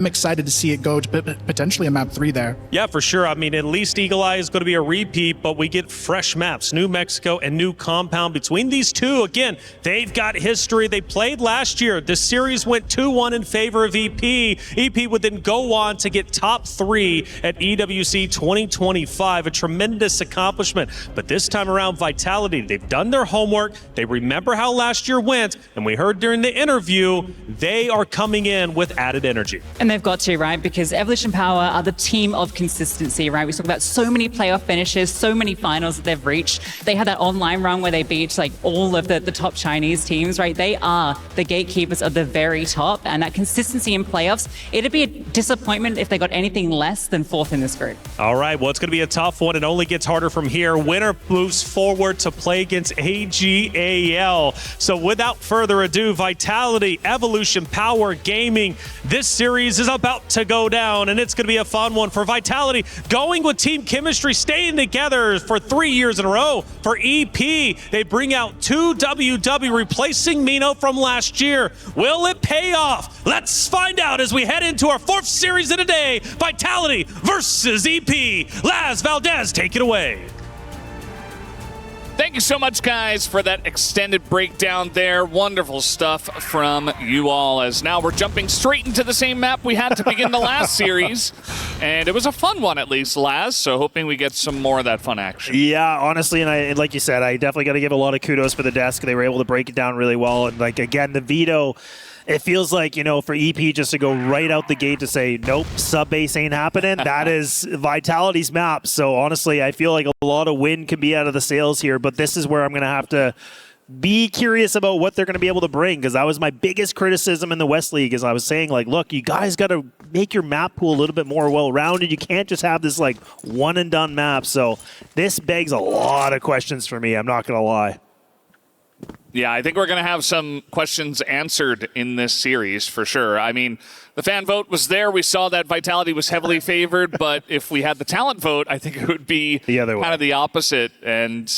excited to see it go to potentially a map 3 there. Yeah, for sure. I mean, at least Eagle Eye is going to be a repeat, but we get fresh maps, New Mexico and New Compound. Between these two, again, they've got history. They played last year. The series went 2-1 in favor of EP. EP would then go on to get top 3 at EWC 2025, a tremendous accomplishment. But this time around, Vitality, they've done their homework. They remember how last year went, and we heard during the interview, they are coming in with added energy. And they've got to, right? Because Evolution Power are the team of consistency, right? We talk about so many playoff finishes, so many finals that they've reached. They had that online run where they beat like all of the top Chinese teams, right? They are the gatekeepers of the very top, and that consistency in playoffs, it'd be a disappointment if they got anything less than 4th in this group. All right, well, it's going to be a tough one. It only gets harder from here. Winner moves forward to play against AG.AL. So without further ado, Vitality, Evolution Power Gaming, this series is about to go down, and it's going to be a fun one for Vitality, going with team chemistry, staying together for 3 years in a row. For EP, they bring out 2 WW, replacing Mino from last year. Will it pay off? Let's find out as we head into our 4th series in a day. Vitality versus EP. Laz Valdez, take it away. Thank you so much, guys, for that extended breakdown there. Wonderful stuff from you all, as now we're jumping straight into the same map we had to begin the last series. And it was a fun one, at least, Laz, so hoping we get some more of that fun action. Yeah, honestly, and like you said, I definitely got to give a lot of kudos for the desk. They were able to break it down really well. And, like, again, the veto, it feels like, you know, for EP just to go right out the gate to say, nope, sub-base ain't happening, that is Vitality's map. So honestly, I feel like a lot of wind can be out of the sails here, but this is where I'm going to have to be curious about what they're going to be able to bring, because that was my biggest criticism in the West League, is I was saying, like, look, you guys got to make your map pool a little bit more well-rounded. You can't just have this, like, one-and-done map. So this begs a lot of questions for me, I'm not going to lie. Yeah, I think we're going to have some questions answered in this series for sure. I mean, the fan vote was there. We saw that Vitality was heavily favored, but if we had the talent vote, I think it would be the other way, kind of the opposite. And,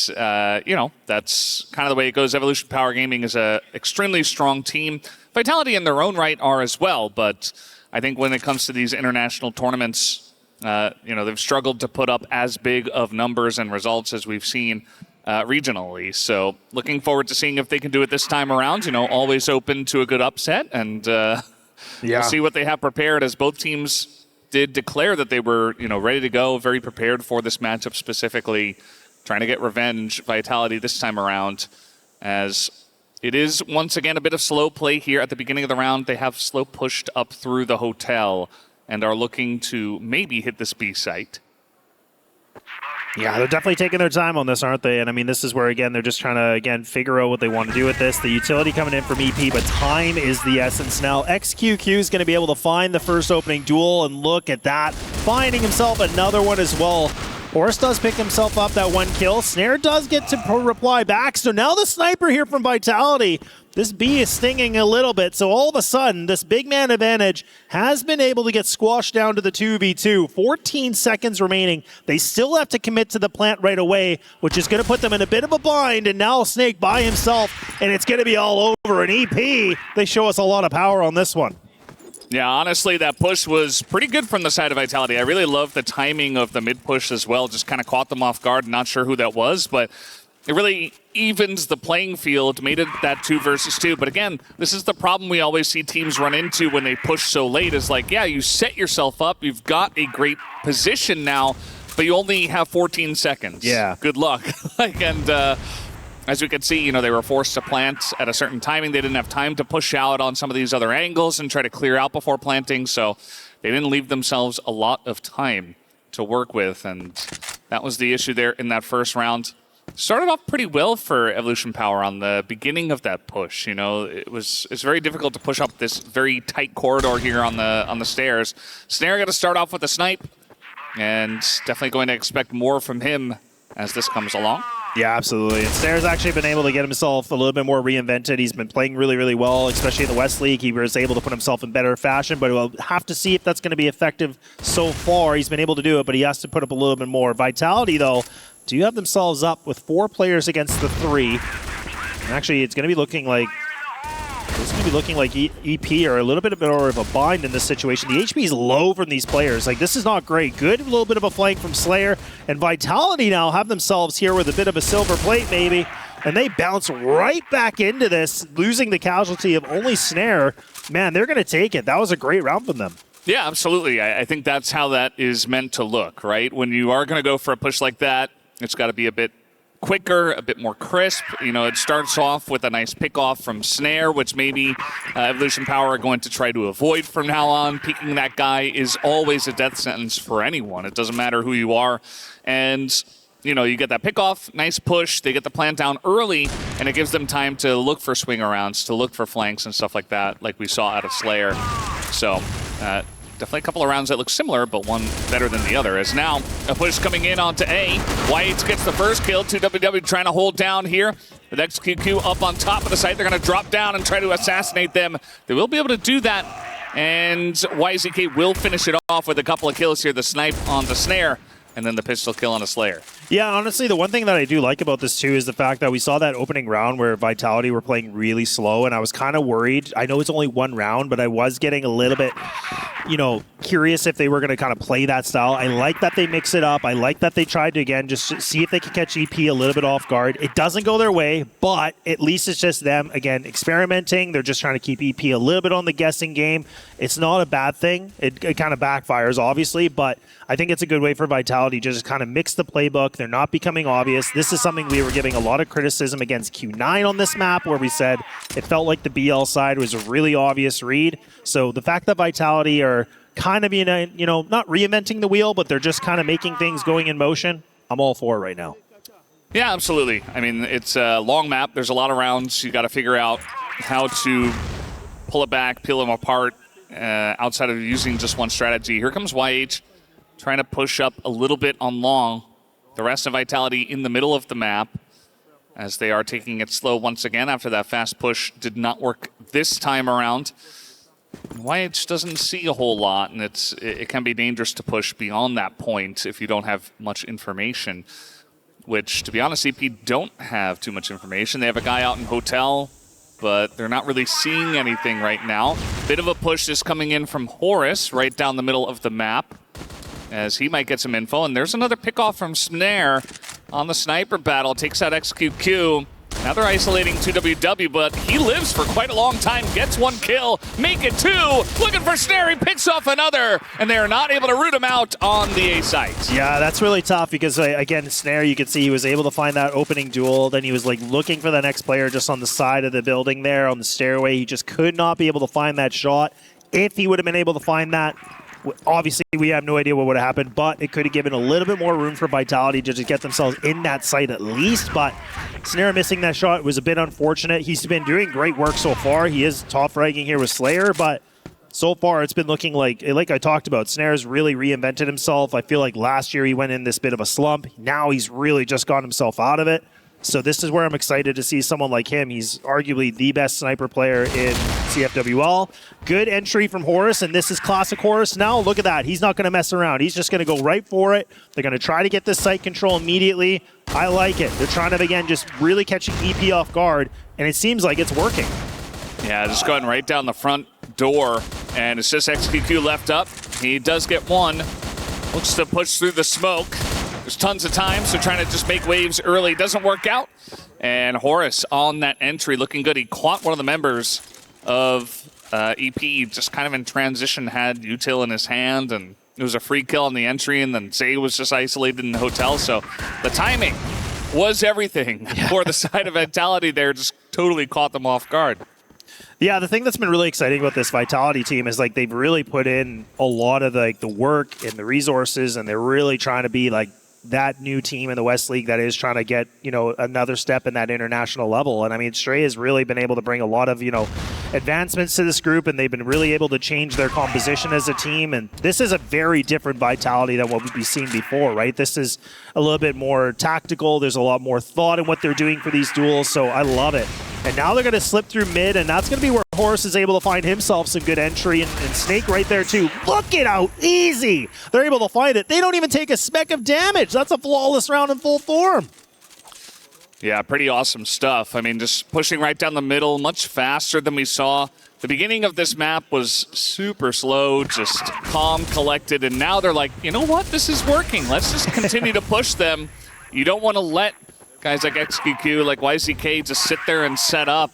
you know, that's kind of the way it goes. Evolution Power Gaming is an extremely strong team. Vitality in their own right are as well, but I think when it comes to these international tournaments, you know, they've struggled to put up as big of numbers and results as we've seen regionally. So looking forward to seeing if they can do it this time around. You know, always open to a good upset, and we'll see what they have prepared, as both teams did declare that they were, you know, ready to go, very prepared for this matchup specifically, trying to get revenge. Vitality this time around, as it is once again a bit of slow play here at the beginning of the round. They have slow pushed up through the hotel and are looking to maybe hit this B site. Yeah, they're definitely taking their time on this, aren't they? And I mean, this is where, again, they're just trying to, again, figure out what they want to do with this. The utility coming in from EP, but time is the essence now. XQQ is going to be able to find the first opening duel, and look at that. Finding himself another one as well. Horse does pick himself up that 1 kill. Snare does get to reply back. So now the sniper here from Vitality. This B is stinging a little bit. So all of a sudden, this big man advantage has been able to get squashed down to the 2v2. 14 seconds remaining. They still have to commit to the plant right away, which is going to put them in a bit of a bind. And now Snake by himself, and it's going to be all over. And EP, they show us a lot of power on this one. Yeah, honestly, that push was pretty good from the side of Vitality. I really love the timing of the mid push as well. Just kind of caught them off guard. Not sure who that was, but it really evens the playing field, made it that 2 versus 2. But again, this is the problem we always see teams run into when they push so late, is like, yeah, you set yourself up. You've got a great position now, but you only have 14 seconds. Yeah. Good luck. As we can see, you know, they were forced to plant at a certain timing. They didn't have time to push out on some of these other angles and try to clear out before planting, so they didn't leave themselves a lot of time to work with, and that was the issue there in that first round. Started off pretty well for Evolution Power on the beginning of that push. You know, it's very difficult to push up this very tight corridor here on the stairs. Snare got to start off with a snipe, and definitely going to expect more from him as this comes along. Yeah, absolutely. And Snare's actually been able to get himself a little bit more reinvented. He's been playing really, really well, especially in the West League. He was able to put himself in better fashion, but we'll have to see if that's going to be effective so far. He's been able to do it, but he has to put up a little bit more. Vitality, though, do have themselves up with 4 players against the 3. And actually, it's going to be looking like It's going to be looking like EP are a little bit more of a bind in this situation. The HP is low from these players. Like, this is not great. Good, a little bit of a flank from Slayer. And Vitality now have themselves here with a bit of a silver plate, maybe. And they bounce right back into this, losing the casualty of only Snare. Man, they're going to take it. That was a great round from them. Yeah, absolutely. I think that's how that is meant to look, right? When you are going to go for a push like that, it's got to be a bit quicker, a bit more crisp. You know, it starts off with a nice pick-off from Snare, which maybe Evolution Power are going to try to avoid from now on. Peeking that guy is always a death sentence for anyone. It doesn't matter who you are. And, you know, you get that pick-off, nice push. They get the plant down early, and it gives them time to look for swing arounds, to look for flanks and stuff like that, like we saw out of Slayer. So, definitely a couple of rounds that look similar, but one better than the other. As now, a push coming in onto A. White gets the first kill. 2WW trying to hold down here. With XQQ up on top of the site, they're going to drop down and try to assassinate them. They will be able to do that, and YZK will finish it off with a couple of kills here. The snipe on the Snare, and then the pistol kill on a Slayer. Yeah, honestly, the one thing that I do like about this, too, is the fact that we saw that opening round where Vitality were playing really slow, and I was kind of worried. I know it's only one round, but I was getting a little bit, you know, curious if they were going to kind of play that style. I like that they mix it up. I like that they tried to, again, just see if they could catch EP a little bit off guard. It doesn't go their way, but at least it's just them, again, experimenting. They're just trying to keep EP a little bit on the guessing game. It's not a bad thing. It kind of backfires, obviously, but I think it's a good way for Vitality to just kind of mix the playbook. They're not becoming obvious. This is something we were giving a lot of criticism against Q9 on this map, where we said it felt like the BL side was a really obvious read. So the fact that Vitality are kind of being, you know, not reinventing the wheel, but they're just kind of making things going in motion, I'm all for it right now. Yeah, absolutely. I mean, it's a long map. There's a lot of rounds. You got to figure out how to pull it back, peel them apart, outside of using just one strategy. Here comes YH trying to push up a little bit on long. The rest of Vitality in the middle of the map, as they are taking it slow once again after that fast push did not work this time around. YH doesn't see a whole lot, and it can be dangerous to push beyond that point if you don't have much information, which, to be honest, EP don't have too much information. They have a guy out in Hotel, but they're not really seeing anything right now. Bit of a push is coming in from Horus right down the middle of the map, as he might get some info. And there's another pick-off from Snare on the sniper battle. Takes out XQQ. Now they're isolating 2WW, but he lives for quite a long time. Gets one kill. Make it two. Looking for Snare. He picks off another. And they are not able to root him out on the A site. Yeah, that's really tough because, again, Snare, you can see he was able to find that opening duel. Then he was like looking for the next player just on the side of the building there on the stairway. He just could not be able to find that shot. If he would have been able to find that, obviously, we have no idea what would have happened, but it could have given a little bit more room for Vitality to just get themselves in that site at least. But Snare missing that shot was a bit unfortunate. He's been doing great work so far. He is top fragging here with Slayer, but so far it's been looking like I talked about, Snare's really reinvented himself. I feel like last year he went in this bit of a slump. Now he's really just got himself out of it. So this is where I'm excited to see someone like him. He's arguably the best sniper player in CFWL. Good entry from Horus, and this is classic Horus. Now look at that. He's not going to mess around. He's just going to go right for it. They're going to try to get this site control immediately. I like it. They're trying to, again, just really catching EP off guard, and it seems like it's working. Yeah, just going right down the front door, and it's just XQQ left up. He does get one. Looks to push through the smoke. There's tons of time, so trying to just make waves early doesn't work out. And Horus on that entry looking good. He caught one of the members of EP, just kind of in transition, had util in his hand, and it was a free kill on the entry, and then Zay was just isolated in the Hotel. So the timing was everything for the side of Vitality there. Just totally caught them off guard. Yeah, the thing that's been really exciting about this Vitality team is like they've really put in a lot of the work and the resources, and they're really trying to be like that new team in the West League that is trying to get, you know, another step in that international level. And I mean, Stray has really been able to bring a lot of, you know, advancements to this group, and they've been really able to change their composition as a team. And this is a very different Vitality than what we've seen before, right? This is a little bit more tactical. There's a lot more thought in what they're doing for these duels, so I love it. And now they're going to slip through mid, and that's going to be where Horus is able to find himself some good entry, and Snake right there too. Look it out, easy. They're able to find it. They don't even take a speck of damage. That's a flawless round in full form. Yeah, pretty awesome stuff. I mean, just pushing right down the middle, much faster than we saw. The beginning of this map was super slow, just calm, collected, and now they're like, you know what? This is working. Let's just continue to push them. You don't want to let guys like XQQ, like YZK, just sit there and set up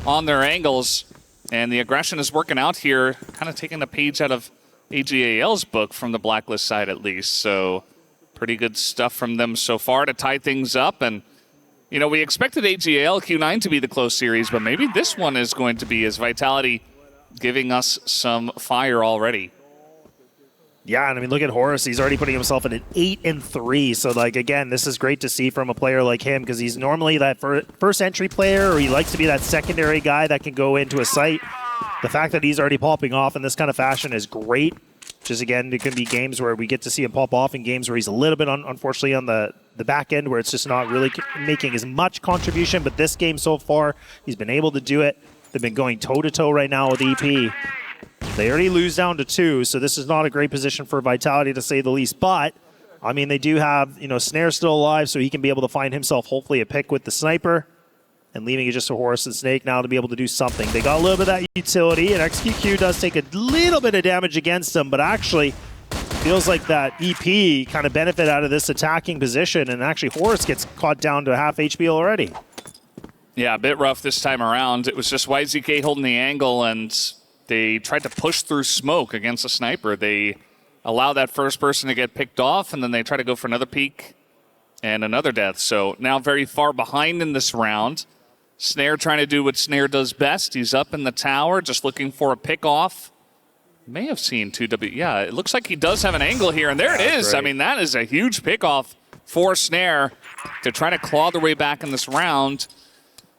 on their angles. And the aggression is working out here, kind of taking a page out of AG.AL's book from the Blacklist side at least. So pretty good stuff from them so far to tie things up. And you know, we expected AG.AL Q9 to be the close series, but maybe this one is going to be, as Vitality giving us some fire already. Yeah, and I mean, look at Horus. He's already putting himself at an 8-3. So, like, again, this is great to see from a player like him because he's normally that first entry player, or he likes to be that secondary guy that can go into a site. The fact that he's already popping off in this kind of fashion is great. Just, again, it can be games where we get to see him pop off, and games where he's a little bit, unfortunately, on the back end where it's just not really making as much contribution. But this game so far, he's been able to do it. They've been going toe-to-toe right now with EP. They already lose down to 2, so this is not a great position for Vitality, to say the least. But, I mean, they do have, you know, Snare still alive, so he can be able to find himself, hopefully, a pick with the sniper. And leaving it just to Horus and Snake now to be able to do something. They got a little bit of that utility, and XQQ does take a little bit of damage against them, but actually feels like that EP kind of benefit out of this attacking position, and actually Horus gets caught down to half HP already. Yeah, a bit rough this time around. It was just YZK holding the angle, and they tried to push through smoke against a sniper. They allow that first person to get picked off, and then they try to go for another peek and another death. So now very far behind in this round. Snare trying to do what Snare does best. He's up in the tower, just looking for a pick off. May have seen 2W. Yeah, it looks like he does have an angle here, and there it is. Great. I mean, that is a huge pick off for Snare to try to claw their way back in this round.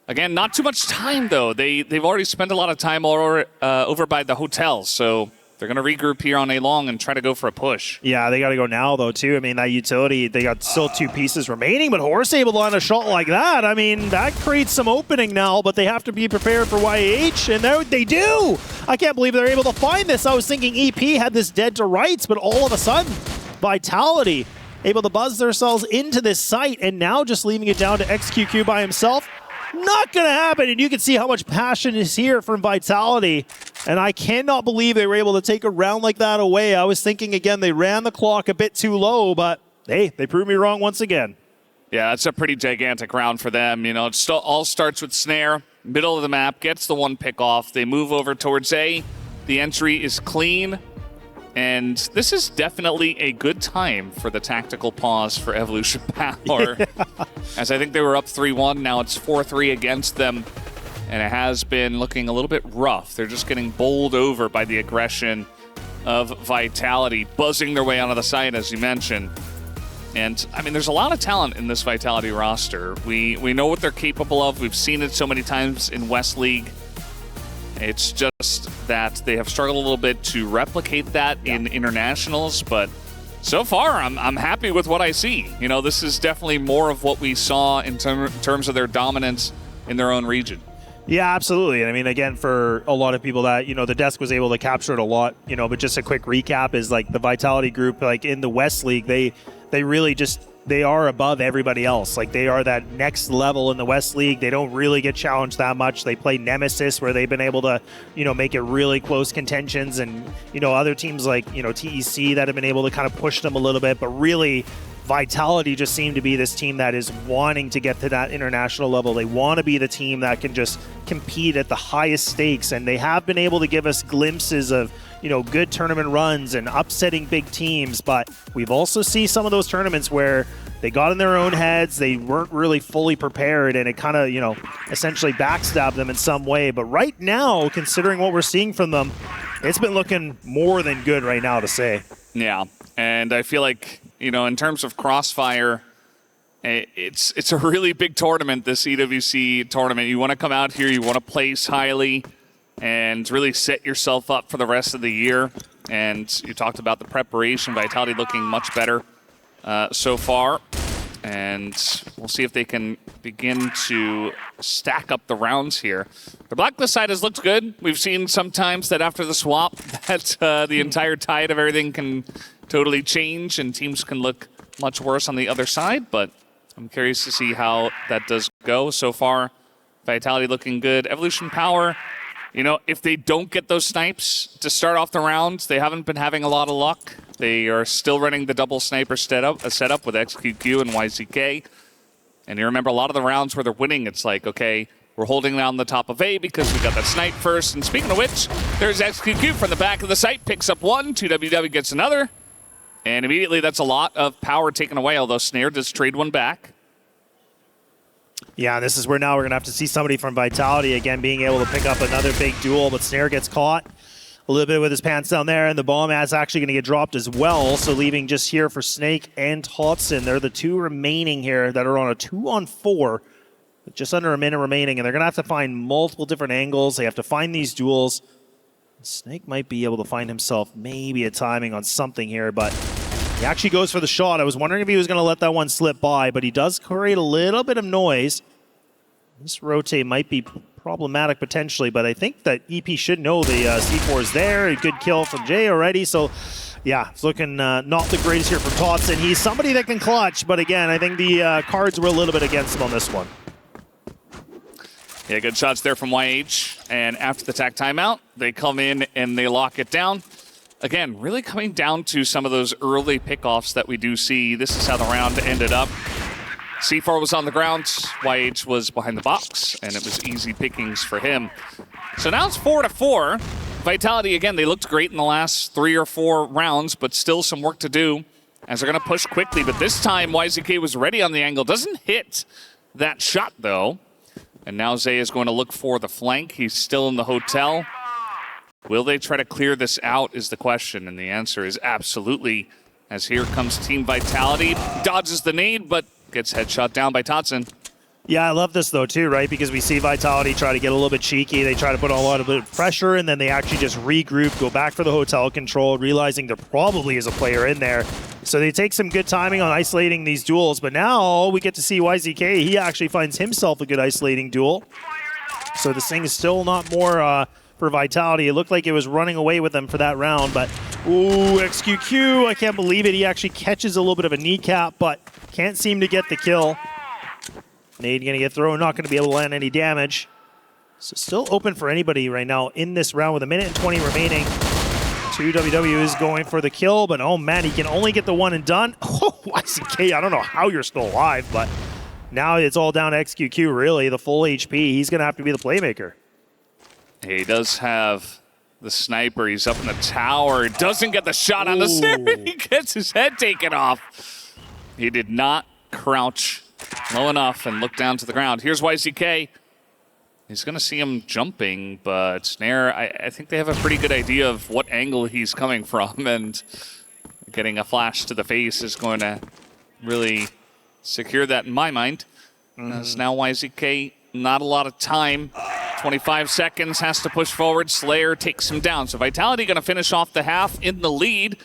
Again, not too much time, though. They've already spent a lot of time over by the hotels, so they're going to regroup here on A long and try to go for a push. Yeah, they got to go now, though, too. I mean, that utility, they got still 2 pieces remaining, but Horus able to land a shot like that. I mean, that creates some opening now, but they have to be prepared for YH, and they do. I can't believe they're able to find this. I was thinking EP had this dead to rights, but all of a sudden, Vitality able to buzz themselves into this site, and now just leaving it down to XQQ by himself. Not going to happen, and you can see how much passion is here from Vitality, and I cannot believe they were able to take a round like that away. I was thinking, again, they ran the clock a bit too low, but hey, they proved me wrong once again. Yeah, it's a pretty gigantic round for them. You know, it still all starts with Snare, middle of the map, gets the 1 pick off. They move over towards A. The entry is clean. And this is definitely a good time for the tactical pause for Evolution Power. Yeah. As I think they were up 3-1, now it's 4-3 against them. And it has been looking a little bit rough. They're just getting bowled over by the aggression of Vitality, buzzing their way out of the site, as you mentioned. And, I mean, there's a lot of talent in this Vitality roster. We know what they're capable of. We've seen it so many times in West League. It's just that they have struggled a little bit to replicate that in internationals, but so far I'm happy with what I see. You know, this is definitely more of what we saw in terms of their dominance in their own region. Yeah, absolutely. And I mean, again, for a lot of people that, you know, the desk was able to capture it a lot, you know, but just a quick recap is like the Vitality group, like in the West League, they really just, they are above everybody else. Like they are that next level in the West League. They don't really get challenged that much. They play Nemesis where they've been able to, you know, make it really close contentions, and, you know, other teams like, you know, TEC that have been able to kind of push them a little bit, but really Vitality just seem to be this team that is wanting to get to that international level. They want to be the team that can just compete at the highest stakes, and they have been able to give us glimpses of, you know, good tournament runs and upsetting big teams, but we've also seen some of those tournaments where they got in their own heads, they weren't really fully prepared, and it kind of, you know, essentially backstabbed them in some way. But right now, considering what we're seeing from them, it's been looking more than good right now to say. Yeah, and I feel like, you know, in terms of CROSSFIRE, it's a really big tournament, this EWC tournament. You want to come out here, you want to place highly, and really set yourself up for the rest of the year. And you talked about the preparation, Vitality looking much better so far. And we'll see if they can begin to stack up the rounds here. The Blacklist side has looked good. We've seen sometimes that after the swap that the entire tide of everything can totally change and teams can look much worse on the other side. But I'm curious to see how that does go. So far, Vitality looking good. Evolution Power, you know, if they don't get those snipes to start off the rounds, they haven't been having a lot of luck. They are still running the double sniper setup with XQQ and YZK. And you remember a lot of the rounds where they're winning, it's like, okay, we're holding down the top of A because we got that snipe first. And speaking of which, there's XQQ from the back of the site, picks up one, 2WW gets another. And immediately that's a lot of power taken away, although Snare does trade one back. Yeah, this is where now we're going to have to see somebody from Vitality again being able to pick up another big duel, but Snare gets caught a little bit with his pants down there, and the bomb is actually going to get dropped as well, so leaving just here for Snake and Hodson. They're the two remaining here that are on a 2-on-4, with just under a minute remaining, and they're going to have to find multiple different angles. They have to find these duels. Snake might be able to find himself maybe a timing on something here, but he actually goes for the shot. I was wondering if he was going to let that one slip by, but he does create a little bit of noise. This rotate might be problematic potentially, but I think that EP should know the C4 is there. A good kill from Jay already, so yeah, it's looking not the greatest here from Totson. He's somebody that can clutch, but again, I think the cards were a little bit against him on this one. Yeah, good shots there from YH. And after the TAC timeout, they come in and they lock it down. Again, really coming down to some of those early pickoffs that we do see. This is how the round ended up. C4 was on the ground, YH was behind the box, and it was easy pickings for him. So now it's 4-4. Vitality, again, they looked great in the last 3 or 4 rounds, but still some work to do as they're going to push quickly. But this time, YZK was ready on the angle. Doesn't hit that shot, though. And now Zay is going to look for the flank. He's still in the hotel. Will they try to clear this out is the question, and the answer is absolutely, as here comes Team Vitality. Dodges the nade, but gets headshot down by Totson. Yeah, I love this though too, right? Because we see Vitality try to get a little bit cheeky. They try to put on a lot of pressure, and then they actually just regroup, go back for the hotel control, realizing there probably is a player in there. So they take some good timing on isolating these duels, but now we get to see YZK. He actually finds himself a good isolating duel. So this thing is still not more for Vitality. It looked like it was running away with them for that round, but ooh, XQQ, I can't believe it. He actually catches a little bit of a kneecap, but can't seem to get the kill. Nade going to get thrown, not going to be able to land any damage. So still open for anybody right now in this round with 1:20 remaining. 2WW is going for the kill, but oh man, he can only get the one and done. Oh, YCK, I don't know how you're still alive, but now it's all down to XQQ, really. The full HP, he's going to have to be the playmaker. He does have the sniper. He's up in the tower. Doesn't get the shot on the stair. He gets his head taken off. He did not crouch low enough and look down to the ground. Here's YZK. He's going to see him jumping, but Snare, I think they have a pretty good idea of what angle he's coming from, and getting a flash to the face is going to really secure that in my mind. As now YZK, not a lot of time. 25 seconds, has to push forward. Slayer takes him down. So Vitality going to finish off the half in the lead.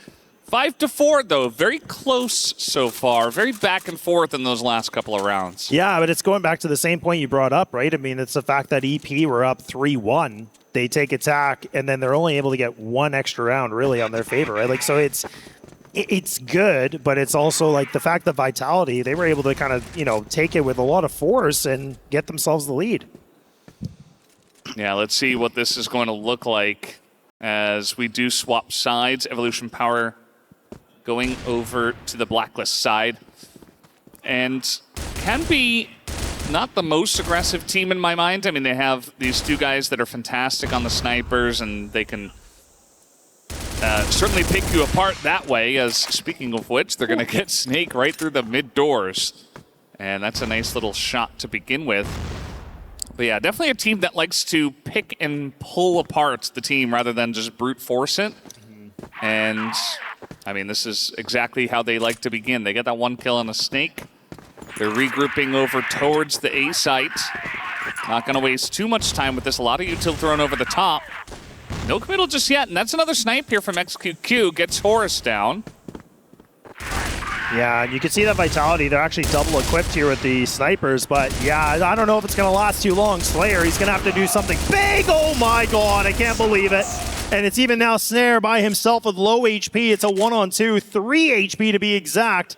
5-4, though. Very close so far. Very back and forth in those last couple of rounds. Yeah, but it's going back to the same point you brought up, right? I mean, it's the fact that EP were up 3-1. They take attack, and then they're only able to get one extra round, really, on their favor, right? Like, so it's good, but it's also like the fact that Vitality, they were able to kind of, you know, take it with a lot of force and get themselves the lead. Yeah, let's see what this is going to look like as we do swap sides. Evolution Power going over to the Blacklist side. And can be not the most aggressive team in my mind. I mean, they have these two guys that are fantastic on the snipers, and they can certainly pick you apart that way, as speaking of which, they're going to get Snake right through the mid doors. And that's a nice little shot to begin with. But yeah, definitely a team that likes to pick and pull apart the team rather than just brute force it. And I mean, this is exactly how they like to begin. They get that one kill on a Snake. They're regrouping over towards the A site. Not going to waste too much time with this. A lot of util thrown over the top. No committal just yet, and that's another snipe here from XQQ. Gets Horus down. Yeah, and you can see that Vitality, they're actually double equipped here with the snipers, but yeah, I don't know if it's going to last too long. Slayer, he's going to have to do something big. Oh my god, I can't believe it. And it's even now Snare by himself with low HP. It's a 1-on-2, 3 HP to be exact.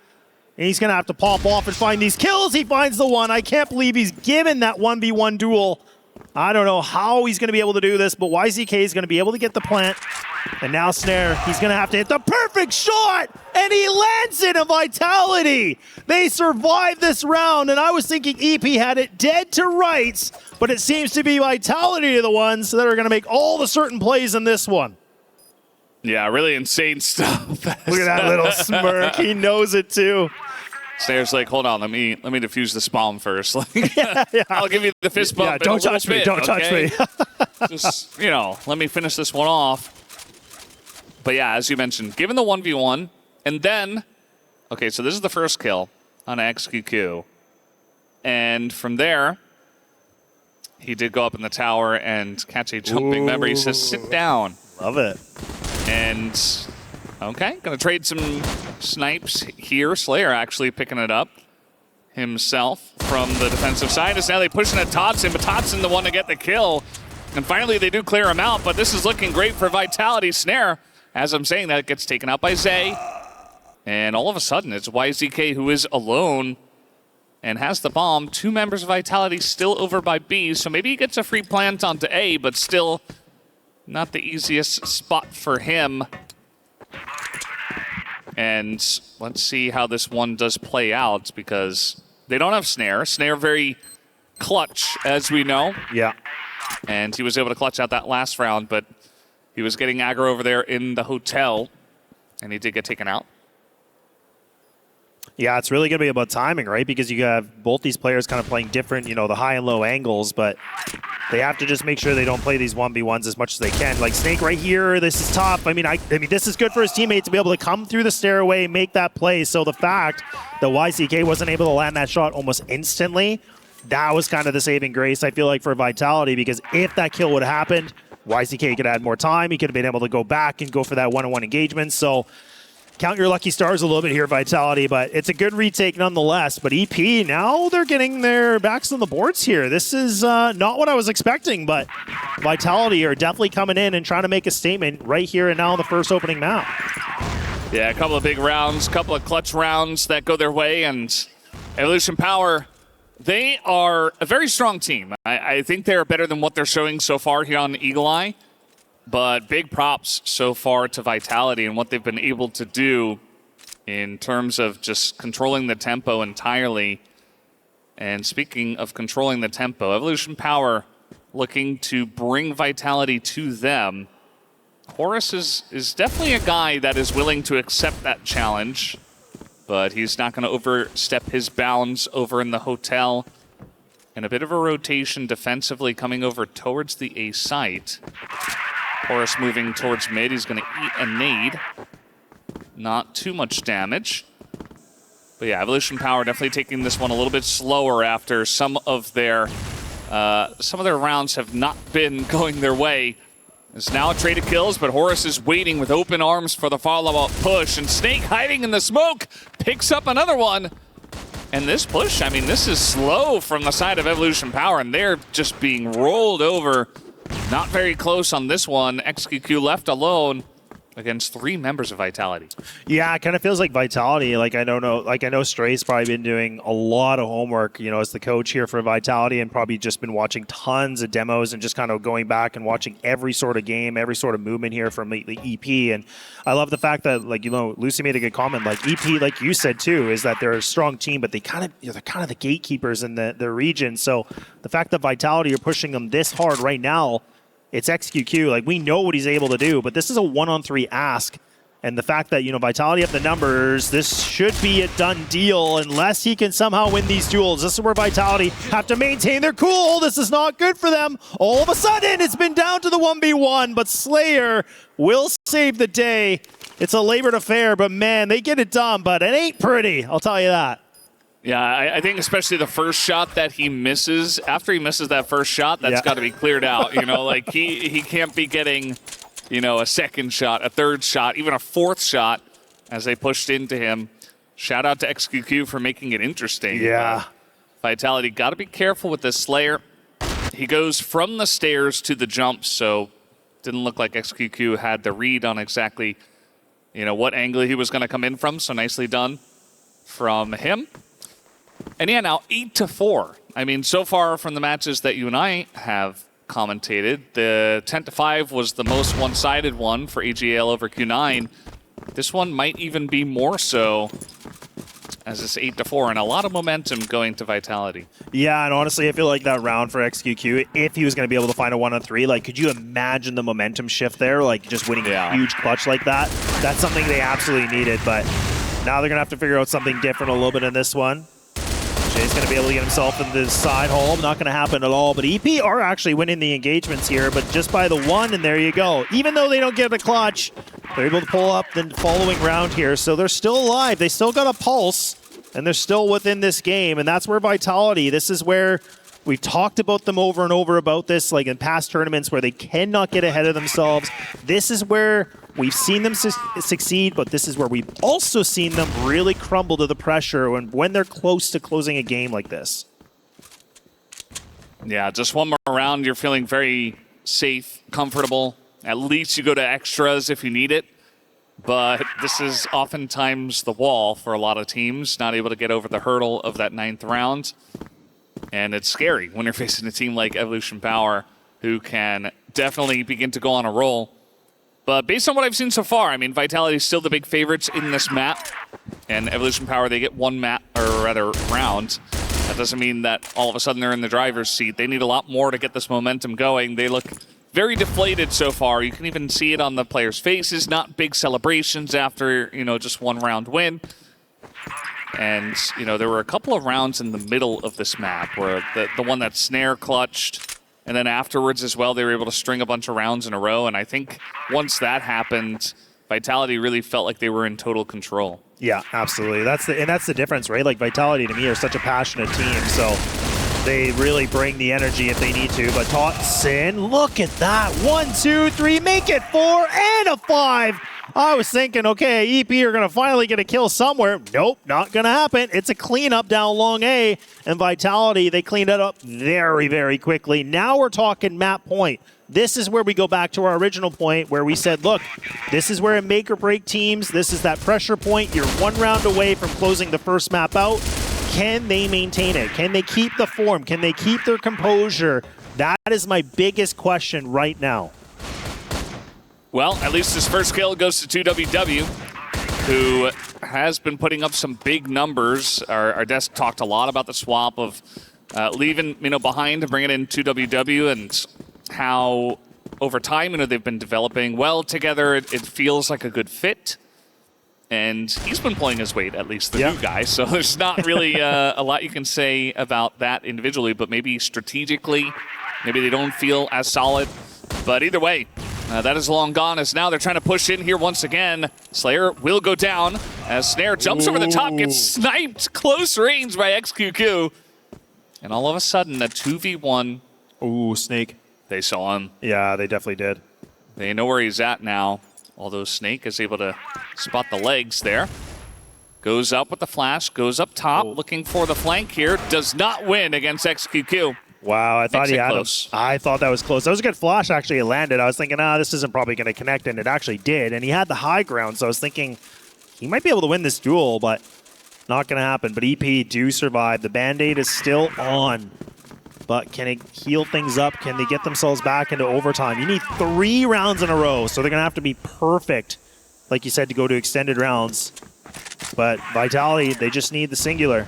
And he's going to have to pop off and find these kills. He finds the one. I can't believe he's given that 1v1 duel. I don't know how he's going to be able to do this, but YZK is going to be able to get the plant. And now Snare, he's going to have to hit the perfect shot, and he lands it, a Vitality. They survived this round, and I was thinking EP had it dead to rights, but it seems to be Vitality the ones that are going to make all the certain plays in this one. Yeah, really insane stuff. Look at that little smirk. He knows it too. Snare's like, hold on, let me defuse this bomb first. I'll give you the fist bump. Yeah, don't touch me. Don't touch me. Just, let me finish this one off. But yeah, as you mentioned, given the 1v1, and then, okay, so this is the first kill on XQQ. And from there, he did go up in the tower and catch a jumping member. He says, sit down. Love it. And, okay, gonna trade some snipes here. Slayer actually picking it up himself from the defensive side. As now they pushing at Totson, but Totson the one to get the kill. And finally they do clear him out, but this is looking great for Vitality. Snare, as I'm saying, that gets taken out by Zay. And all of a sudden it's YZK who is alone and has the bomb. 2 members of Vitality still over by B, so maybe he gets a free plant onto A, but still not the easiest spot for him. And let's see how this one does play out, because they don't have Snare. Snare very clutch, as we know. Yeah. And he was able to clutch out that last round, but he was getting aggro over there in the hotel, and he did get taken out. Yeah, it's really going to be about timing, right? Because you have both these players kind of playing different, the high and low angles, but they have to just make sure they don't play these 1v1s as much as they can. Like Snake right here, this is tough. I mean, this is good for his teammate to be able to come through the stairway, make that play. So the fact that YCK wasn't able to land that shot almost instantly, that was kind of the saving grace, I feel like, for Vitality, because if that kill would have happened, YCK could have had more time. He could have been able to go back and go for that one-on-one engagement. So count your lucky stars a little bit here, Vitality, but it's a good retake nonetheless. But EP, now they're getting their backs on the boards here. This is not what I was expecting, but Vitality are definitely coming in and trying to make a statement right here and now in the first opening map. Yeah, a couple of big rounds, couple of clutch rounds that go their way, and Evolution Power, they are a very strong team. I think they're better than what they're showing so far here on Eagle Eye. But big props so far to Vitality and what they've been able to do in terms of just controlling the tempo entirely. And speaking of controlling the tempo, Evolution Power looking to bring Vitality to them. Horus is definitely a guy that is willing to accept that challenge, but he's not going to overstep his bounds over in the hotel. And a bit of a rotation defensively coming over towards the A site. Horus moving towards mid. He's going to eat a nade. Not too much damage. But yeah, Evolution Power definitely taking this one a little bit slower after some of their rounds have not been going their way. It's now a trade of kills, but Horus is waiting with open arms for the follow-up push. And Snake hiding in the smoke picks up another one. And this push, I mean, this is slow from the side of Evolution Power, and they're just being rolled over. Not very close on this one. XQQ left alone against 3 members of Vitality. Yeah, it kind of feels like Vitality. I know Stray's probably been doing a lot of homework, as the coach here for Vitality, and probably just been watching tons of demos and just kind of going back and watching every sort of game, every sort of movement here from the EP. And I love the fact that, Lucy made a good comment. EP, like you said too, is that they're a strong team, but they're kind of the gatekeepers in the region. So the fact that Vitality are pushing them this hard right now, it's XQQ. We know what he's able to do, but this is a 1-on-3 ask. And the fact that, Vitality have the numbers, this should be a done deal unless he can somehow win these duels. This is where Vitality have to maintain their cool. This is not good for them. All of a sudden, it's been down to the 1v1, but Slayer will save the day. It's a labored affair, but man, they get it done, but it ain't pretty. I'll tell you that. Yeah, I think especially the first shot that he misses, after he misses that first shot, that's got to be cleared out. He can't be getting, a second shot, a third shot, even a fourth shot as they pushed into him. Shout out to XQQ for making it interesting. Yeah. Vitality got to be careful with this Slayer. He goes from the stairs to the jump, so didn't look like XQQ had the read on exactly, what angle he was going to come in from, so nicely done from him. And yeah, now 8-4. I mean, so far from the matches that you and I have commentated, the 10-5 was the most one-sided one for AG.AL over Q9. This one might even be more so, as it's 8-4, and a lot of momentum going to Vitality. Yeah, and honestly, I feel like that round for XQQ, if he was going to be able to find a 1-on-3, like, could you imagine the momentum shift there? Like, just winning a huge clutch like that? That's something they absolutely needed, but now they're going to have to figure out something different a little bit in this one. Jay's going to be able to get himself into this side hole. Not going to happen at all, but EP are actually winning the engagements here, but just by the 1, and there you go. Even though they don't get a clutch, they're able to pull up the following round here, so they're still alive. They still got a pulse, and they're still within this game, and that's where Vitality, this is where we've talked about them over and over about this, like in past tournaments where they cannot get ahead of themselves. This is where we've seen them succeed, but this is where we've also seen them really crumble to the pressure when they're close to closing a game like this. Yeah, just one more round, you're feeling very safe, comfortable. At least you go to extras if you need it. But this is oftentimes the wall for a lot of teams, not able to get over the hurdle of that 9th round. And it's scary when you're facing a team like Evolution Power, who can definitely begin to go on a roll. But based on what I've seen so far, I mean, Vitality is still the big favorites in this map. And Evolution Power, they get one map, or rather round. That doesn't mean that all of a sudden they're in the driver's seat. They need a lot more to get this momentum going. They look very deflated so far. You can even see it on the players' faces. Not big celebrations after, just one round win. And, there were a couple of rounds in the middle of this map where the one that Snare clutched, and then afterwards as well, they were able to string a bunch of rounds in a row. And I think once that happened, Vitality really felt like they were in total control. Yeah, absolutely. That's the difference, right? Like, Vitality to me are such a passionate team, so they really bring the energy if they need to. But Sin, look at that. 1, 2, 3, make it 4 and a 5. I was thinking, okay, EP are going to finally get a kill somewhere. Nope, not going to happen. It's a cleanup down long A, and Vitality, they cleaned it up very, very quickly. Now we're talking map point. This is where we go back to our original point where we said, look, this is where it make or break teams. This is that pressure point. You're one round away from closing the first map out. Can they maintain it? Can they keep the form? Can they keep their composure? That is my biggest question right now. Well, at least his first kill goes to 2WW, who has been putting up some big numbers. Our desk talked a lot about the swap of leaving behind and bringing in 2WW and how over time they've been developing well together. It feels like a good fit. And he's been pulling his weight, at least the new guy. So there's not really a lot you can say about that individually, but maybe strategically, maybe they don't feel as solid. But either way, that is long gone, as now they're trying to push in here once again. Slayer will go down as Snare jumps over the top, gets sniped close range by XQQ. And all of a sudden, a 2v1. Ooh, Snake. They saw him. Yeah, they definitely did. They know where he's at now, although Snake is able to spot the legs there. Goes up with the flash, goes up top, looking for the flank here. Does not win against XQQ. Wow, I thought he had him. Close. I thought that was close. That was a good flash, actually. It landed. I was thinking, this isn't probably going to connect, and it actually did. And he had the high ground, so I was thinking he might be able to win this duel, but not going to happen. But EP do survive. The Band-Aid is still on. But can it heal things up? Can they get themselves back into overtime? You need 3 rounds in a row, so they're going to have to be perfect, like you said, to go to extended rounds. But Vitality, they just need the singular.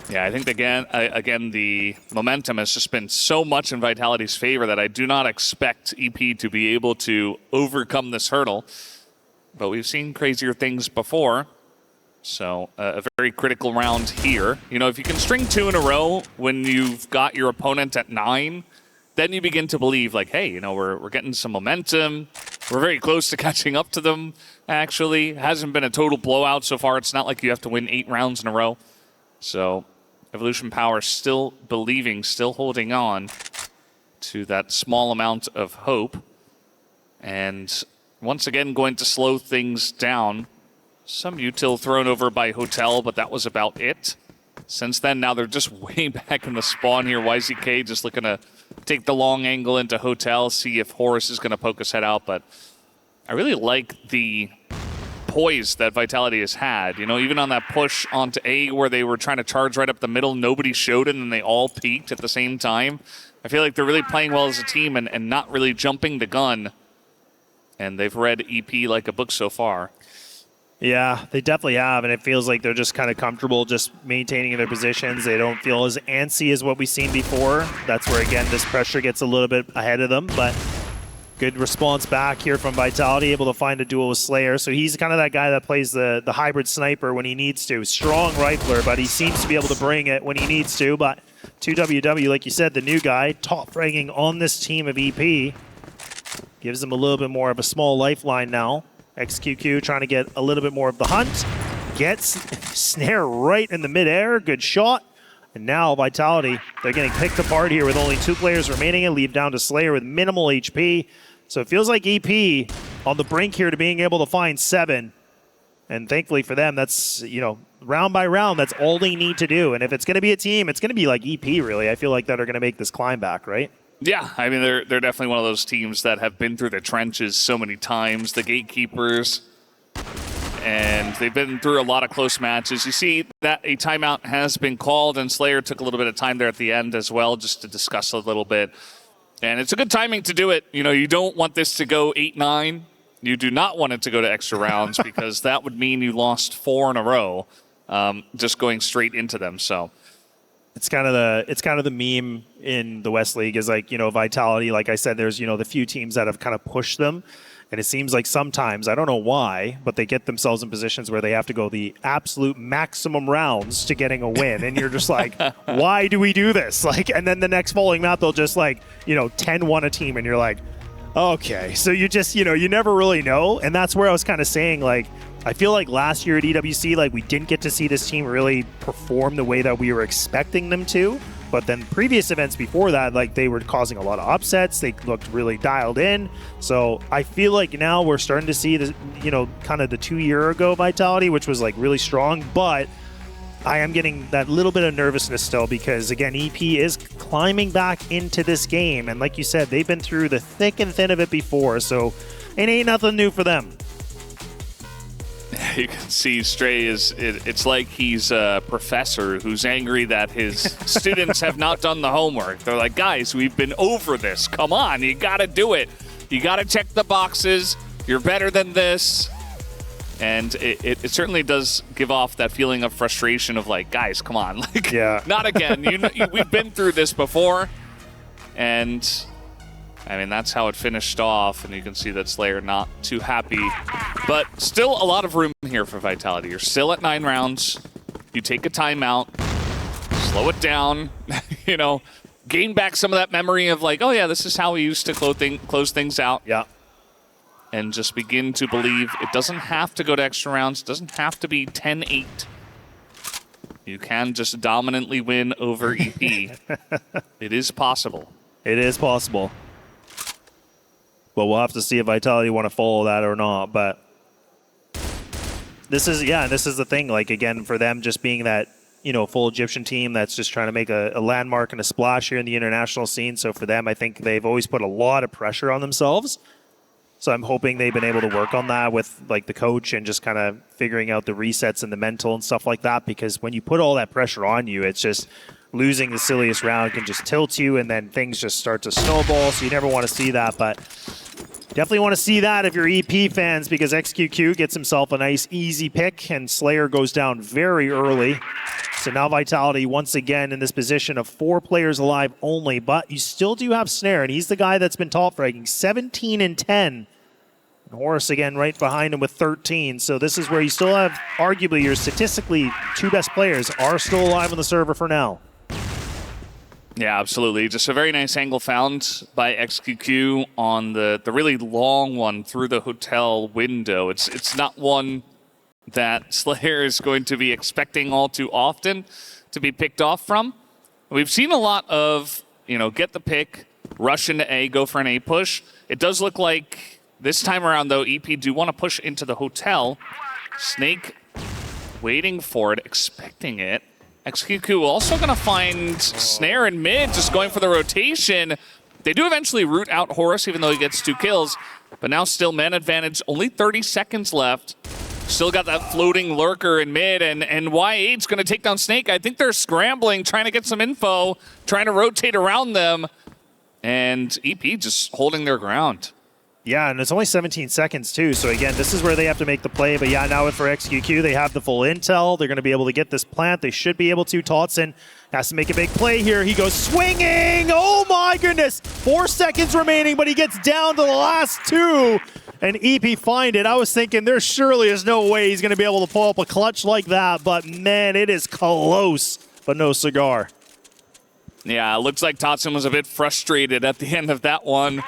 Yeah, I think again the momentum has just been so much in Vitality's favor that I do not expect EP to be able to overcome this hurdle. But we've seen crazier things before. So a very critical round here. If you can string 2 in a row when you've got your opponent at 9, then you begin to believe, like, hey, we're getting some momentum. We're very close to catching up to them, actually. It hasn't been a total blowout so far. It's not like you have to win 8 rounds in a row. So Evolution Power still believing, still holding on to that small amount of hope. And once again, going to slow things down. Some util thrown over by Hotel, but that was about it. Since then, now they're just way back in the spawn here. YZK just looking to take the long angle into Hotel, see if Horus is going to poke his head out. But I really like the poise that Vitality has had. You know, even on that push onto A where they were trying to charge right up the middle, nobody showed it, and they all peaked at the same time. I feel like they're really playing well as a team and not really jumping the gun. And they've read EP like a book so far. Yeah, they definitely have, and it feels like they're just kind of comfortable just maintaining their positions. They don't feel as antsy as what we've seen before. That's where, again, this pressure gets a little bit ahead of them, but good response back here from Vitality, able to find a duel with Slayer. So he's kind of that guy that plays the hybrid sniper when he needs to. Strong rifler, but he seems to be able to bring it when he needs to. But 2WW, like you said, the new guy, top fragging on this team of EP, gives him a little bit more of a small lifeline now. XQQ trying to get a little bit more of the hunt. Gets Snare right in the midair. Good shot. And now Vitality, they're getting picked apart here with only 2 players remaining and leave down to Slayer with minimal HP. So it feels like EP on the brink here to being able to find 7. And thankfully for them, that's, you know, round by round, that's all they need to do. And if it's going to be a team, it's going to be like EP, really. I feel like that are going to make this climb back, right? Yeah, I mean, they're definitely one of those teams that have been through the trenches so many times, the gatekeepers, and they've been through a lot of close matches. You see that a timeout has been called, and Slayer took a little bit of time there at the end as well, just to discuss a little bit. And it's a good timing to do it. You know, you don't want this to go 8-9. You do not want it to go to extra rounds because that would mean you lost 4 in a row, just going straight into them. So. It's kind of the meme in the West League is like, you know, Vitality, like I said, there's, you know, the few teams that have kind of pushed them. And it seems like sometimes, I don't know why, but they get themselves in positions where they have to go the absolute maximum rounds to getting a win. And you're just like, why do we do this? Like, and then the next following map, they'll just like, you know, 10-1 a team. And you're like, okay. So you just, you know, you never really know. And that's where I was kind of saying, like, I feel like last year at EWC, like we didn't get to see this team really perform the way that we were expecting them to. But then previous events before that, like they were causing a lot of upsets. They looked really dialed in. So I feel like now we're starting to see the, you know, kind of the 2 year ago Vitality, which was like really strong. But I am getting that little bit of nervousness still because, again, EP is climbing back into this game. And like you said, they've been through the thick and thin of it before. So it ain't nothing new for them. You can see Stray it's like he's a professor who's angry that his students have not done the homework. They're like, guys, we've been over this. Come on, you got to do it. You got to check the boxes. You're better than this. And it certainly does give off that feeling of frustration of like, guys, come on. Like, yeah. Not again. We've been through this before. And I mean, that's how it finished off, and you can see that Slayer not too happy. But still a lot of room here for Vitality. You're still at 9 rounds. You take a timeout, slow it down, you know, gain back some of that memory of like, oh yeah, this is how we used to close things out. Yeah. And just begin to believe it doesn't have to go to extra rounds. It doesn't have to be 10-8. You can just dominantly win over EP. It is possible. It is possible. But we'll have to see if Vitality want to follow that or not. But this is the thing. Like, again, for them just being that, you know, full Egyptian team that's just trying to make a landmark and a splash here in the international scene. So for them, I think they've always put a lot of pressure on themselves. So I'm hoping they've been able to work on that with like the coach and just kind of figuring out the resets and the mental and stuff like that. Because when you put all that pressure on you, it's just losing the silliest round can just tilt you, and then things just start to snowball. So you never want to see that. But definitely want to see that if you're EP fans, because XQQ gets himself a nice easy pick and Slayer goes down very early. So now Vitality once again in this position of 4 players alive only, but you still do have Snare, and he's the guy that's been top fragging 17 and 10. And Horus again right behind him with 13. So this is where you still have arguably your statistically 2 best players are still alive on the server for now. Yeah, absolutely. Just a very nice angle found by XQQ on the really long one through the hotel window. It's not one that Slayer is going to be expecting all too often to be picked off from. We've seen a lot of, you know, get the pick, rush into A, go for an A push. It does look like this time around, though, EP do want to push into the hotel. Snake waiting for it, expecting it. XQQ also going to find Snare in mid, just going for the rotation. They do eventually root out Horus, even though he gets 2 kills. But now still man advantage, only 30 seconds left. Still got that floating lurker in mid, and YH's going to take down Snake. I think they're scrambling, trying to get some info, trying to rotate around them, and EP just holding their ground. Yeah, and it's only 17 seconds too, so again, this is where they have to make the play, but yeah, now for XQQ, they have the full intel. They're going to be able to get this plant. They should be able to. Totson has to make a big play here. He goes swinging! Oh my goodness! 4 seconds remaining, but he gets down to the last 2, and EP find it. I was thinking there surely is no way he's going to be able to pull up a clutch like that, but man, it is close, but no cigar. Yeah, it looks like Totson was a bit frustrated at the end of that one,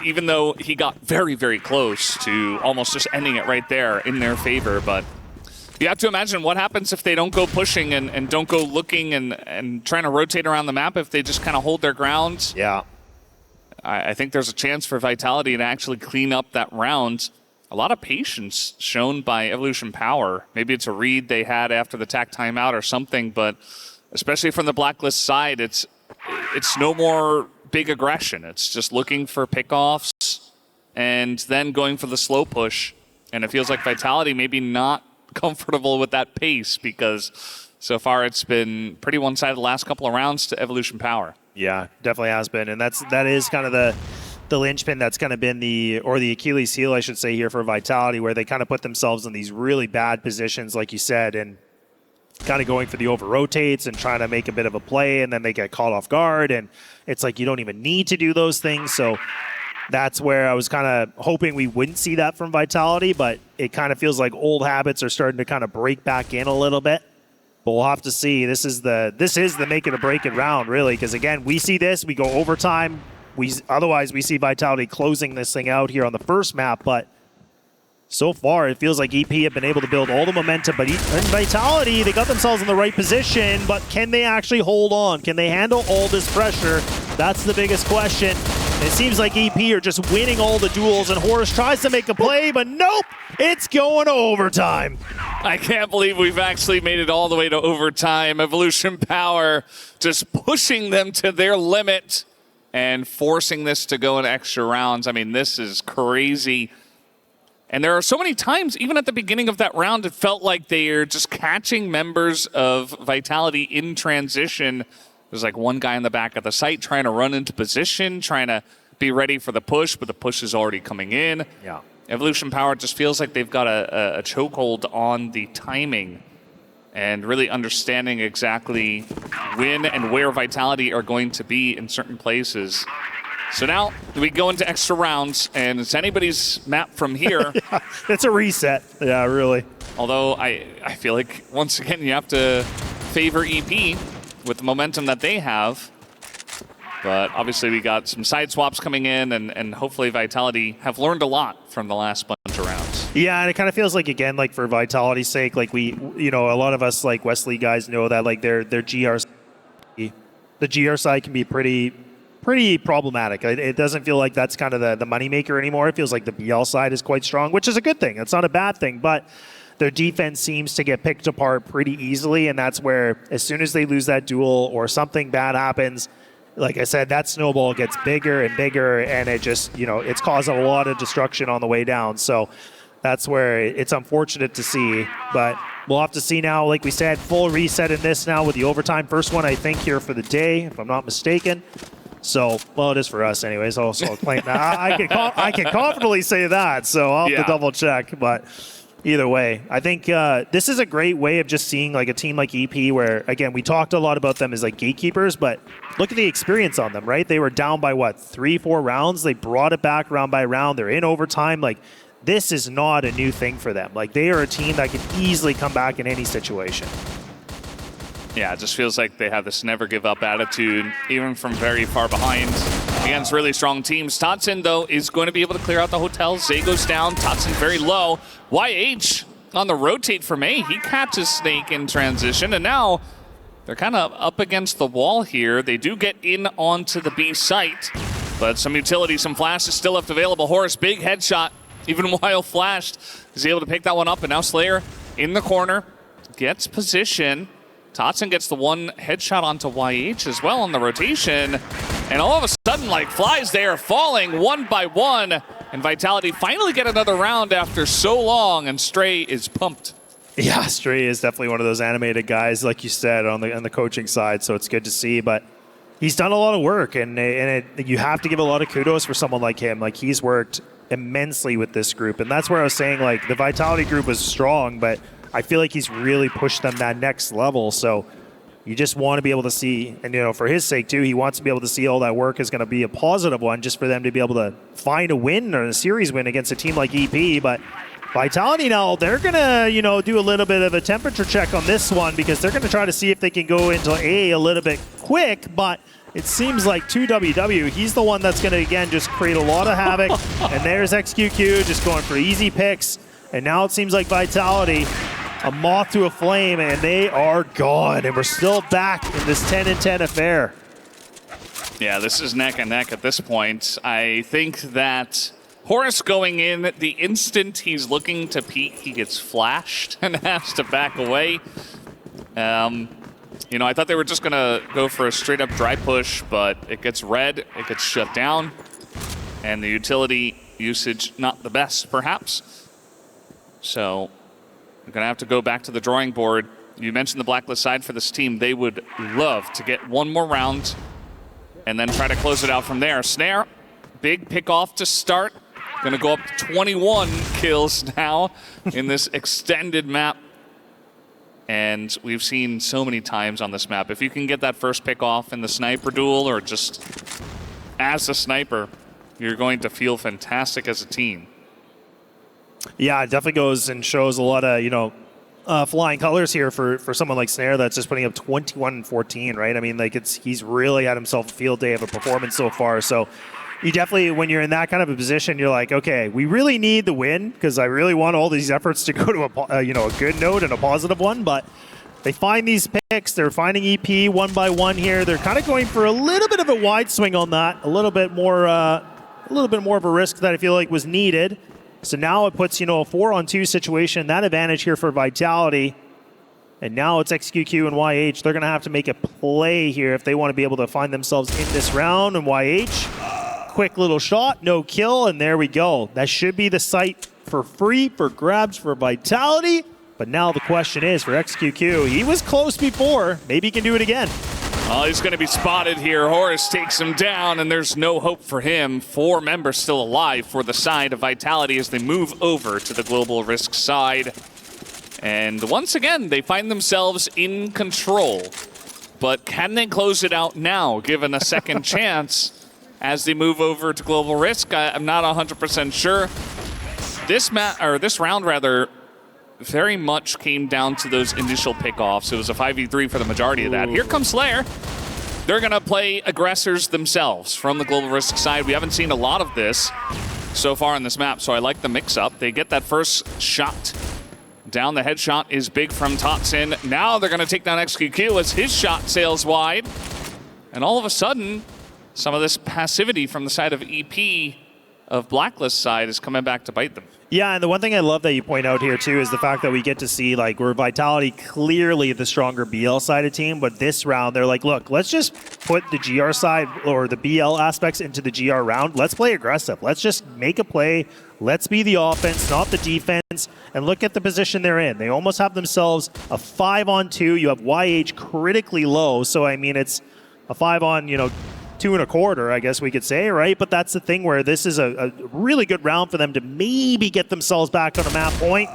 even though he got very, very close to almost just ending it right there in their favor. But you have to imagine what happens if they don't go pushing and don't go looking and trying to rotate around the map, if they just kind of hold their ground. Yeah. I think there's a chance for Vitality to actually clean up that round. A lot of patience shown by Evolution Power. Maybe it's a read they had after the TAC timeout or something, but especially from the Blacklist side, it's no more big aggression. It's just looking for pickoffs and then going for the slow push. And it feels like Vitality maybe not comfortable with that pace, because so far it's been pretty one-sided the last couple of rounds to Evolution Power. Yeah, definitely has been, and that is kind of the linchpin that's kind of been the Achilles heel, I should say, here for Vitality, where they kind of put themselves in these really bad positions, like you said, and kind of going for the over rotates and trying to make a bit of a play, and then they get caught off guard, and it's like you don't even need to do those things. So that's where I was kind of hoping we wouldn't see that from Vitality, but it kind of feels like old habits are starting to kind of break back in a little bit. But we'll have to see. This is the make it or break it round, really, because again, we see this, we go overtime. Otherwise we see Vitality closing this thing out here on the first map, but so far, it feels like EP have been able to build all the momentum, but Vitality, they got themselves in the right position, but can they actually hold on? Can they handle all this pressure? That's the biggest question. It seems like EP are just winning all the duels, and Horus tries to make a play, but nope, it's going to overtime. I can't believe we've actually made it all the way to overtime. Evolution Power just pushing them to their limit and forcing this to go in extra rounds. I mean, this is crazy. And there are so many times, even at the beginning of that round, it felt like they are just catching members of Vitality in transition. There's like one guy in the back of the site trying to run into position, trying to be ready for the push, but the push is already coming in. Yeah. Evolution Power just feels like they've got a chokehold on the timing and really understanding exactly when and where Vitality are going to be in certain places. So now we go into extra rounds, and it's anybody's map from here. Yeah, it's a reset. Yeah, really. Although I feel like, once again, you have to favor EP with the momentum that they have. But obviously we got some side swaps coming in, and hopefully Vitality have learned a lot from the last bunch of rounds. Yeah, and it kind of feels like, again, like for Vitality's sake, like a lot of us like Wesley guys know that like their GR, the GR side can be pretty problematic. It doesn't feel like that's kind of the moneymaker anymore. It feels like the BL side is quite strong, which is a good thing. It's not a bad thing, but their defense seems to get picked apart pretty easily, and that's where as soon as they lose that duel or something bad happens, like I said, that snowball gets bigger and bigger, and it just, it's causing a lot of destruction on the way down. So that's where it's unfortunate to see, but we'll have to see now. Like we said, full reset in this now with the overtime. First one, I think, here for the day, if I'm not mistaken. So, well, it is for us anyways. I'll claim that. I can confidently say that, so I'll have to double check. But either way, I think this is a great way of just seeing like a team like EP where, again, we talked a lot about them as like gatekeepers, but look at the experience on them, right? They were down by, 3-4 rounds? They brought it back round by round. They're in overtime. Like, this is not a new thing for them. Like, they are a team that can easily come back in any situation. Yeah, it just feels like they have this never-give-up attitude, even from very far behind against really strong teams. Totson, though, is going to be able to clear out the hotel. Zay goes down. Totson very low. YH on the rotate from A. He catches Snake in transition, and now they're kind of up against the wall here. They do get in onto the B site, but some utility, some flash is still left available. Horus, big headshot, even while flashed, is able to pick that one up, and now Slayer in the corner gets position. Totson gets the one headshot onto YH as well on the rotation. And all of a sudden, like flies, they are falling one by one. And Vitality finally get another round after so long, and Stray is pumped. Yeah, Stray is definitely one of those animated guys, like you said, on the coaching side, so it's good to see. But he's done a lot of work, and you have to give a lot of kudos for someone like him. Like, he's worked immensely with this group, and that's where I was saying, like, the Vitality group was strong, but I feel like he's really pushed them that next level. So you just want to be able to see, and, you know, for his sake too, he wants to be able to see all that work is going to be a positive one, just for them to be able to find a win or a series win against a team like EP. But Vitality now, they're going to, you know, do a little bit of a temperature check on this one, because they're going to try to see if they can go into a little bit quick. But it seems like 2WW, he's the one that's going to, again, just create a lot of havoc. And there's XQQ just going for easy picks. And now it seems like Vitality, a moth to a flame, and they are gone. And we're still back in this 10-10 affair. Yeah, this is neck and neck at this point. I think that Horus going in, the instant he's looking to peek, he gets flashed and has to back away. You know, I thought they were just going to go for a straight-up dry push, but it gets red, it gets shut down, and the utility usage not the best, perhaps. So we're going to have to go back to the drawing board. You mentioned the blacklist side for this team. They would love to get one more round and then try to close it out from there. Snare, big pick off to start. Going to go up to 21 kills now in this extended map. And we've seen so many times on this map, if you can get that first pick off in the sniper duel or just as a sniper, you're going to feel fantastic as a team. Yeah, it definitely goes and shows a lot of, you know, flying colors here for someone like Snare that's just putting up 21-14, right? I mean, like, he's really had himself a field day of a performance so far. So you definitely, when you're in that kind of a position, you're like, okay, we really need the win, because I really want all these efforts to go to a good note and a positive one. But they find these picks. They're finding EP one by one here. They're kind of going for a little bit of a wide swing on that, a little bit more of a risk that I feel like was needed. So now it puts, you know, a 4-on-2 situation, that advantage here for Vitality. And now it's XQQ and YH. They're going to have to make a play here if they want to be able to find themselves in this round. And YH, quick little shot, no kill, and there we go. That should be the site for free for grabs for Vitality. But now the question is for XQQ. He was close before. Maybe he can do it again. Oh, he's going to be spotted here. Horus takes him down, and there's no hope for him. 4 members still alive for the side of Vitality as they move over to the Global Risk side. And once again, they find themselves in control. But can they close it out now, given a second chance as they move over to Global Risk? I'm not 100% sure. This round, very much came down to those initial pickoffs. It was a 5v3 for the majority of that. Here comes Slayer. They're going to play aggressors themselves from the Global Risk side. We haven't seen a lot of this so far on this map, so I like the mix-up. They get that first shot down. The headshot is big from Totson. Now they're going to take down XQQ as his shot sails wide. And all of a sudden, some of this passivity from the side of EP of Blacklist side is coming back to bite them. Yeah, and the one thing I love that you point out here, too, is the fact that we get to see, like, we're Vitality clearly the stronger BL-sided team, but this round, they're like, look, let's just put the GR side or the BL aspects into the GR round. Let's play aggressive. Let's just make a play. Let's be the offense, not the defense, and look at the position they're in. They almost have themselves a 5-on-2. You have YH critically low, so, I mean, it's a 5-on, 2 1/4, I guess we could say, right? But that's the thing where this is a really good round for them to maybe get themselves back on a map point.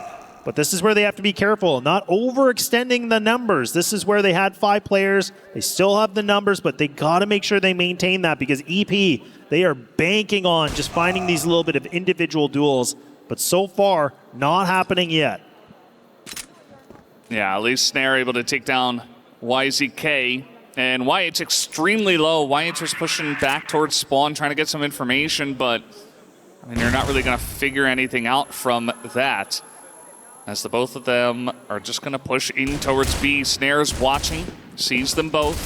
But this is where they have to be careful, not overextending the numbers. This is where they had 5 players. They still have the numbers, but they got to make sure they maintain that, because EP, they are banking on just finding these little bit of individual duels. But so far, not happening yet. Yeah, at least Snare able to take down YZK. And YH extremely low. YH was pushing back towards spawn, trying to get some information, but I mean, you're not really going to figure anything out from that, as the both of them are just going to push in towards B. Snare's watching, sees them both,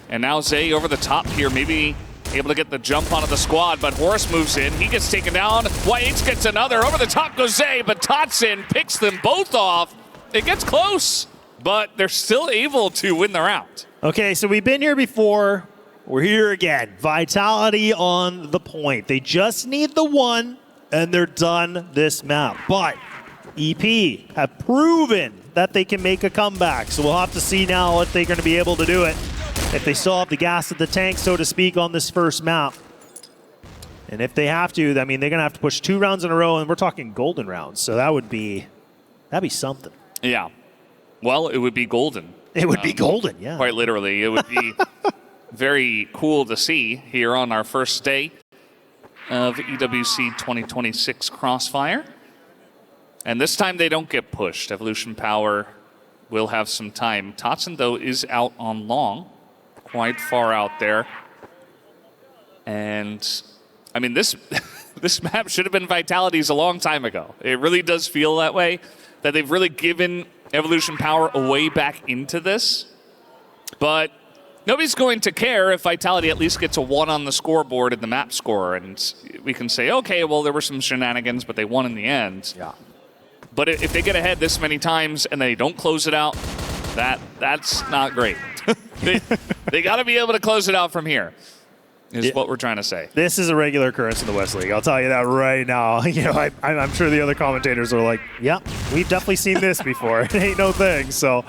and now Zay over the top here, maybe able to get the jump onto the squad, but Horus moves in. He gets taken down. YH gets another. Over the top goes Zay, but Totson picks them both off. It gets close, but they're still able to win the round. Okay, so we've been here before. We're here again. Vitality on the point. They just need the one. and they're done this map. But EP have proven that they can make a comeback. So we'll have to see now if they're going to be able to do it, if they still have the gas at the tank, so to speak, on this first map. And if they have to, I mean, they're going to have to push 2 rounds in a row, and we're talking golden rounds. So that'd be something. Yeah. Well, it would be golden. It would be golden, yeah. Quite literally. It would be very cool to see here on our first day of EWC 2026 CROSSFIRE. And this time they don't get pushed. Evolution Power will have some time. Totson, though, is out on long, quite far out there. And, I mean, this this map should have been Vitality's a long time ago. It really does feel that way, that they've really given Evolution Power a way back into this. But nobody's going to care if Vitality at least gets a 1 on the scoreboard in the map score. And we can say, okay, well, there were some shenanigans, but they won in the end. Yeah. But if they get ahead this many times and they don't close it out, that's not great. they got to be able to close it out from here, is what we're trying to say. This is a regular occurrence in the West League. I'll tell you that right now. You know, I'm sure the other commentators are like, yeah, we've definitely seen this before. It ain't no thing. So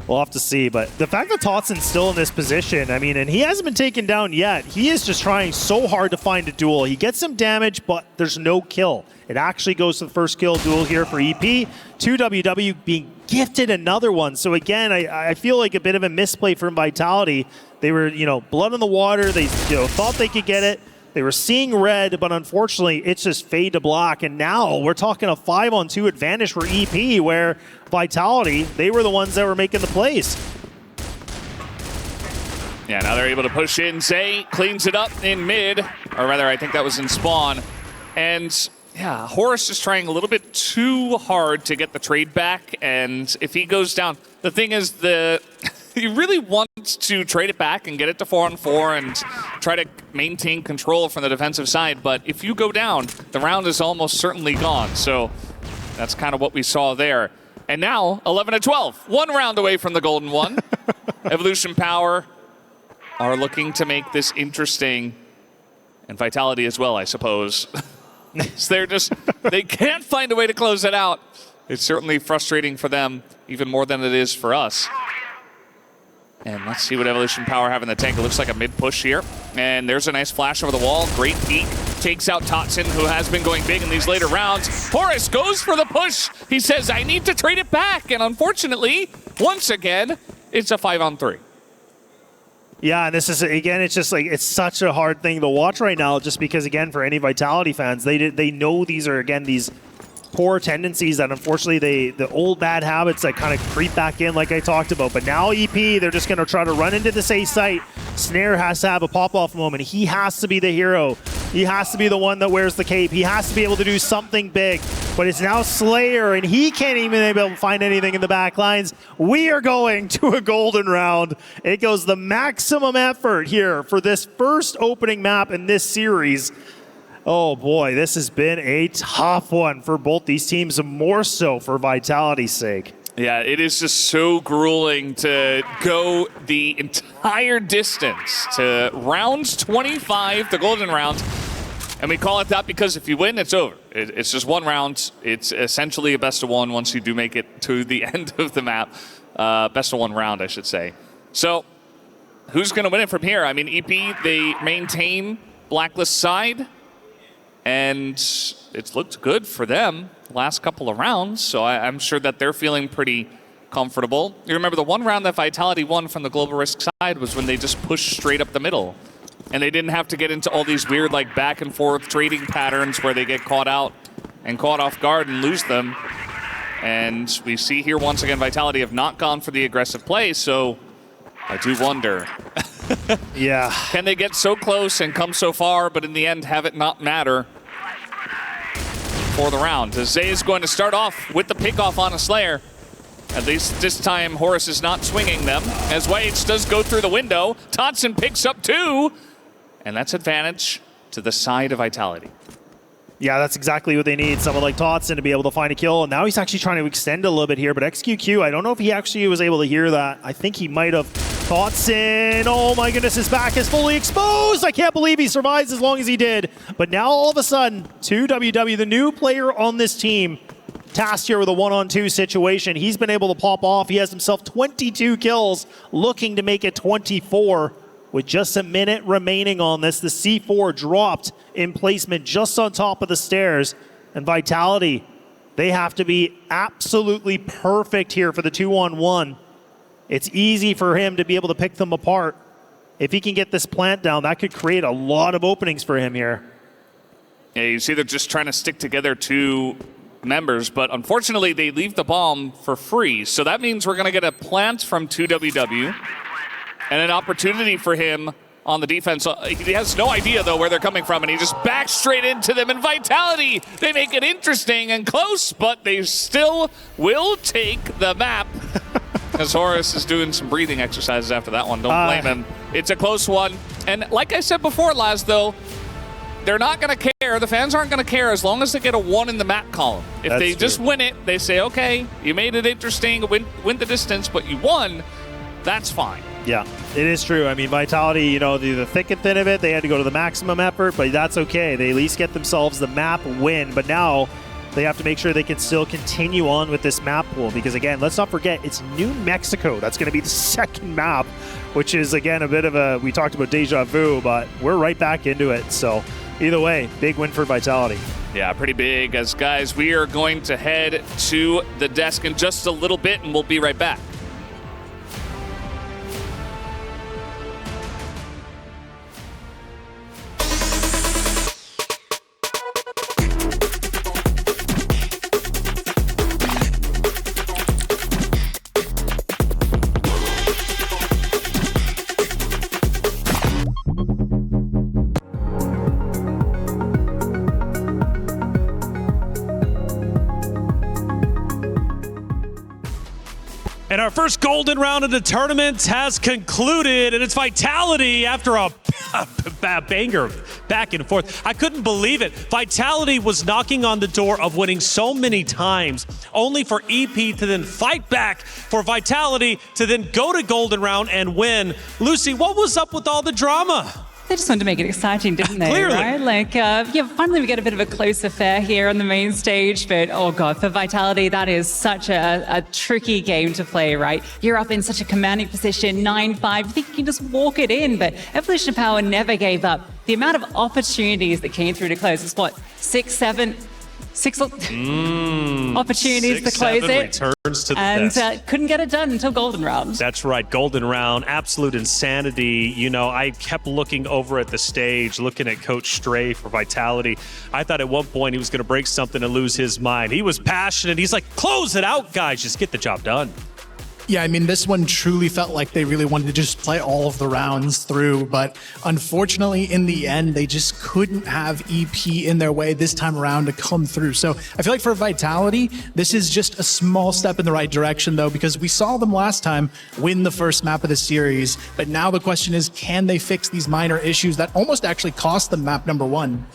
we'll have to see. But the fact that Totson's still in this position, I mean, and he hasn't been taken down yet. He is just trying so hard to find a duel. He gets some damage, but there's no kill. It actually goes to the first kill duel here for EP. 2WW being gifted another one. So again, I feel like a bit of a misplay from Vitality. They were, you know, blood in the water. They, you know, thought they could get it. They were seeing red, but unfortunately, it's just fade to black. And now we're talking a 5-on-2 advantage for EP, where Vitality, they were the ones that were making the plays. Yeah, now they're able to push in. Zay cleans it up in mid, or rather, I think that was in spawn. And yeah, Horus is trying a little bit too hard to get the trade back. And if he goes down, the thing is, he really wants to trade it back and get it to 4-on-4 and try to maintain control from the defensive side. But if you go down, the round is almost certainly gone. So that's kind of what we saw there. And now 11-12, 1 round away from the golden one. Evolution Power are looking to make this interesting, and Vitality as well, I suppose. So they can't find a way to close it out. It's certainly frustrating for them, even more than it is for us. And let's see what Evolution Power have in the tank. It looks like a mid-push here. And there's a nice flash over the wall. Great peek. Takes out Totson, who has been going big in these later rounds. Horus goes for the push. He says, I need to trade it back. And unfortunately, once again, it's a 5-on-3. Yeah, and this is, again, it's just like, it's such a hard thing to watch right now, just because, again, for any Vitality fans, they know these are, again, these poor tendencies that unfortunately the old bad habits that kind of creep back in, like I talked about. But now EP, they're just going to try to run into this A site. Snare has to have a pop-off moment. He has to be the hero. He has to be the one that wears the cape. He has to be able to do something big. But it's now Slayer, and he can't even be able to find anything in the back lines. We are going to a golden round. It goes the maximum effort here for this first opening map in this series. Oh boy, this has been a tough one for both these teams, more so for Vitality's sake. Yeah, it is just so grueling to go the entire distance to round 25, the golden round. And we call it that because if you win, it's over. It's just 1 round. It's essentially a best of 1 once you do make it to the end of the map. Best of 1 round, I should say. So who's going to win it from here? I mean, EP, they maintain Blacklist side. And it's looked good for them last couple of rounds, so I'm sure that they're feeling pretty comfortable. You remember the 1 round that Vitality won from the Global Risk side was when they just pushed straight up the middle. And they didn't have to get into all these weird like back and forth trading patterns where they get caught out and caught off guard and lose them. And we see here once again Vitality have not gone for the aggressive play, so I do wonder. Yeah. Can they get so close and come so far, but in the end have it not matter for the round? Zay is going to start off with the pickoff on a Slayer. At least this time, Horus is not swinging them, as Waits does go through the window. Totson picks up 2, and that's advantage to the side of Vitality. Yeah, that's exactly what they need. Someone like Totson to be able to find a kill. And now he's actually trying to extend a little bit here. But XQQ, I don't know if he actually was able to hear that. I think he might have. Thoughts in. Oh my goodness, his back is fully exposed. I can't believe he survives as long as he did. But now all of a sudden, 2WW, the new player on this team, tasked here with a 1-on-2 situation. He's been able to pop off. He has himself 22 kills, looking to make it 24 with just a minute remaining on this. The C4 dropped in placement just on top of the stairs. And Vitality, they have to be absolutely perfect here for the 2-on-1. It's easy for him to be able to pick them apart. If he can get this plant down, that could create a lot of openings for him here. Yeah, you see they're just trying to stick together two members, but unfortunately they leave the bomb for free. So that means we're going to get a plant from 2WW and an opportunity for him on the defense. He has no idea, though, where they're coming from, and he just backs straight into them. And Vitality, they make it interesting and close, but they still will take the map. As Horace is doing some breathing exercises after that one. Don't blame him. It's a close one. And like I said before, Laz, though, they're not going to care. The fans aren't going to care as long as they get a 1 in the map column. If they just win it, they say, okay, you made it interesting, win the distance, but you won, that's fine. Yeah, it is true. I mean, Vitality, you know, the thick and thin of it, they had to go to the maximum effort, but that's okay. They at least get themselves the map win. But now they have to make sure they can still continue on with this map pool because, again, let's not forget, it's New Mexico. That's going to be the second map, which is, again, a bit of a, we talked about deja vu, but we're right back into it. So either way, big win for Vitality. Yeah, pretty big. As guys, we are going to head to the desk in just a little bit, and we'll be right back. And our first golden round of the tournament has concluded, and it's Vitality after a banger back and forth. I couldn't believe it. Vitality was knocking on the door of winning so many times, only for EP to then fight back, for Vitality to then go to golden round and win. Lucy, what was up with all the drama? They just wanted to make it exciting, didn't they? Clearly. Right? Like, yeah, finally we get a bit of a close affair here on the main stage, but oh God, for Vitality, that is such a tricky game to play, right? You're up in such a commanding position, 9-5, you think you can just walk it in, but Evolution Power never gave up. The amount of opportunities that came through to close is what, 6 opportunities to close it, returns to the and desk. couldn't get it done until golden round. That's right, golden round, absolute insanity. You know, I kept looking over at the stage, looking at Coach Stray for Vitality. I thought at one point he was going to break something and lose his mind. He was passionate. He's like, close it out, guys. Just get the job done. Yeah, I mean, this one truly felt like they really wanted to just play all of the rounds through, but unfortunately, in the end, they just couldn't have EP in their way this time around to come through. So I feel like for Vitality, this is just a small step in the right direction, though, because we saw them last time win the first map of the series, but now the question is, can they fix these minor issues that almost actually cost them map number 1?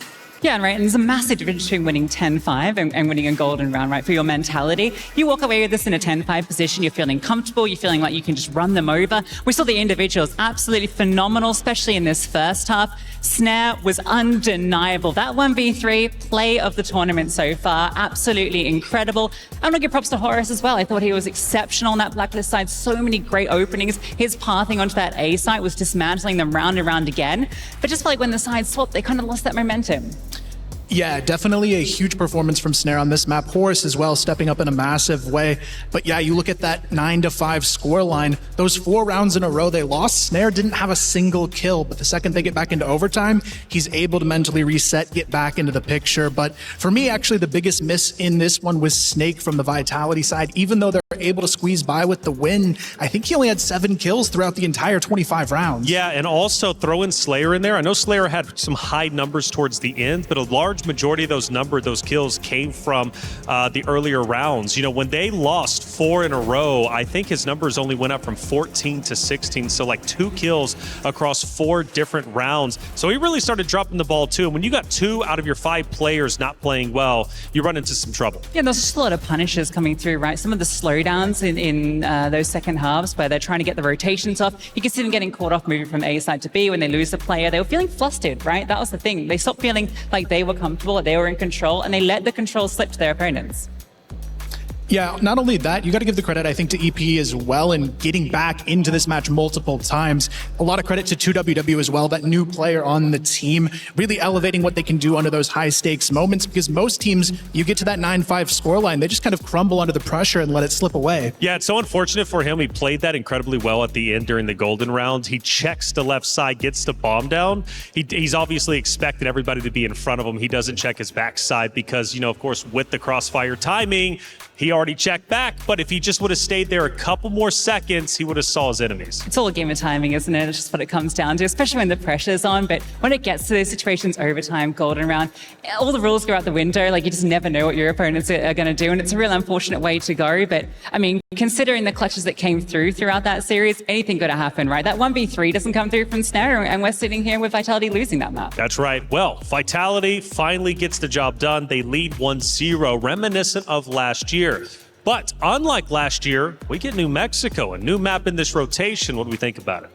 Yeah, right. And there's a massive difference between winning 10-5 and winning a golden round, right? For your mentality. You walk away with this in a 10-5 position, you're feeling comfortable, you're feeling like you can just run them over. We saw the individuals absolutely phenomenal, especially in this first half. Snare was undeniable. That 1v3 play of the tournament so far, absolutely incredible. I'm gonna give props to Horace as well. I thought he was exceptional on that Blacklist side. So many great openings. His pathing onto that A site was dismantling them round and round again. But just like when the sides swapped, they kind of lost that momentum. Yeah, definitely a huge performance from Snare on this map. Horace as well, stepping up in a massive way. But yeah, you look at that 9-5 scoreline, those 4 rounds in a row they lost, Snare didn't have a single kill, but the second they get back into overtime, he's able to mentally reset, get back into the picture. But for me, actually, the biggest miss in this one was Snake from the Vitality side. Even though they're able to squeeze by with the win, I think he only had 7 kills throughout the entire 25 rounds. Yeah, and also throw in Slayer in there. I know Slayer had some high numbers towards the end, but a large majority of those kills came from the earlier rounds. You know, when they lost 4 in a row, I think his numbers only went up from 14 to 16, so like 2 kills across 4 different rounds. So he really started dropping the ball too. And when you got 2 out of your 5 players not playing well, you run into some trouble. Yeah, there's just a lot of punishes coming through, right? Some of the slowdowns slowdowns in those second halves where they're trying to get the rotations off. You can see them getting caught off moving from A side to B when they lose a player. They were feeling flustered, right? That was the thing. They stopped feeling like they were comfortable, they were in control, and they let the control slip to their opponents. Yeah, not only that, you got to give the credit, I think, to EP as well in getting back into this match multiple times. A lot of credit to 2WW as well, that new player on the team, really elevating what they can do under those high-stakes moments, because most teams, you get to that 9-5 scoreline, they just kind of crumble under the pressure and let it slip away. Yeah, it's so unfortunate for him. He played that incredibly well at the end during the golden round. He checks the left side, gets the bomb down. He's obviously expected everybody to be in front of him. He doesn't check his backside because, you know, of course, with the crossfire timing, he already checked back, but if he just would have stayed there a couple more seconds, he would have saw his enemies. It's all a game of timing, isn't it? It's just what it comes down to, especially when the pressure's on. But when it gets to those situations, overtime, golden round, all the rules go out the window. Like, you just never know what your opponents are going to do, and it's a real unfortunate way to go. But, I mean, considering the clutches that came throughout that series, anything could have happened, right? That 1v3 doesn't come through from Snare, and we're sitting here with Vitality losing that map. That's right. Well, Vitality finally gets the job done. They lead 1-0, reminiscent of last year. But unlike last year, we get New Mexico, a new map in this rotation. What do we think about it?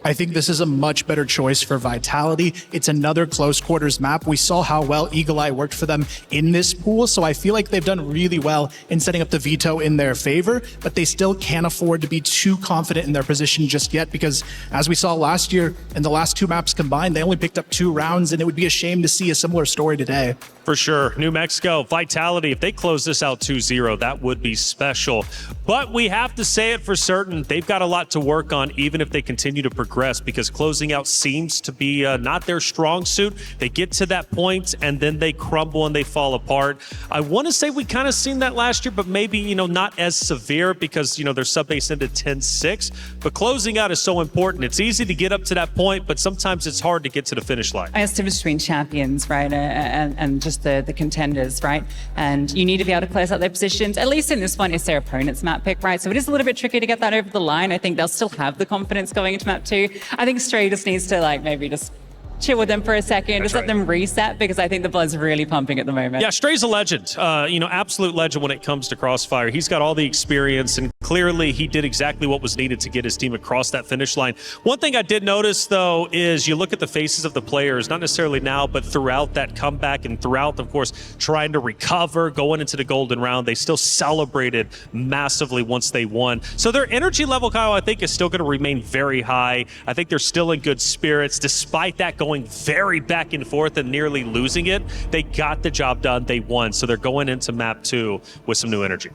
I think this is a much better choice for Vitality. It's another close quarters map. We saw how well AG.AL worked for them in this pool, so I feel like they've done really well in setting up the veto in their favor, but they still can't afford to be too confident in their position just yet, because as we saw last year, in the last two maps combined, they only picked up 2 rounds, and it would be a shame to see a similar story today. For sure. New Mexico, Vitality, if they close this out 2-0, that would be special. But we have to say it for certain, they've got a lot to work on, even if they continue to progress, because closing out seems to be not their strong suit. They get to that point, and then they crumble and they fall apart. I want to say we kind of seen that last year, but maybe, you know, not as severe because, you know, their sub-base ended 10-6. But closing out is so important. It's easy to get up to that point, but sometimes it's hard to get to the finish line. I guess the difference between champions, right, and just the contenders, right? And you need to be able to close out their positions. At least in this one, it's their opponent's map pick, right? So it is a little bit tricky to get that over the line. I think they'll still have the confidence going into map 2. I think Stray just needs to, like, maybe just chill with them for a second, just let them reset, because I think the blood's really pumping at the moment. Yeah, Stray's a legend, you know, absolute legend when it comes to CROSSFIRE. He's got all the experience, and clearly he did exactly what was needed to get his team across that finish line. One thing I did notice, though, is you look at the faces of the players, not necessarily now, but throughout that comeback and throughout, of course, trying to recover, going into the golden round, they still celebrated massively once they won. So their energy level, Kyle, I think is still going to remain very high. I think they're still in good spirits, despite that going very back and forth and nearly losing it. They got the job done. They won. So they're going into map 2 with some new energy.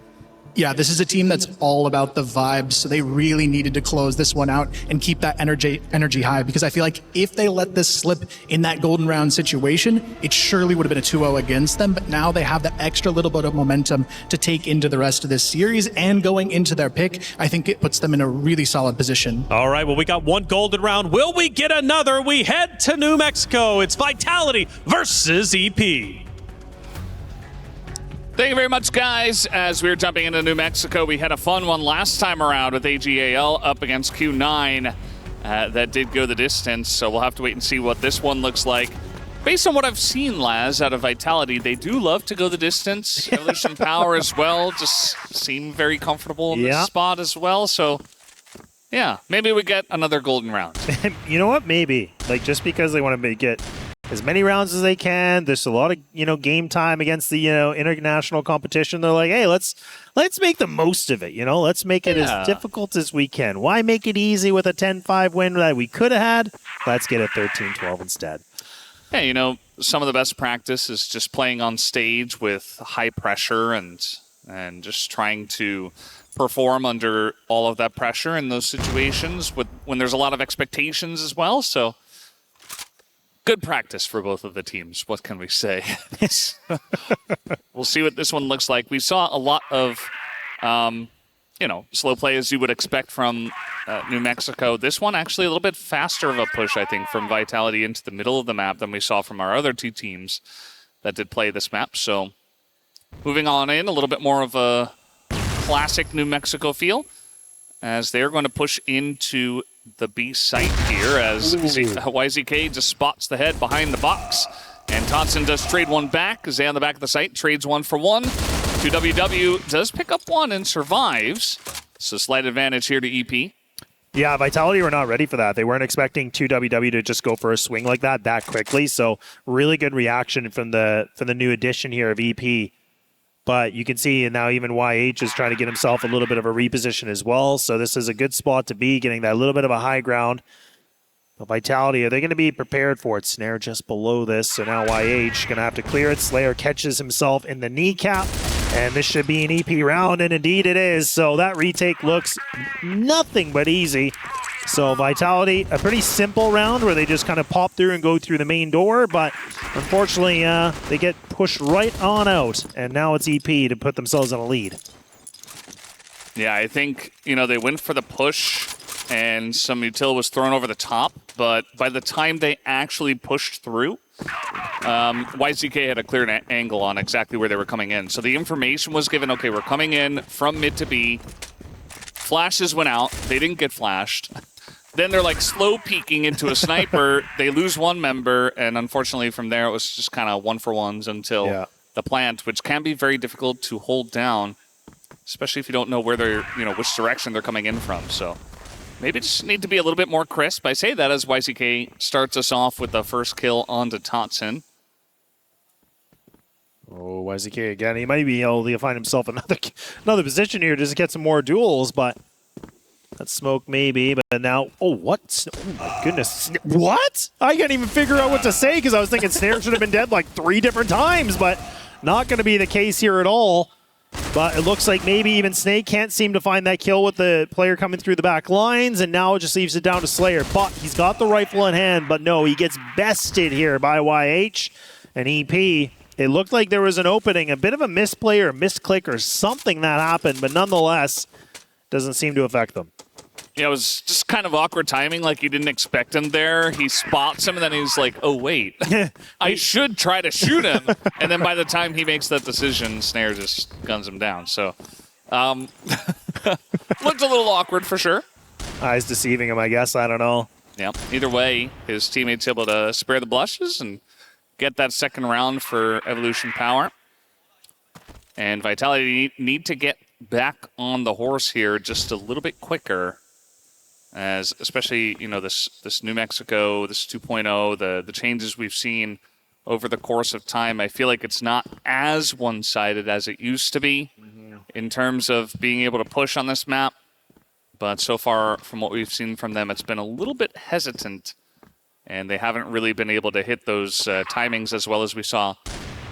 Yeah, this is a team that's all about the vibes, so they really needed to close this one out and keep that energy high, because I feel like if they let this slip in that golden round situation, it surely would have been a 2-0 against them, but now they have that extra little bit of momentum to take into the rest of this series, and going into their pick, I think it puts them in a really solid position. All right, well, we got one golden round. Will we get another? We head to New Mexico. It's Vitality versus EP. Thank you very much, guys. As we're jumping into New Mexico, we had a fun one last time around with AG.AL up against Q9. That did go the distance, so we'll have to wait and see what this one looks like. Based on what I've seen, Laz, out of Vitality, they do love to go the distance. Evolution Power as well, just seem very comfortable in this spot as well. So, yeah, maybe we get another golden round. You know what? Maybe. Like, just because they want to get as many rounds as they can. There's a lot of, you know, game time against the, you know, international competition. They're like, hey, let's make the most of it, you know? Let's make it as difficult as we can. Why make it easy with a 10-5 win that we could have had? Let's get a 13-12 instead. Yeah, you know, some of the best practice is just playing on stage with high pressure and just trying to perform under all of that pressure in those situations when there's a lot of expectations as well. So good practice for both of the teams. What can we say? We'll see what this one looks like. We saw a lot of, you know, slow play as you would expect from New Mexico. This one actually a little bit faster of a push, I think, from Vitality into the middle of the map than we saw from our other two teams that did play this map. So moving on in, a little bit more of a classic New Mexico feel as they're going to push into the B site here as YZK just spots the head behind the box. And Totson does trade one back. Zay on the back of the site trades one for one. 2WW does pick up one and survives. So slight advantage here to EP. Yeah, Vitality were not ready for that. They weren't expecting 2WW to just go for a swing like that quickly. So really good reaction from the new addition here of EP. But you can see now even YH is trying to get himself a little bit of a reposition as well. So this is a good spot to be, getting that little bit of a high ground. But Vitality, are they going to be prepared for it? Snare just below this. So now YH going to have to clear it. Slayer catches himself in the kneecap. And this should be an EP round, and indeed it is. So that retake looks nothing but easy. So Vitality, a pretty simple round where they just kind of pop through and go through the main door, but unfortunately they get pushed right on out, and now it's EP to put themselves in a lead. Yeah, I think, they went for the push, and some util was thrown over the top, but by the time they actually pushed through, YZK had a clear angle on exactly where they were coming in. So the information was given, okay, we're coming in from mid to B. Flashes went out. They didn't get flashed. Then they're like slow peeking into a sniper. They lose one member, and unfortunately from there it was just kind of 1-for-1s until the plant, which can be very difficult to hold down, especially if you don't know where they're, which direction they're coming in from. So maybe just need to be a little bit more crisp. I say that as YCK starts us off with the first kill onto Totson. Oh, YZK again. He might be able to find himself another position here just to get some more duels, but that smoke maybe. But now, what? Oh my goodness. What? I can't even figure out what to say because I was thinking Snare should have been dead like 3 different times, but not going to be the case here at all. But it looks like maybe even Snake can't seem to find that kill with the player coming through the back lines, and now it just leaves it down to Slayer. But he's got the rifle in hand, but no, he gets bested here by YH and EP. It looked like there was an opening, a bit of a misplay or a misclick or something that happened, but nonetheless, doesn't seem to affect them. Yeah, it was just kind of awkward timing, like you didn't expect him there. He spots him, and then he's like, oh, wait, I should try to shoot him. And then by the time he makes that decision, Snare just guns him down. So, looked a little awkward for sure. Eyes deceiving him, I guess. I don't know. Yeah, either way, his teammates able to spare the blushes and get that second round for Evolution Power. And Vitality need to get back on the horse here just a little bit quicker, as especially, this New Mexico, this 2.0, the changes we've seen over the course of time. I feel like it's not as one-sided as it used to be in terms of being able to push on this map. But so far, from what we've seen from them, it's been a little bit hesitant, and they haven't really been able to hit those timings as well as we saw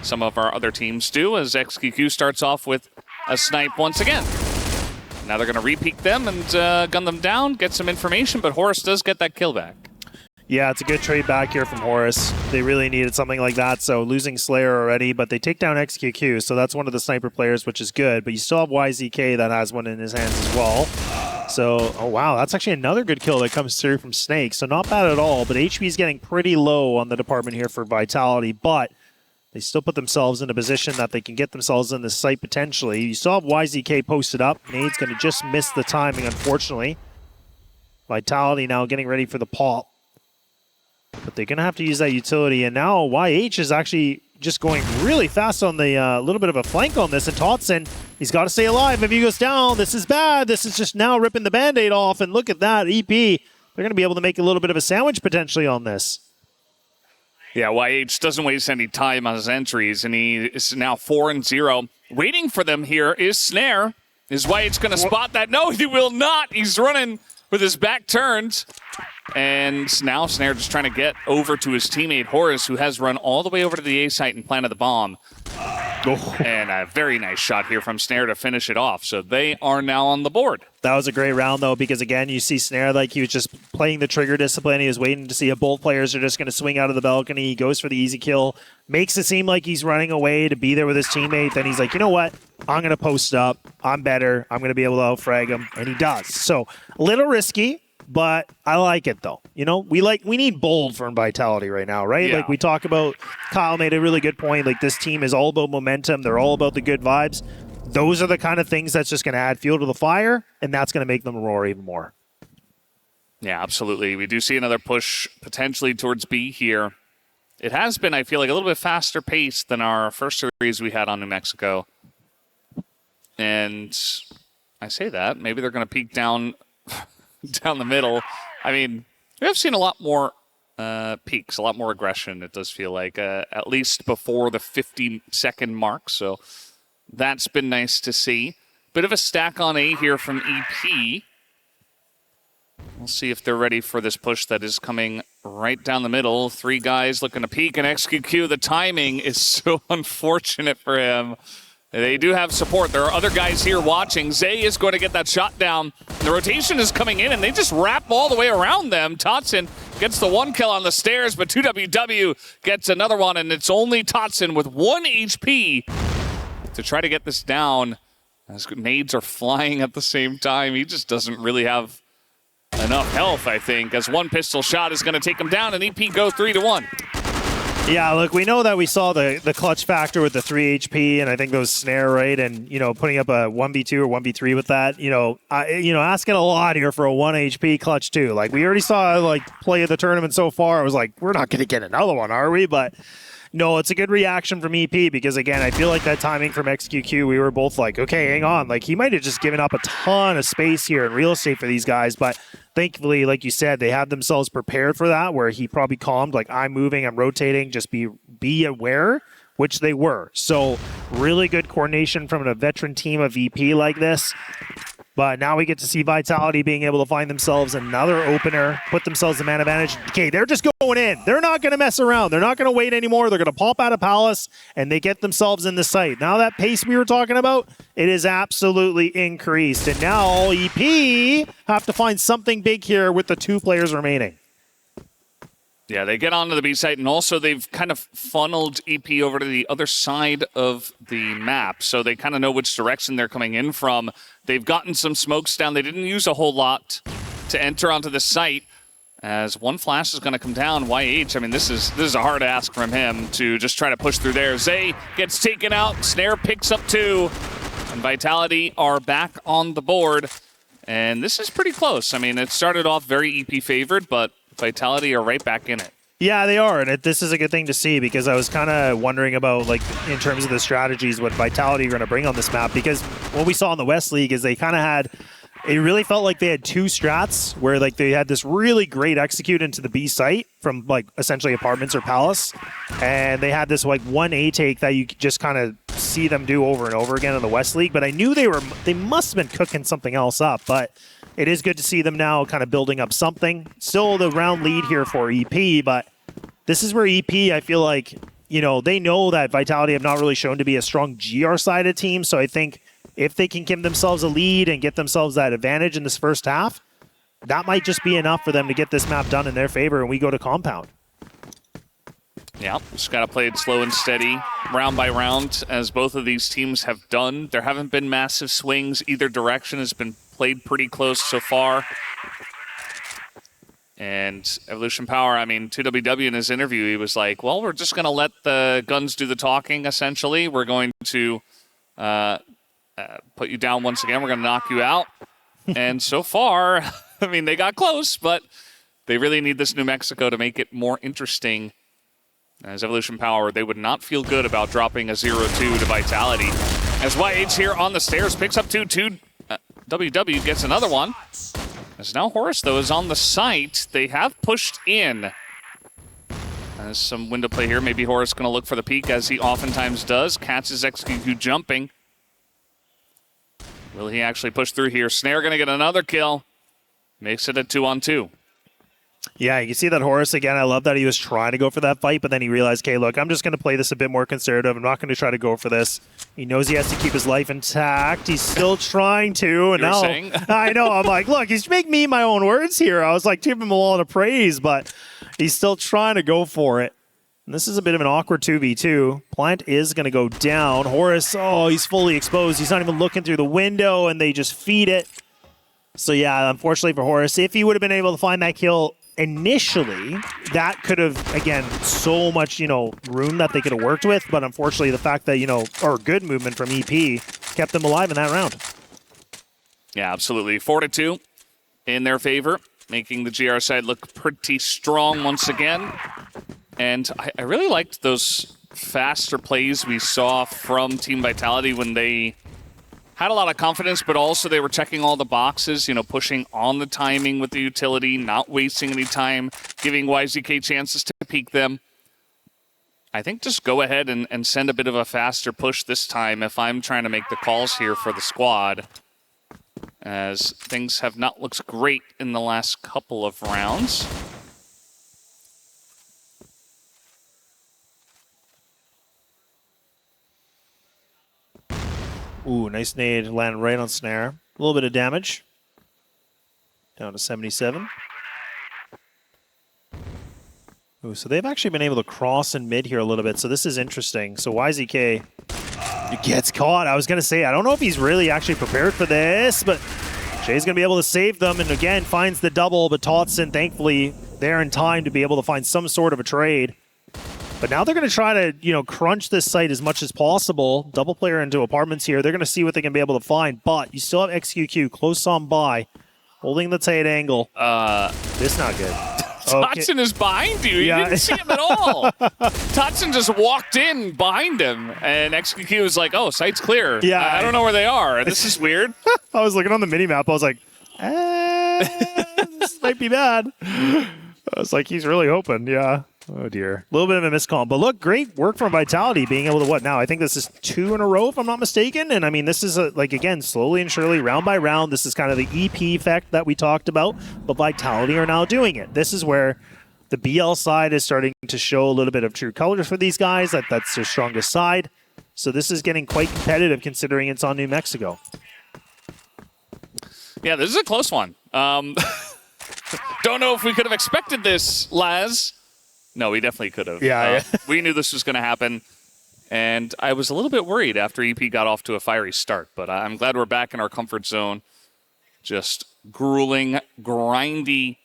some of our other teams do, as XQQ starts off with a snipe once again. Now they're going to re-peek them and gun them down, get some information, but Horus does get that kill back. Yeah, it's a good trade back here from Horus. They really needed something like that, so losing Slayer already, but they take down XQQ, so that's one of the sniper players, which is good, but you still have YZK that has one in his hands as well. So, oh wow, that's actually another good kill that comes through from Snake, so not bad at all, but HP is getting pretty low on the department here for Vitality, but they still put themselves in a position that they can get themselves in this site potentially. You still have YZK posted up. Nade's going to just miss the timing, unfortunately. Vitality now getting ready for the pop. But they're going to have to use that utility. And now YH is actually just going really fast on the little bit of a flank on this. And Totson, he's got to stay alive. If he goes down, this is bad. This is just now ripping the Band-Aid off. And look at that, EP. They're going to be able to make a little bit of a sandwich potentially on this. Yeah, YH doesn't waste any time on his entries, and he is now 4-0. Waiting for them here is Snare. Is YH going to spot that? No, he will not. He's running with his back turned. And now Snare just trying to get over to his teammate Horus, who has run all the way over to the A site and planted the bomb. And a very nice shot here from Snare to finish it off. So they are now on the board. That was a great round, though, because, again, you see Snare like he was just playing the trigger discipline. He was waiting to see if both players are just going to swing out of the balcony. He goes for the easy kill, makes it seem like he's running away to be there with his teammate. Then he's like, you know what? I'm going to post up. I'm better. I'm going to be able to out-frag him. And he does. So a little risky, but I like it, though. We need bold from Vitality right now, right? Yeah. Like we talk about, Kyle made a really good point. Like this team is all about momentum. They're all about the good vibes. Those are the kind of things that's just going to add fuel to the fire, and that's going to make them roar even more. Yeah, absolutely. We do see another push potentially towards B here. It has been, I feel like, a little bit faster paced than our first series we had on New Mexico. And I say that, maybe they're going to peek down down the middle. I mean, we have seen a lot more peaks, a lot more aggression, it does feel like, at least before the 50-second mark. So that's been nice to see. Bit of a stack on A here from EP. We'll see if they're ready for this push that is coming right down the middle. 3 guys looking to peek, and XQQ, the timing is so unfortunate for him. They do have support. There are other guys here watching. Zay is going to get that shot down. The rotation is coming in, and they just wrap all the way around them. Totson gets the 1 kill on the stairs, but 2WW gets another one, and it's only Totson with 1 HP to try to get this down. As nades are flying at the same time, he just doesn't really have enough health, I think, as 1 pistol shot is going to take him down, and EP go 3-1. Yeah, look, we know that we saw the clutch factor with the 3 HP, and I think those snare, right? And, putting up a 1v2 or 1v3 with that, asking a lot here for a 1 HP clutch too. Like, we already saw, play of the tournament so far. I was like, we're not going to get another one, are we? But no, it's a good reaction from EP because, again, I feel like that timing from XQQ, we were both like, okay, hang on. Like, he might have just given up a ton of space here in real estate for these guys, but thankfully, like you said, they had themselves prepared for that, where he probably calmed, like, I'm moving, I'm rotating, just be aware, which they were. So really good coordination from a veteran team of EP like this. But now we get to see Vitality being able to find themselves another opener, put themselves a man advantage. Okay, they're just going in. They're not going to mess around. They're not going to wait anymore. They're going to pop out of Palace, and they get themselves in the site. Now that pace we were talking about, it is absolutely increased. And now EP have to find something big here with the 2 players remaining. Yeah, they get onto the B site, and also they've kind of funneled EP over to the other side of the map, so they kind of know which direction they're coming in from. They've gotten some smokes down. They didn't use a whole lot to enter onto the site, as 1 flash is going to come down. YH, I mean, this is a hard ask from him to just try to push through there. Zay gets taken out. Snare picks up 2, and Vitality are back on the board. And this is pretty close. I mean, it started off very EP favored, but Vitality are right back in it. Yeah, they are, and this is a good thing to see because I was kind of wondering about, like, in terms of the strategies, what Vitality are going to bring on this map, because what we saw in the West League is they kind of had, it really felt like they had 2 strats where, like, they had this really great execute into the B site from, like, essentially apartments or palace, and they had this, like, 1 A take that you could just kind of see them do over and over again in the West League, but I knew they must have been cooking something else up, but it is good to see them now kind of building up something. Still the round lead here for EP, but this is where EP, I feel like, they know that Vitality have not really shown to be a strong GR-sided team, so I think if they can give themselves a lead and get themselves that advantage in this first half, that might just be enough for them to get this map done in their favor, and we go to Compound. Yeah, just got to play it slow and steady, round by round, as both of these teams have done. There haven't been massive swings. Either direction has been played pretty close so far. And Evolution Power, I mean, 2WW in his interview, he was like, well, we're just going to let the guns do the talking, essentially. We're going to put you down once again. We're going to knock you out. And so far, I mean, they got close, but they really need this New Mexico to make it more interesting. As Evolution Power, they would not feel good about dropping a 0-2 to Vitality. As YH here on the stairs picks up 2-2. WW gets another one. As now Horus, though, is on the site. They have pushed in. There's some window play here. Maybe Horus going to look for the peak, as he oftentimes does. Catches XQQ jumping. Will he actually push through here? Snare going to get another kill. Makes it a 2-on-2. Yeah, you can see that Horus, again, I love that he was trying to go for that fight, but then he realized, okay, look, I'm just going to play this a bit more conservative. I'm not going to try to go for this. He knows he has to keep his life intact. He's still trying to. And now, I know, I'm like, look, he's making me my own words here. I was like, give him a lot of praise, but he's still trying to go for it. And this is a bit of an awkward 2v2. Plant is going to go down. Horus, he's fully exposed. He's not even looking through the window, and they just feed it. So, yeah, unfortunately for Horus, if he would have been able to find that kill initially, that could have, again, so much, room that they could have worked with. But unfortunately, the fact that, or good movement from EP kept them alive in that round. Yeah, absolutely. 4-2 in their favor, making the GR side look pretty strong once again. And I really liked those faster plays we saw from Team Vitality when they had a lot of confidence, but also they were checking all the boxes, pushing on the timing with the utility, not wasting any time, giving YZK chances to peek them. I think just go ahead and send a bit of a faster push this time if I'm trying to make the calls here for the squad, as things have not looked great in the last couple of rounds. Ooh, nice nade, landed right on snare. A little bit of damage. Down to 77. Ooh, so they've actually been able to cross in mid here a little bit, so this is interesting. So YZK gets caught. I was going to say, I don't know if he's really actually prepared for this, but Jay's going to be able to save them, and again, finds the double, but Totson, thankfully, there in time to be able to find some sort of a trade. But now they're going to try to, crunch this site as much as possible. Double player into apartments here. They're going to see what they can be able to find. But you still have XQQ close on by, holding the tight angle. This not good. Okay. Totson is behind you. You didn't see him at all. Totson just walked in behind him, and XQQ was like, oh, site's clear. Yeah. I don't know where they are. This is weird. I was looking on the minimap. I was like, this might be bad. I was like, he's really hoping. Yeah. Oh, dear. A little bit of a miscall. But look, great work from Vitality being able to what now? I think this is 2 in a row, if I'm not mistaken. And I mean, this is again, slowly and surely, round by round. This is kind of the EP effect that we talked about. But Vitality are now doing it. This is where the BL side is starting to show a little bit of true colors for these guys. That's their strongest side. So this is getting quite competitive considering it's on New Mexico. Yeah, this is a close one. Don't know if we could have expected this, Laz. No, we definitely could have. Yeah. We knew this was going to happen, and I was a little bit worried after EP got off to a fiery start, but I'm glad we're back in our comfort zone. Just grueling, grindy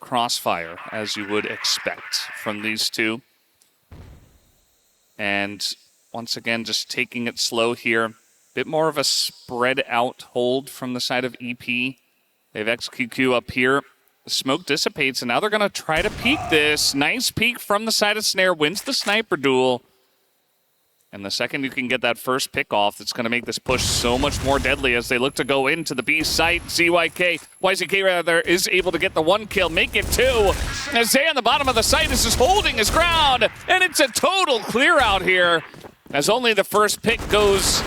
CROSSFIRE, as you would expect from these two. And once again, just taking it slow here. Bit more of a spread out hold from the side of EP. They have XQQ up here. The smoke dissipates, and now they're going to try to peek this. Nice peek from the side of Snare, wins the sniper duel. And the second you can get that first pick off, it's going to make this push so much more deadly as they look to go into the B site. YZK is able to get the 1 kill, make it 2. As Zay on the bottom of the site is just holding his ground, and it's a total clear out here as only the first pick goes.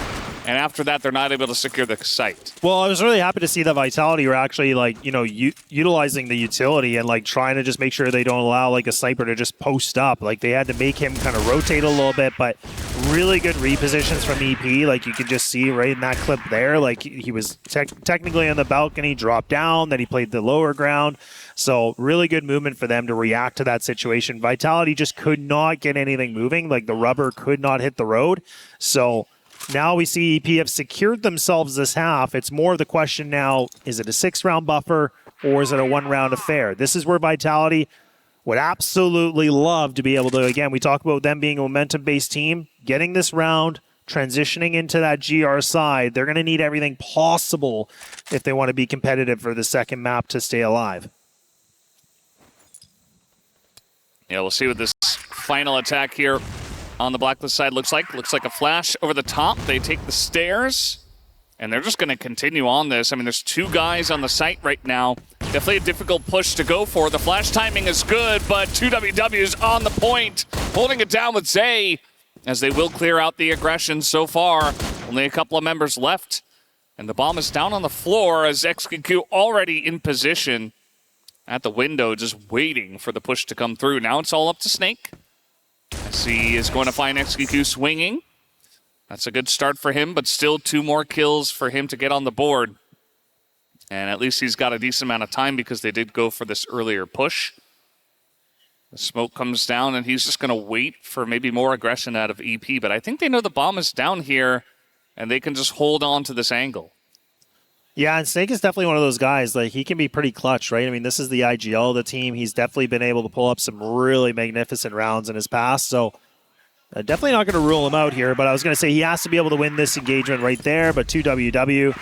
And after that, they're not able to secure the site. Well, I was really happy to see that Vitality were actually, utilizing the utility and, trying to just make sure they don't allow, a sniper to just post up. They had to make him kind of rotate a little bit, but really good repositions from EP. You can just see right in that clip there. He was technically on the balcony, dropped down, then he played the lower ground. So really good movement for them to react to that situation. Vitality just could not get anything moving. The rubber could not hit the road. So now we see EP have secured themselves this half. It's more the question now, is it a 6-round buffer or is it a 1-round affair? This is where Vitality would absolutely love to be able to, again, we talk about them being a momentum-based team, getting this round, transitioning into that GR side. They're going to need everything possible if they want to be competitive for the second map to stay alive. Yeah, we'll see what this final attack here on the Blacklist side looks like. Looks like a flash over the top. They take the stairs, and they're just going to continue on this. I mean, there's 2 guys on the site right now. Definitely a difficult push to go for. The flash timing is good, but 2WWs on the point, holding it down with Zay, as they will clear out the aggression so far. Only a couple of members left, and the bomb is down on the floor as XQQ already in position at the window, just waiting for the push to come through. Now it's all up to Snake. As he is going to find XQQ swinging. That's a good start for him, but still 2 more kills for him to get on the board. And at least he's got a decent amount of time because they did go for this earlier push. The smoke comes down, and he's just going to wait for maybe more aggression out of EP. But I think they know the bomb is down here, and they can just hold on to this angle. Yeah, and Snake is definitely one of those guys. He can be pretty clutch, right? I mean, this is the AG.AL of the team. He's definitely been able to pull up some really magnificent rounds in his past. So definitely not going to rule him out here. But I was going to say he has to be able to win this engagement right there. But 2WW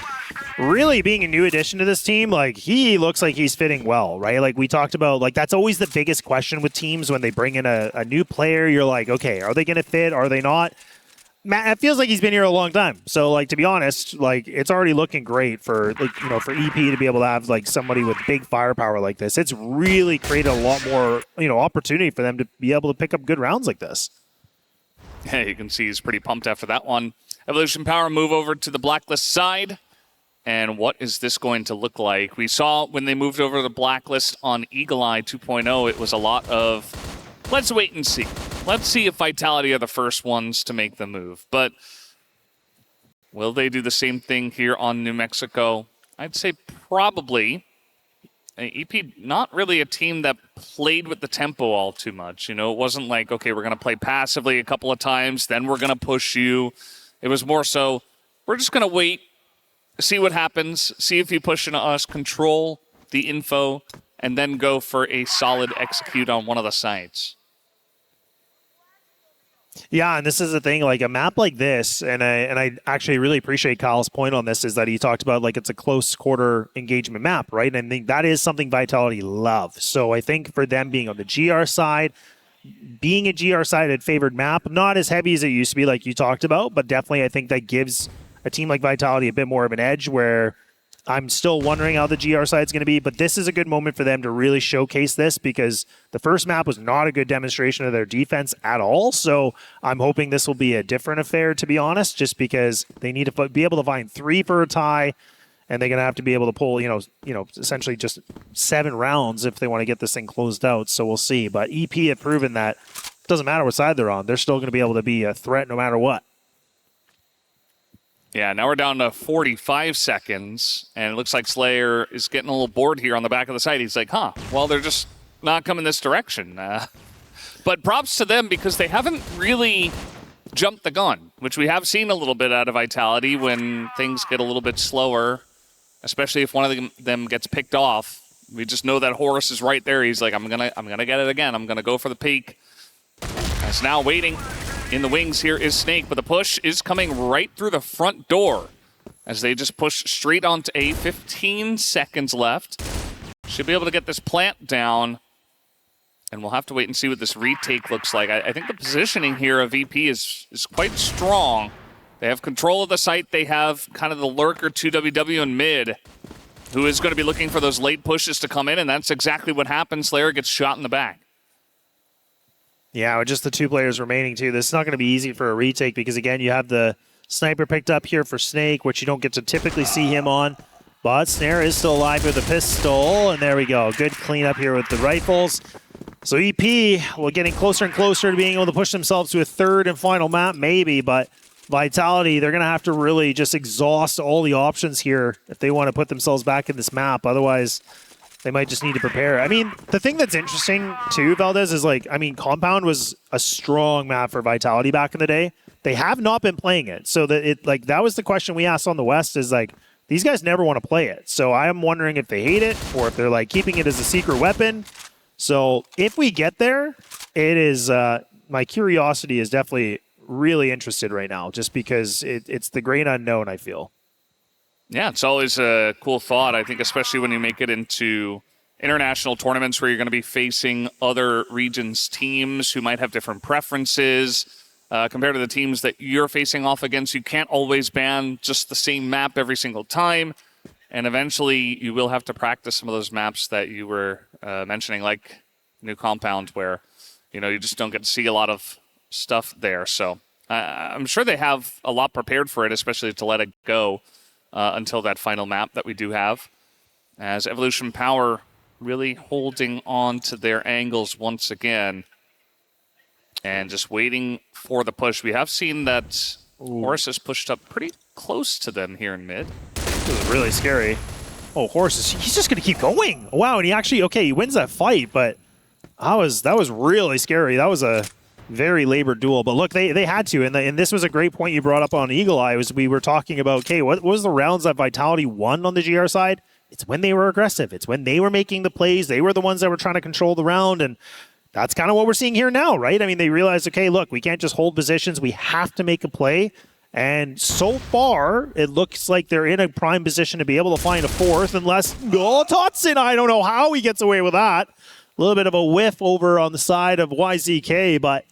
really being a new addition to this team, he looks like he's fitting well, right? We talked about, that's always the biggest question with teams when they bring in a new player. You're like, okay, are they going to fit? Are they not? Matt, it feels like he's been here a long time. So, like, to be honest, like, it's already looking great for, like, you know, for EP to be able to have, like, somebody with big firepower like this. It's really created a lot more, you know, opportunity for them to be able to pick up good rounds like this. Yeah, you can see he's pretty pumped after that one. Evolution Power move over to the Blacklist side. And what is this going to look like? We saw when they moved over to the Blacklist on Eagle-Eye 2.0, it was a lot of, let's wait and see. Let's see if Vitality are the first ones to make the move. But will they do the same thing here on New Mexico? I'd say probably. EP, not really a team that played with the tempo all too much. You know, it wasn't like, okay, we're going to play passively a couple of times, then we're going to push you. It was more so, we're just going to wait, see what happens, see if you push into us, control the info, and then go for a solid execute on one of the sites. Yeah, and this is the thing, like a map like this, and I actually really appreciate Kyle's point on this, is that he talked about like it's a close quarter engagement map, right? And I think that is something Vitality love. So I think for them being on the GR side, being a GR-sided favored map, not as heavy as it used to be like you talked about, but definitely I think that gives a team like Vitality a bit more of an edge, where I'm still wondering how the GR side is going to be, but this is a good moment for them to really showcase this, because the first map was not a good demonstration of their defense at all. So I'm hoping this will be a different affair, to be honest, just because they need to be able to find 3 for a tie, and they're going to have to be able to pull, you know, essentially just 7 rounds if they want to get this thing closed out. So we'll see. But EP have proven that it doesn't matter what side they're on; they're still going to be able to be a threat no matter what. Yeah, now we're down to 45 seconds, and it looks like Slayer is getting a little bored here on the back of the site. He's like, well, they're just not coming this direction. But props to them, because they haven't really jumped the gun, which we have seen a little bit out of Vitality when things get a little bit slower, especially if one of them gets picked off. We just know that Horus is right there. He's like, I'm gonna get it again. I'm gonna go for the peak. It's now waiting. In the wings here is Snake, but the push is coming right through the front door as they just push straight onto A. 15 seconds left. Should be able to get this plant down, and we'll have to wait and see what this retake looks like. I think the positioning here of VP is quite strong. They have control of the site. They have kind of the lurker 2WW in mid, who is going to be looking for those late pushes to come in, and that's exactly what happens. Slayer gets shot in the back. Yeah, with just the 2 players remaining, too. This is not going to be easy for a retake because, again, you have the sniper picked up here for Snake, which you don't get to typically see him on. But Snare is still alive with a pistol, and there we go. Good cleanup here with the rifles. So EP, we're getting closer and closer to being able to push themselves to a 3rd and final map, maybe. But Vitality, they're going to have to really just exhaust all the options here if they want to put themselves back in this map. Otherwise, they might just need to prepare. I mean, the thing that's interesting, too, Valdez, is like, I mean, Compound was a strong map for Vitality back in the day. They have not been playing it. So that was the question we asked on the West, is like, these guys never want to play it. So I am wondering if they hate it or if they're like keeping it as a secret weapon. So if we get there, it is, my curiosity is definitely really interested right now, just because it's the great unknown, I feel. Yeah, it's always a cool thought, I think, especially when you make it into international tournaments where you're going to be facing other regions' teams who might have different preferences compared to the teams that you're facing off against. You can't always ban just the same map every single time, and eventually you will have to practice some of those maps that you were mentioning, like New Compound, where you just don't get to see a lot of stuff there. So I'm sure they have a lot prepared for it, especially to let it go until that final map that we do have, as Evolution Power really holding on to their angles once again and just waiting for the push. We have seen that Horus has pushed up pretty close to them here in mid. This is really scary. Oh, Horus, he's just going to keep going. Wow, and he actually, he wins that fight, but that was really scary. That was a very labored duel. But look, they had to, and this was a great point you brought up on Eagle Eye. We were talking about, okay, what was the rounds that Vitality won on the GR side? It's when they were aggressive. It's when they were making the plays. They were the ones that were trying to control the round, and that's kind of what we're seeing here now, right? I mean, they realized, okay, look, we can't just hold positions. We have to make a play. And so far, it looks like they're in a prime position to be able to find a 4th, unless Totson, I don't know how he gets away with that. A little bit of a whiff over on the side of YZK, but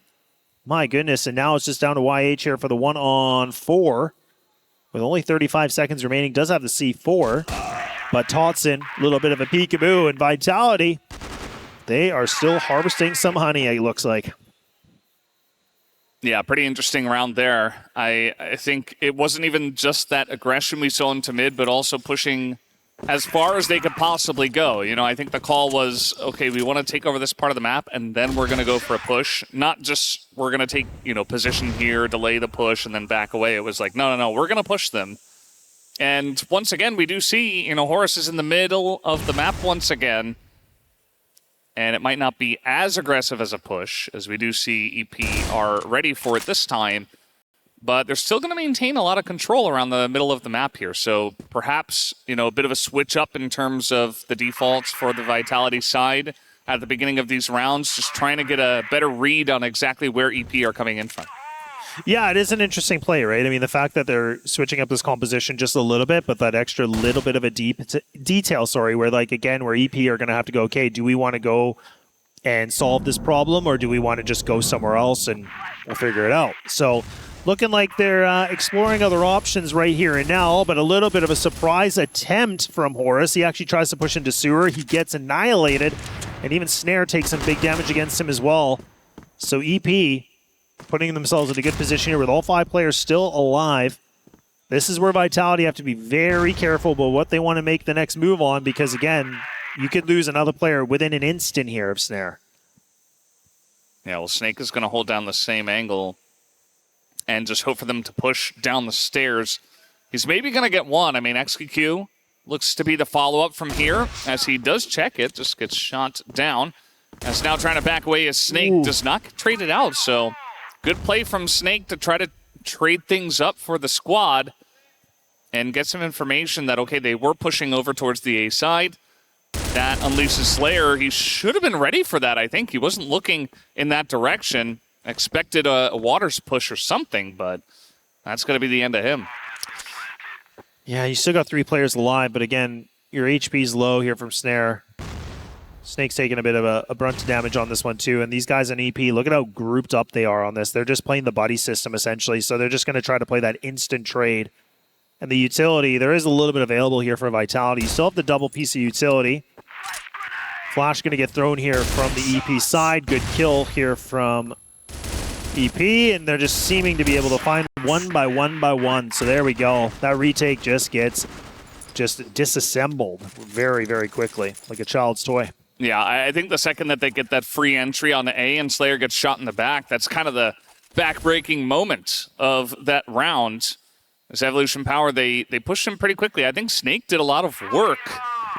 My goodness, and now it's just down to YH here for the 1-on-4. With only 35 seconds remaining, does have the C4. But Totson, a little bit of a peekaboo, and Vitality, they are still harvesting some honey, it looks like. Yeah, pretty interesting round there. I think it wasn't even just that aggression we saw into mid, but also pushing as far as they could possibly go. You know, I think the call was, okay, we want to take over this part of the map, and then we're going to go for a push. Not just we're going to take, you know, position here, delay the push, and then back away. It was like, no, we're going to push them. And once again, we do see, you know, Horus is in the middle of the map once again. And it might not be as aggressive as a push, as we do see EP are ready for it this time. But they're still going to maintain a lot of control around the middle of the map here. So perhaps, you know, a bit of a switch up in terms of the defaults for the Vitality side at the beginning of these rounds, just trying to get a better read on exactly where EP are coming in from. Yeah, it is an interesting play, right? I mean, the fact that they're switching up this composition just a little bit, but that extra little bit of a detail, where, like, again, where EP are going to have to go, okay, do we want to go and solve this problem, or do we want to just go somewhere else and we'll figure it out? So looking like they're exploring other options right here and now, but a little bit of a surprise attempt from Horus. He actually tries to push into Sewer. He gets annihilated, and even Snare takes some big damage against him as well. So EP putting themselves in a good position here with all 5 players still alive. This is where Vitality have to be very careful about what they want to make the next move on, because, again, you could lose another player within an instant here of Snare. Yeah, well, Snake is going to hold down the same angle and just hope for them to push down the stairs. He's maybe going to get one. I mean, XQQ looks to be the follow-up from here, as he does check it, just gets shot down. As now trying to back away as Snake does not trade it out, so good play from Snake to try to trade things up for the squad and get some information that, okay, they were pushing over towards the A side. That unleashes Slayer. He should have been ready for that, I think. He wasn't looking in that direction. Expected a Waters push or something, but that's going to be the end of him. Yeah, you still got 3 players alive, but again, your HP's low here from Snare. Snake's taking a bit of a brunt of damage on this one too, and these guys on EP, look at how grouped up they are on this. They're just playing the buddy system essentially, so they're just going to try to play that instant trade. And the utility, there is a little bit available here for Vitality. You still have the double piece of utility. Flash going to get thrown here from the EP side. Good kill here from EP, and they're just seeming to be able to find one by one. So there we go. That retake just gets disassembled very, very quickly, like a child's toy. Yeah, I think the second that they get that free entry on the A and Slayer gets shot in the back, that's kind of the back-breaking moment of that round. As Evolution Power, they pushed him pretty quickly. I think Snake did a lot of work,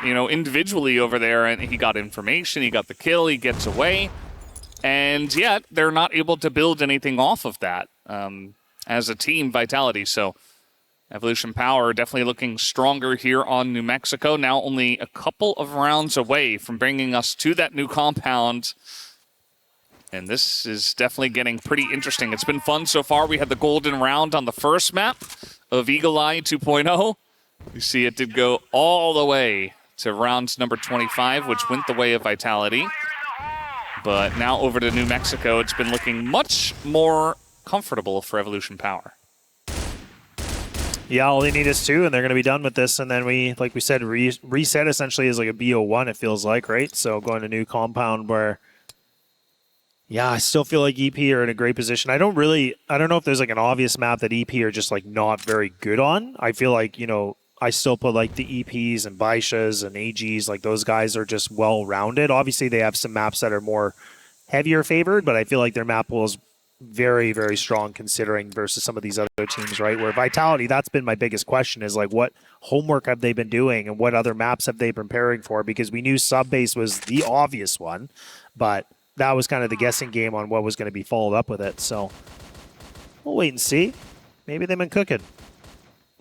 you know, individually over there, and he got information, he got the kill, he gets away, and yet they're not able to build anything off of that as a team, Vitality. So Evolution Power definitely looking stronger here on New Mexico, now only a couple of rounds away from bringing us to that new compound. And this is definitely getting pretty interesting. It's been fun so far. We had the golden round on the first map of Eagle Eye 2.0. You see it did go all the way to round number 25, which went the way of Vitality. But now over to New Mexico, it's been looking much more comfortable for Evolution Power. Yeah, all they need is 2, and they're going to be done with this. And then we, like we said, reset essentially is like a BO1, it feels like, right? So going to new compound where, yeah, I still feel like EP are in a great position. I don't know if there's like an obvious map that EP are just like not very good on. I feel like, you know, I still put like the EPs and Baishas and AGs, like those guys are just well-rounded. Obviously, they have some maps that are more heavier favored, but I feel like their map pool is very, very strong considering versus some of these other teams, right? Where Vitality, that's been my biggest question, is like what homework have they been doing and what other maps have they been preparing for? Because we knew Subbase was the obvious one, but that was kind of the guessing game on what was going to be followed up with it. So we'll wait and see. Maybe they've been cooking.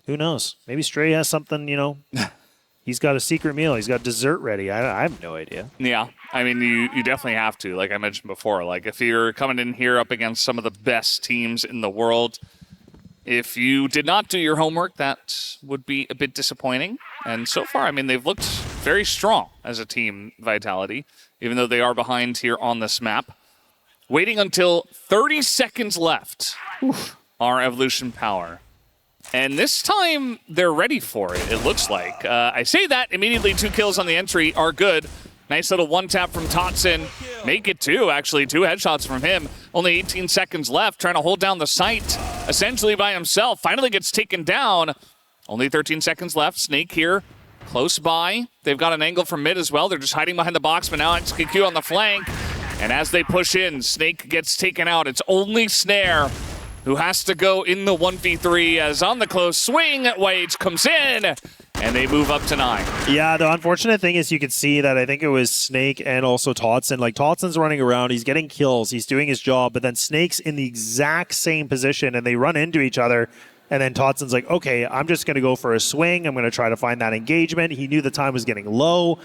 Who knows? Maybe Stray has something, you know. He's got a secret meal. He's got dessert ready. I have no idea. Yeah, I mean, you definitely have to, like I mentioned before. Like, if you're coming in here up against some of the best teams in the world, if you did not do your homework, that would be a bit disappointing. And so far, I mean, they've looked very strong as a team, Vitality, even though they are behind here on this map. waiting until 30 seconds left are Evolution Power. And this time, they're ready for it, it looks like. I say that, immediately 2 kills on the entry are good. Nice little one tap from Totson. Make it 2, actually. 2 headshots from him. Only 18 seconds left, trying to hold down the site, essentially by himself. Finally gets taken down. Only 13 seconds left. Snake here, close by. They've got an angle from mid as well. They're just hiding behind the box, but now it's KQ on the flank. And as they push in, Snake gets taken out. It's only Snare who has to go in the 1v3 as on the close swing, Wage comes in, and they move up to 9. Yeah, the unfortunate thing is you could see that I think it was Snake and also Totson. Like, Totson's running around, he's getting kills, he's doing his job, but then Snake's in the exact same position, and they run into each other, and then Totson's like, okay, I'm just going to go for a swing, I'm going to try to find that engagement. He knew the time was getting low.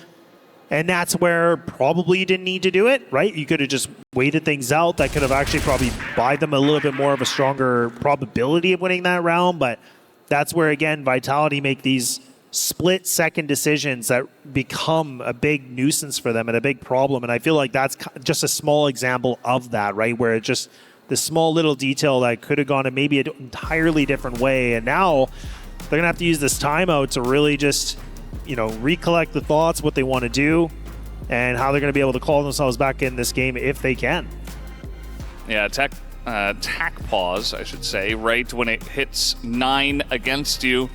And that's where probably you didn't need to do it, right? You could have just waited things out. That could have actually probably bought them a little bit more of a stronger probability of winning that round. But that's where, again, Vitality make these split-second decisions that become a big nuisance for them and a big problem. And I feel like that's just a small example of that, right? Where it just, the small little detail that could have gone in maybe an entirely different way. And now they're going to have to use this timeout to really just, you know, recollect the thoughts, what they want to do, and how they're going to be able to call themselves back in this game if they can. Yeah, tack pause, I should say, right when it hits 9 against you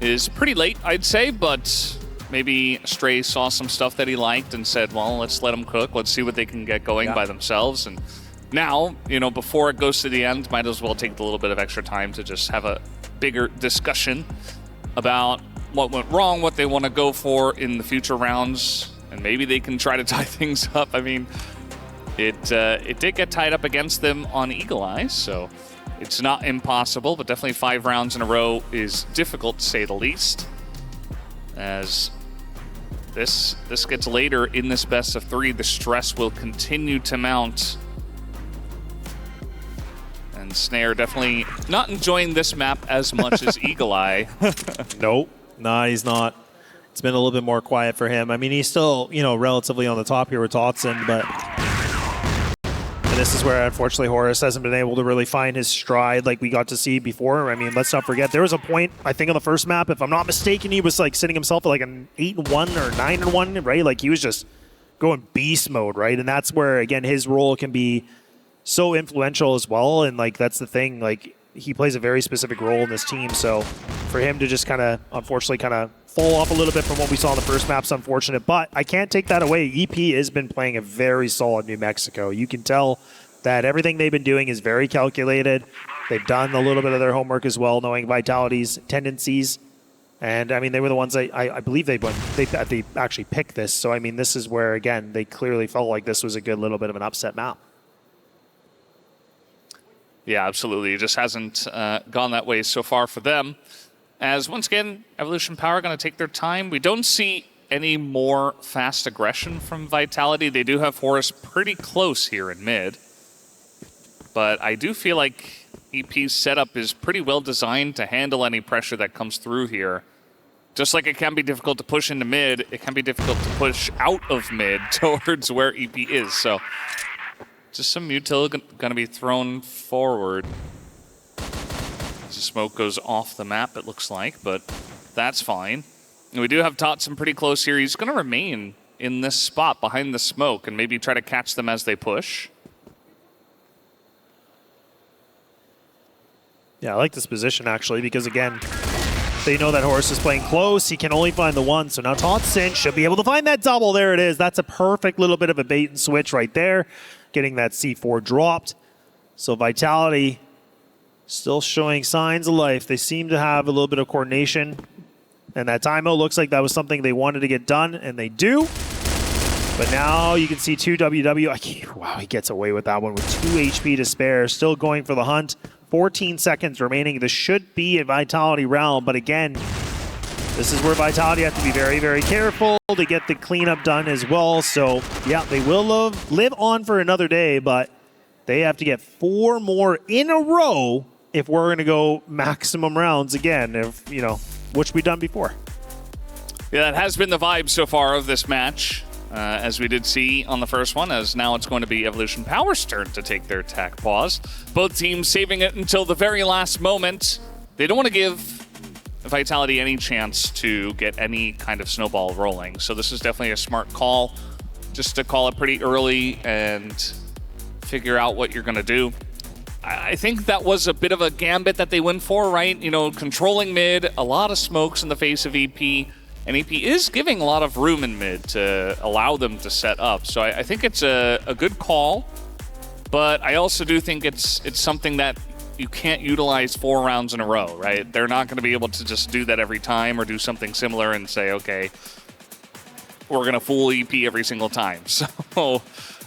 is pretty late, I'd say, but maybe Stray saw some stuff that he liked and said, well, let's let them cook. Let's see what they can get going by themselves. And now, you know, before it goes to the end, might as well take a little bit of extra time to just have a bigger discussion about what went wrong, what they want to go for in the future rounds, and maybe they can try to tie things up. I mean, it did get tied up against them on Eagle Eye, so it's not impossible, but definitely 5 rounds in a row is difficult to say the least. As this gets later in this best of 3, the stress will continue to mount. And Snare definitely not enjoying this map as much as Eagle Eye. Nope. No, he's not. It's been a little bit more quiet for him. I mean, he's still, you know, relatively on the top here with Totson, but and this is where, unfortunately, Horus hasn't been able to really find his stride like we got to see before. I mean, let's not forget, there was a point, I think, on the first map, if I'm not mistaken, he was, like, sitting himself at, like, an 8-1 or 9-1, right? Like, he was just going beast mode, right? And that's where, again, his role can be so influential as well, and, like, that's the thing, like, he plays a very specific role in this team, so for him to just kind of, unfortunately, kind of fall off a little bit from what we saw in the first map's unfortunate, but I can't take that away. EP has been playing a very solid New Mexico. You can tell that everything they've been doing is very calculated. They've done a little bit of their homework as well, knowing Vitality's tendencies, and I mean, they were the ones that I believe they actually picked this, so I mean, this is where, again, they clearly felt like this was a good little bit of an upset map. Yeah, absolutely. It just hasn't gone that way so far for them. As, once again, Evolution Power going to take their time. We don't see any more fast aggression from Vitality. They do have Horus pretty close here in mid. But I do feel like EP's setup is pretty well designed to handle any pressure that comes through here. Just like it can be difficult to push into mid, it can be difficult to push out of mid towards where EP is. So just some util going to be thrown forward. As the smoke goes off the map, it looks like, but that's fine. And we do have Totson pretty close here. He's going to remain in this spot behind the smoke and maybe try to catch them as they push. Yeah, I like this position, actually, because, again, they know that Horus is playing close. He can only find the one, so now Totson should be able to find that double. There it is. That's a perfect little bit of a bait and switch right there, getting that C4 dropped. So Vitality still showing signs of life. They seem to have a little bit of coordination, and that timeout looks like that was something they wanted to get done, and they do. But now you can see 2WW. Wow, he gets away with that one with 2 HP to spare. Still going for the hunt. 14 seconds remaining. This should be a Vitality round, but again, this is where Vitality have to be very, very careful to get the cleanup done as well. So, yeah, they will live on for another day, but they have to get 4 more in a row if we're going to go maximum rounds again, if, you know, which we've done before. Yeah, that has been the vibe so far of this match. as we did see on the first one, as now it's going to be Evolution Power's turn to take their attack pause. Both teams saving it until the very last moment. They don't want to give Vitality any chance to get any kind of snowball rolling. So this is definitely a smart call, just to call it pretty early and figure out what you're going to do. I think that was a bit of a gambit that they went for, right? You know, controlling mid, a lot of smokes in the face of EP. And EP is giving a lot of room in mid to allow them to set up. So I think it's a good call, but I also do think it's something that you can't utilize 4 rounds in a row, right? They're not going to be able to just do that every time or do something similar and say, okay, we're going to fool EP every single time. So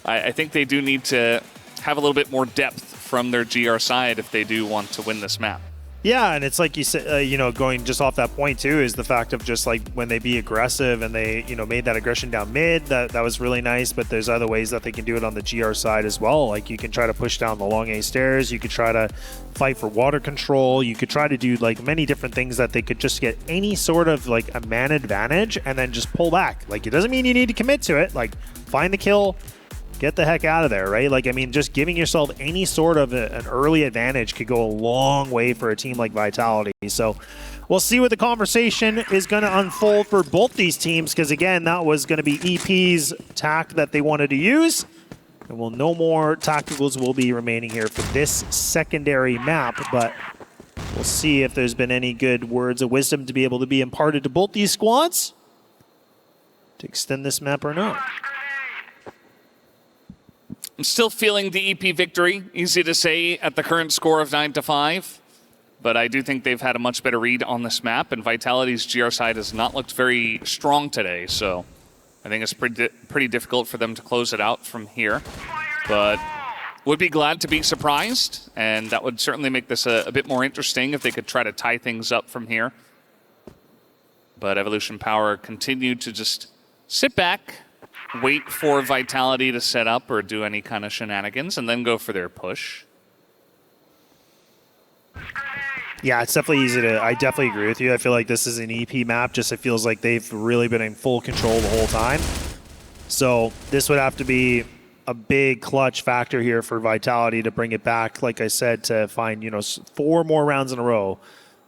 I think they do need to have a little bit more depth from their GR side if they do want to win this map. Yeah, and it's like you said, you know, going just off that point too, is the fact of just like when they be aggressive and they, you know, made that aggression down mid, that was really nice. But there's other ways that they can do it on the GR side as well. Like you can try to push down the long A stairs, you could try to fight for water control, you could try to do like many different things that they could just get any sort of like a man advantage and then just pull back. Like it doesn't mean you need to commit to it. Like find the kill, get the heck out of there, right? Like, I mean, just giving yourself any sort of an early advantage could go a long way for a team like Vitality. So we'll see what the conversation is going to unfold for both these teams, because again, that was going to be EP's tack that they wanted to use. And well, no more tacticals will be remaining here for this secondary map, but we'll see if there's been any good words of wisdom to be able to be imparted to both these squads to extend this map or not. I'm still feeling the EP victory. Easy to say at the current score of 9-5. But I do think they've had a much better read on this map, and Vitality's GR side has not looked very strong today, so I think it's pretty difficult for them to close it out from here. But would be glad to be surprised, and that would certainly make this a bit more interesting if they could try to tie things up from here. But Evolution Power continued to just sit back, wait for Vitality to set up or do any kind of shenanigans, and then go for their push. Yeah, it's definitely easy to... I definitely agree with you. I feel like this is an EP map. Just it feels like they've really been in full control the whole time. So this would have to be a big clutch factor here for Vitality to bring it back, like I said, to find, you know, 4 more rounds in a row,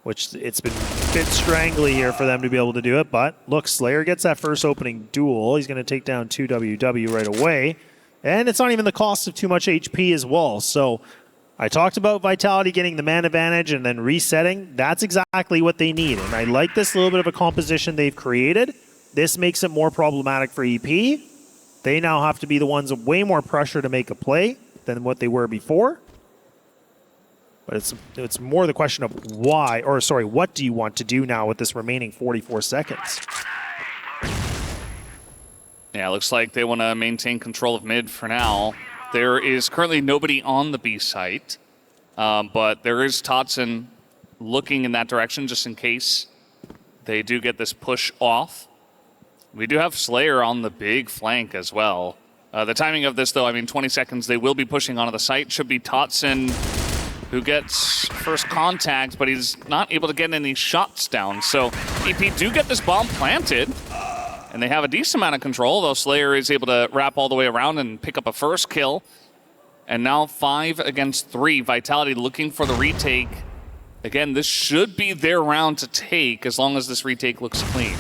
which it's been a bit strangly here for them to be able to do it. But look, Slayer gets that first opening duel. He's going to take down 2WW right away. And it's not even the cost of too much HP as well. So I talked about Vitality getting the man advantage and then resetting. That's exactly what they need. And I like this little bit of a composition they've created. This makes it more problematic for EP. They now have to be the ones with way more pressure to make a play than what they were before. But it's more the question of why, or sorry, what do you want to do now with this remaining 44 seconds? Yeah, it looks like they want to maintain control of mid for now. There is currently nobody on the B site, but there is Totson looking in that direction just in case they do get this push off. We do have Slayer on the big flank as well. The timing of this, though, I mean, 20 seconds, they will be pushing onto the site. Should be Totson who gets first contact, but he's not able to get any shots down. So EP do get this bomb planted, and they have a decent amount of control, though Slayer is able to wrap all the way around and pick up a first kill. And now 5 against 3. Vitality looking for the retake. Again, this should be their round to take as long as this retake looks clean.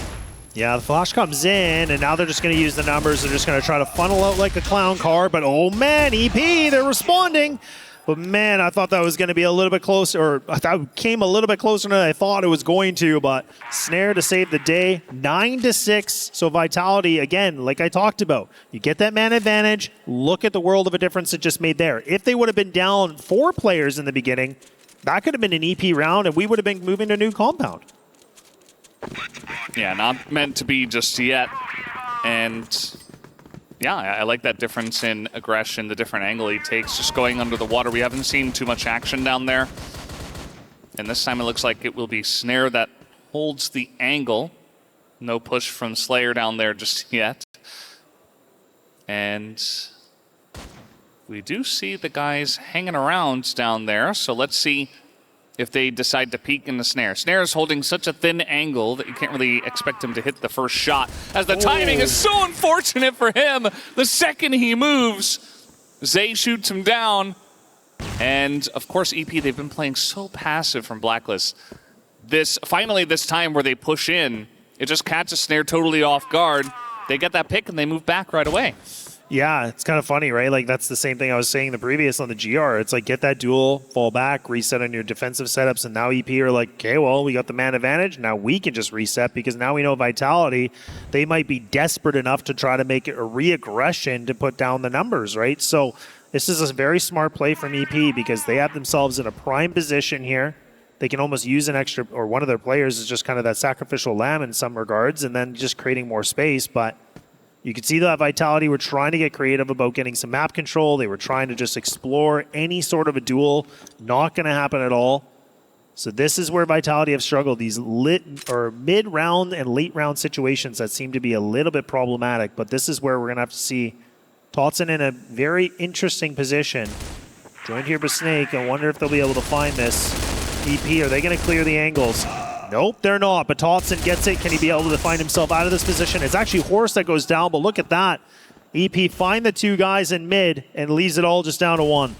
Yeah, the flash comes in, and now they're just going to use the numbers. They're just going to try to funnel out like a clown car, but oh man, EP, they're responding. But man, I thought that was going to be a little bit closer, or I thought it came a little bit closer than I thought it was going to, but Snare to save the day, 9-6. So Vitality, again, like I talked about, you get that man advantage, look at the world of a difference it just made there. If they would have been down 4 players in the beginning, that could have been an EP round, and we would have been moving to a new compound. Yeah, not meant to be just yet. And yeah, I like that difference in aggression, the different angle he takes, just going under the water. We haven't seen too much action down there. And this time it looks like it will be Snare that holds the angle. No push from Slayer down there just yet. And we do see the guys hanging around down there. So let's see if they decide to peek in the Snare. Snare is holding such a thin angle that you can't really expect him to hit the first shot, as the timing is so unfortunate for him. The second he moves, Zay shoots him down. And of course, EP, they've been playing so passive from Blacklist. Finally this time where they push in, it just catches Snare totally off guard. They get that pick and they move back right away. Yeah, it's kind of funny, right? Like, that's the same thing I was saying the previous on the GR. It's like, get that duel, fall back, reset on your defensive setups, and now EP are like, okay, well, we got the man advantage. Now we can just reset, because now we know Vitality, they might be desperate enough to try to make it a re-aggression to put down the numbers, right? So this is a very smart play from EP, because they have themselves in a prime position here. They can almost use an extra, or one of their players is just kind of that sacrificial lamb in some regards, and then just creating more space. But you can see that Vitality were trying to get creative about getting some map control. They were trying to just explore any sort of a duel. Not going to happen at all. So this is where Vitality have struggled. These mid-round and late-round situations that seem to be a little bit problematic. But this is where we're going to have to see Totson in a very interesting position. Joined here by Snake. I wonder if they'll be able to find this. EP, are they going to clear the angles? Nope, they're not, but Totson gets it. Can he be able to find himself out of this position? It's actually Horse that goes down, but look at that. EP find the two guys in mid and leaves it all just down to one.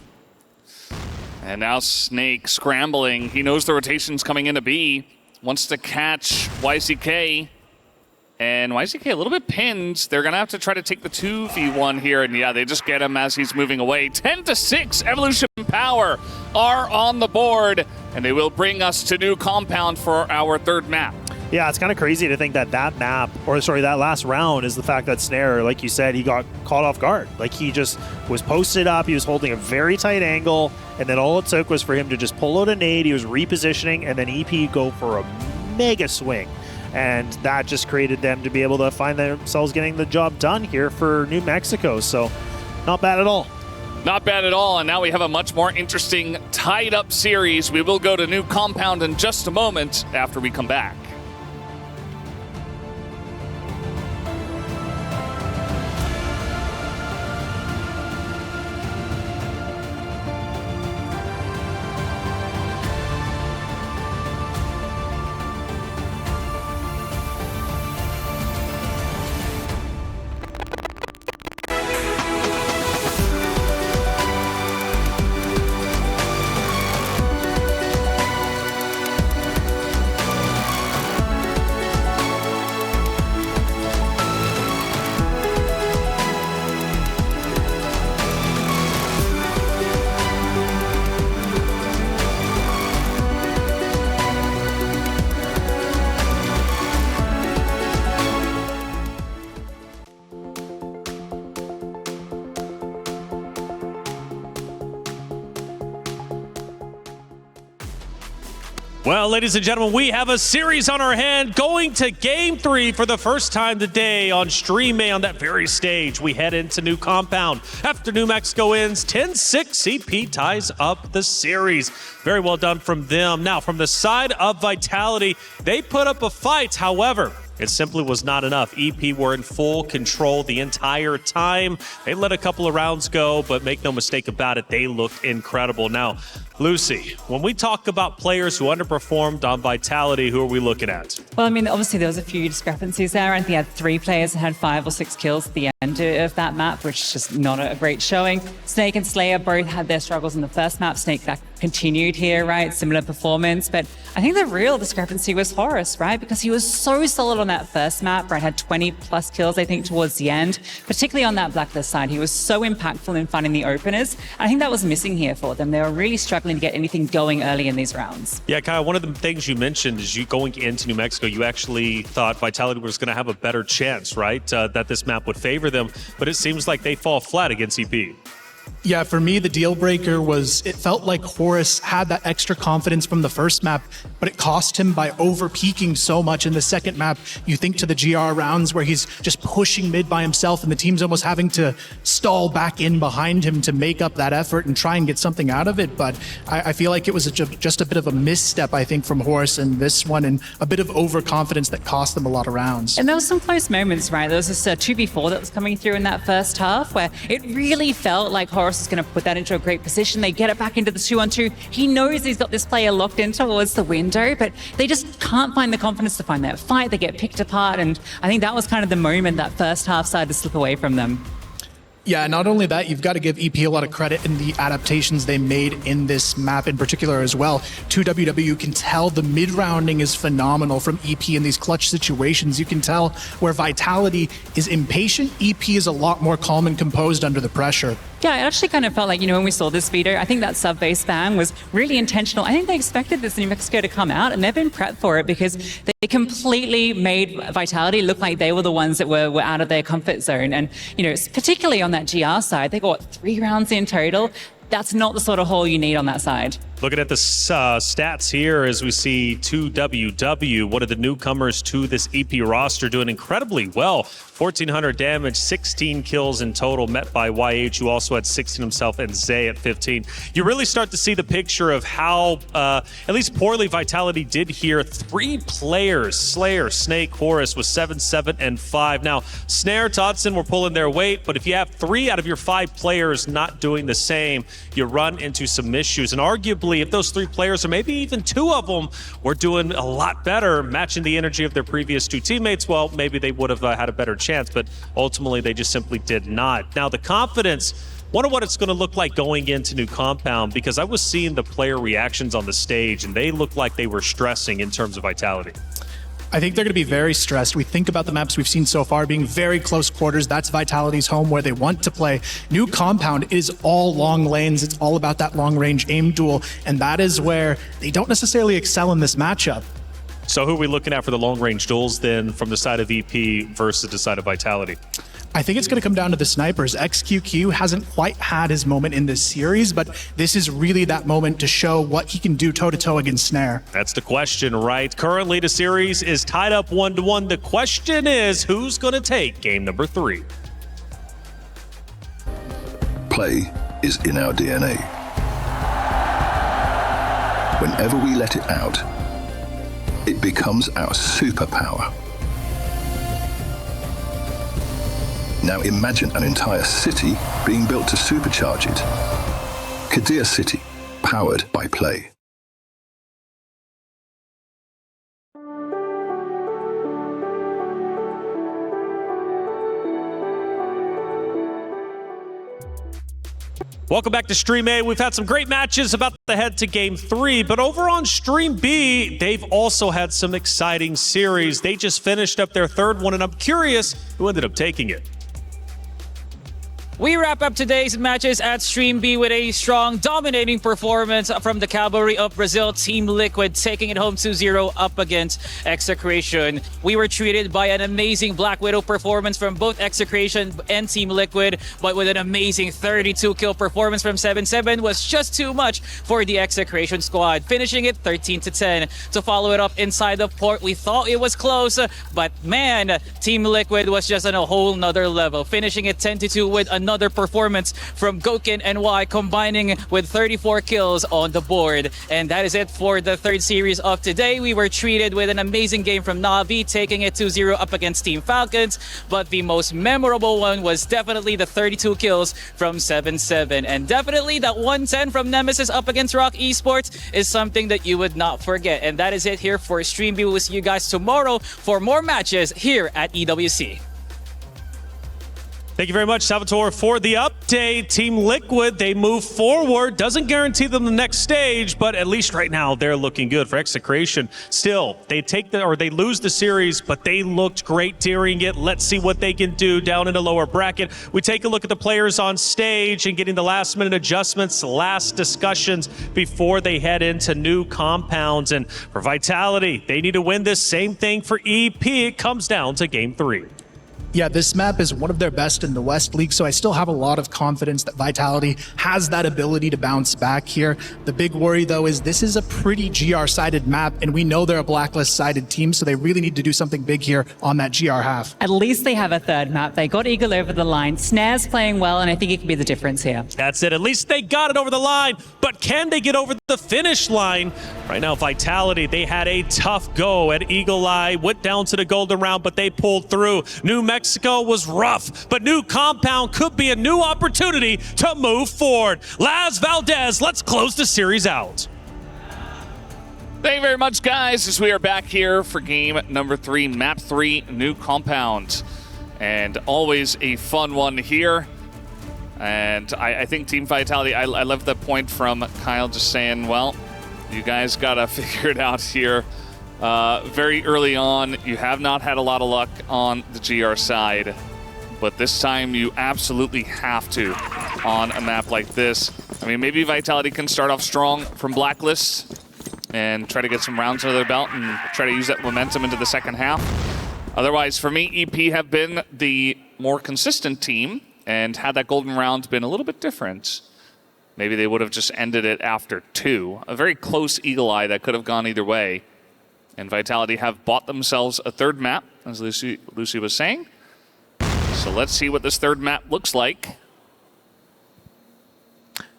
And now Snake scrambling. He knows the rotation's coming into B. Wants to catch YCK. And YCK a little bit pinned. They're going to have to try to take the 2v1 here. And yeah, they just get him as he's moving away. 10-6, Evolution Power are on the board. And they will bring us to new compound for our third map. Yeah, it's kind of crazy to think that that last round is the fact that Snare, like you said, he got caught off guard. Like, he just was posted up, he was holding a very tight angle, and then all it took was for him to just pull out a nade, he was repositioning, and then EP go for a mega swing. And that just created them to be able to find themselves getting the job done here for New Mexico. So, not bad at all. Not bad at all, and now we have a much more interesting tied-up series. We will go to new compound in just a moment after we come back. Well, ladies and gentlemen, we have a series on our hand going to Game 3 for the first time today on Stream A on that very stage. We head into new compound. After New Mexico ends 10-6, CP ties up the series. Very well done from them. Now, from the side of Vitality, they put up a fight. However, it simply was not enough. EP were in full control the entire time. They let a couple of rounds go, but make no mistake about it, they looked incredible. Now, Lucy, when we talk about players who underperformed on Vitality, who are we looking at? Well, I mean, obviously there was a few discrepancies there. I think you had 3 players that had 5 or 6 kills at the end of that map, which is just not a great showing. Snake and Slayer both had their struggles in the first map. Snake that continued here, right? Similar performance. But I think the real discrepancy was Horus, right? Because he was so solid on that first map, right? Had 20 plus kills, I think, towards the end, particularly on that Blacklist side. He was so impactful in finding the openers. I think that was missing here for them. They were really struggling to get anything going early in these rounds. Yeah, Kyle, one of the things you mentioned is you going into New Mexico, you actually thought Vitality was going to have a better chance, right? That this map would favor them, but it seems like they fall flat against EP. Yeah, for me, the deal breaker was it felt like Horus had that extra confidence from the first map, but it cost him by over-peaking so much in the second map. You think to the GR rounds where he's just pushing mid by himself and the team's almost having to stall back in behind him to make up that effort and try and get something out of it. But I feel like it was just a bit of a misstep, I think, from Horus in this one, and a bit of overconfidence that cost them a lot of rounds. And there was some close moments, right? There was this 2v4 that was coming through in that first half where it really felt like Horus is going to put that into a great position. They get it back into the 2-on-2. He knows he's got this player locked in towards the window, but they just can't find the confidence to find that fight. They get picked apart, and I think that was kind of the moment that first half started to slip away from them. Yeah, not only that, you've got to give EP a lot of credit in the adaptations they made in this map in particular as well. 2WW, you can tell the mid-rounding is phenomenal from EP in these clutch situations. You can tell where Vitality is impatient, EP is a lot more calm and composed under the pressure. Yeah, it actually kind of felt like, when we saw this video, I think that sub-base ban was really intentional. I think they expected this New Mexico to come out, and they've been prepped for it because they completely made Vitality look like they were the ones that were out of their comfort zone. And, particularly on that GR side, they got 3 rounds in total. That's not the sort of haul you need on that side. Looking at the stats here as we see 2WW, one of the newcomers to this EP roster, doing incredibly well. 1,400 damage, 16 kills in total, met by YH, who also had 16 himself, and Zay at 15. You really start to see the picture of how, at least poorly, Vitality did here. 3 players, Slayer, Snake, Horus, was 7, 7, and 5. Now, Snare, Todson were pulling their weight, but if you have 3 out of your 5 players not doing the same, you run into some issues. And arguably, if those 3 players, or maybe even 2 of them, were doing a lot better, matching the energy of their previous 2 teammates, well, maybe they would have had a better chance, but ultimately they just simply did not. Now, the confidence, wonder what it's going to look like going into New Compound, because I was seeing the player reactions on the stage, and they looked like they were stressing in terms of Vitality. I think they're going to be very stressed. We think about the maps we've seen so far being very close quarters. That's Vitality's home where they want to play. New Compound is all long lanes. It's all about that long-range aim duel, and that is where they don't necessarily excel in this matchup. So who are we looking at for the long-range duels then from the side of EP versus the side of Vitality? I think it's going to come down to the snipers. XQQ hasn't quite had his moment in this series, but this is really that moment to show what he can do toe-to-toe against Snare. That's the question, right? Currently, the series is tied up 1-1. The question is, who's going to take game number 3? Play is in our DNA. Whenever we let it out, it becomes our superpower. Now imagine an entire city being built to supercharge it. Kadir City, powered by Play. Welcome back to Stream A. We've had some great matches about to head to Game 3, but over on Stream B, they've also had some exciting series. They just finished up their 3rd one, and I'm curious who ended up taking it. We wrap up today's matches at Stream B with a strong, dominating performance from the Cavalry of Brazil, Team Liquid, taking it home 2-0 up against Execration. We were treated by an amazing Black Widow performance from both Execration and Team Liquid, but with an amazing 32-kill performance from 7-7 was just too much for the Execration squad, finishing it 13-10. To follow it up inside the Porte, we thought it was close, but man, Team Liquid was just on a whole nother level, finishing it 10-2 with another performance from Gouken NY, combining with 34 kills on the board. And that is it for the 3rd series of today. We were treated with an amazing game from Na'Vi, taking it 2-0 up against Team Falcons, but the most memorable one was definitely the 32 kills from 7-7, and definitely that 110 from Nemesis up against Rock Esports is something that you would not forget. And that is it here for Stream B. We'll see you guys tomorrow for more matches here at EWC. Thank you very much, Salvatore, for the update. Team Liquid, they move forward. Doesn't guarantee them the next stage, but at least right now they're looking good. For Execration, still, they lose the series, but they looked great during it. Let's see what they can do down in the lower bracket. We take a look at the players on stage and getting the last-minute adjustments, last discussions before they head into New Compounds. And for Vitality, they need to win this. Same thing for EP. It comes down to Game 3. Yeah, this map is one of their best in the West League, so I still have a lot of confidence that Vitality has that ability to bounce back here. The big worry, though, is this is a pretty GR-sided map, and we know they're a Blacklist-sided team, so they really need to do something big here on that GR half. At least they have a 3rd map. They got Eagle over the line. Snare's playing well, and I think it could be the difference here. That's it. At least they got it over the line, but can they get over the finish line? Right now, Vitality, they had a tough go at Eagle Eye, went down to the golden round, but they pulled through. New Mexico Mexico was rough, but new compound could be a new opportunity to move forward. Laz Valdez, let's close the series out. Thank you very much, guys, as we are back here for game number 3, map 3, new compound. And always a fun one here. And I think Team Vitality, I love the point from Kyle just saying, well, you guys got to figure it out here. Very early on, you have not had a lot of luck on the GR side, but this time you absolutely have to on a map like this. I mean, maybe Vitality can start off strong from Blacklist and try to get some rounds under their belt and try to use that momentum into the second half. Otherwise, for me, EP have been the more consistent team, and had that golden round been a little bit different, maybe they would have just ended it after 2. A very close eagle eye that could have gone either way. And Vitality have bought themselves a third map, as Lucy was saying. So let's see what this third map looks like.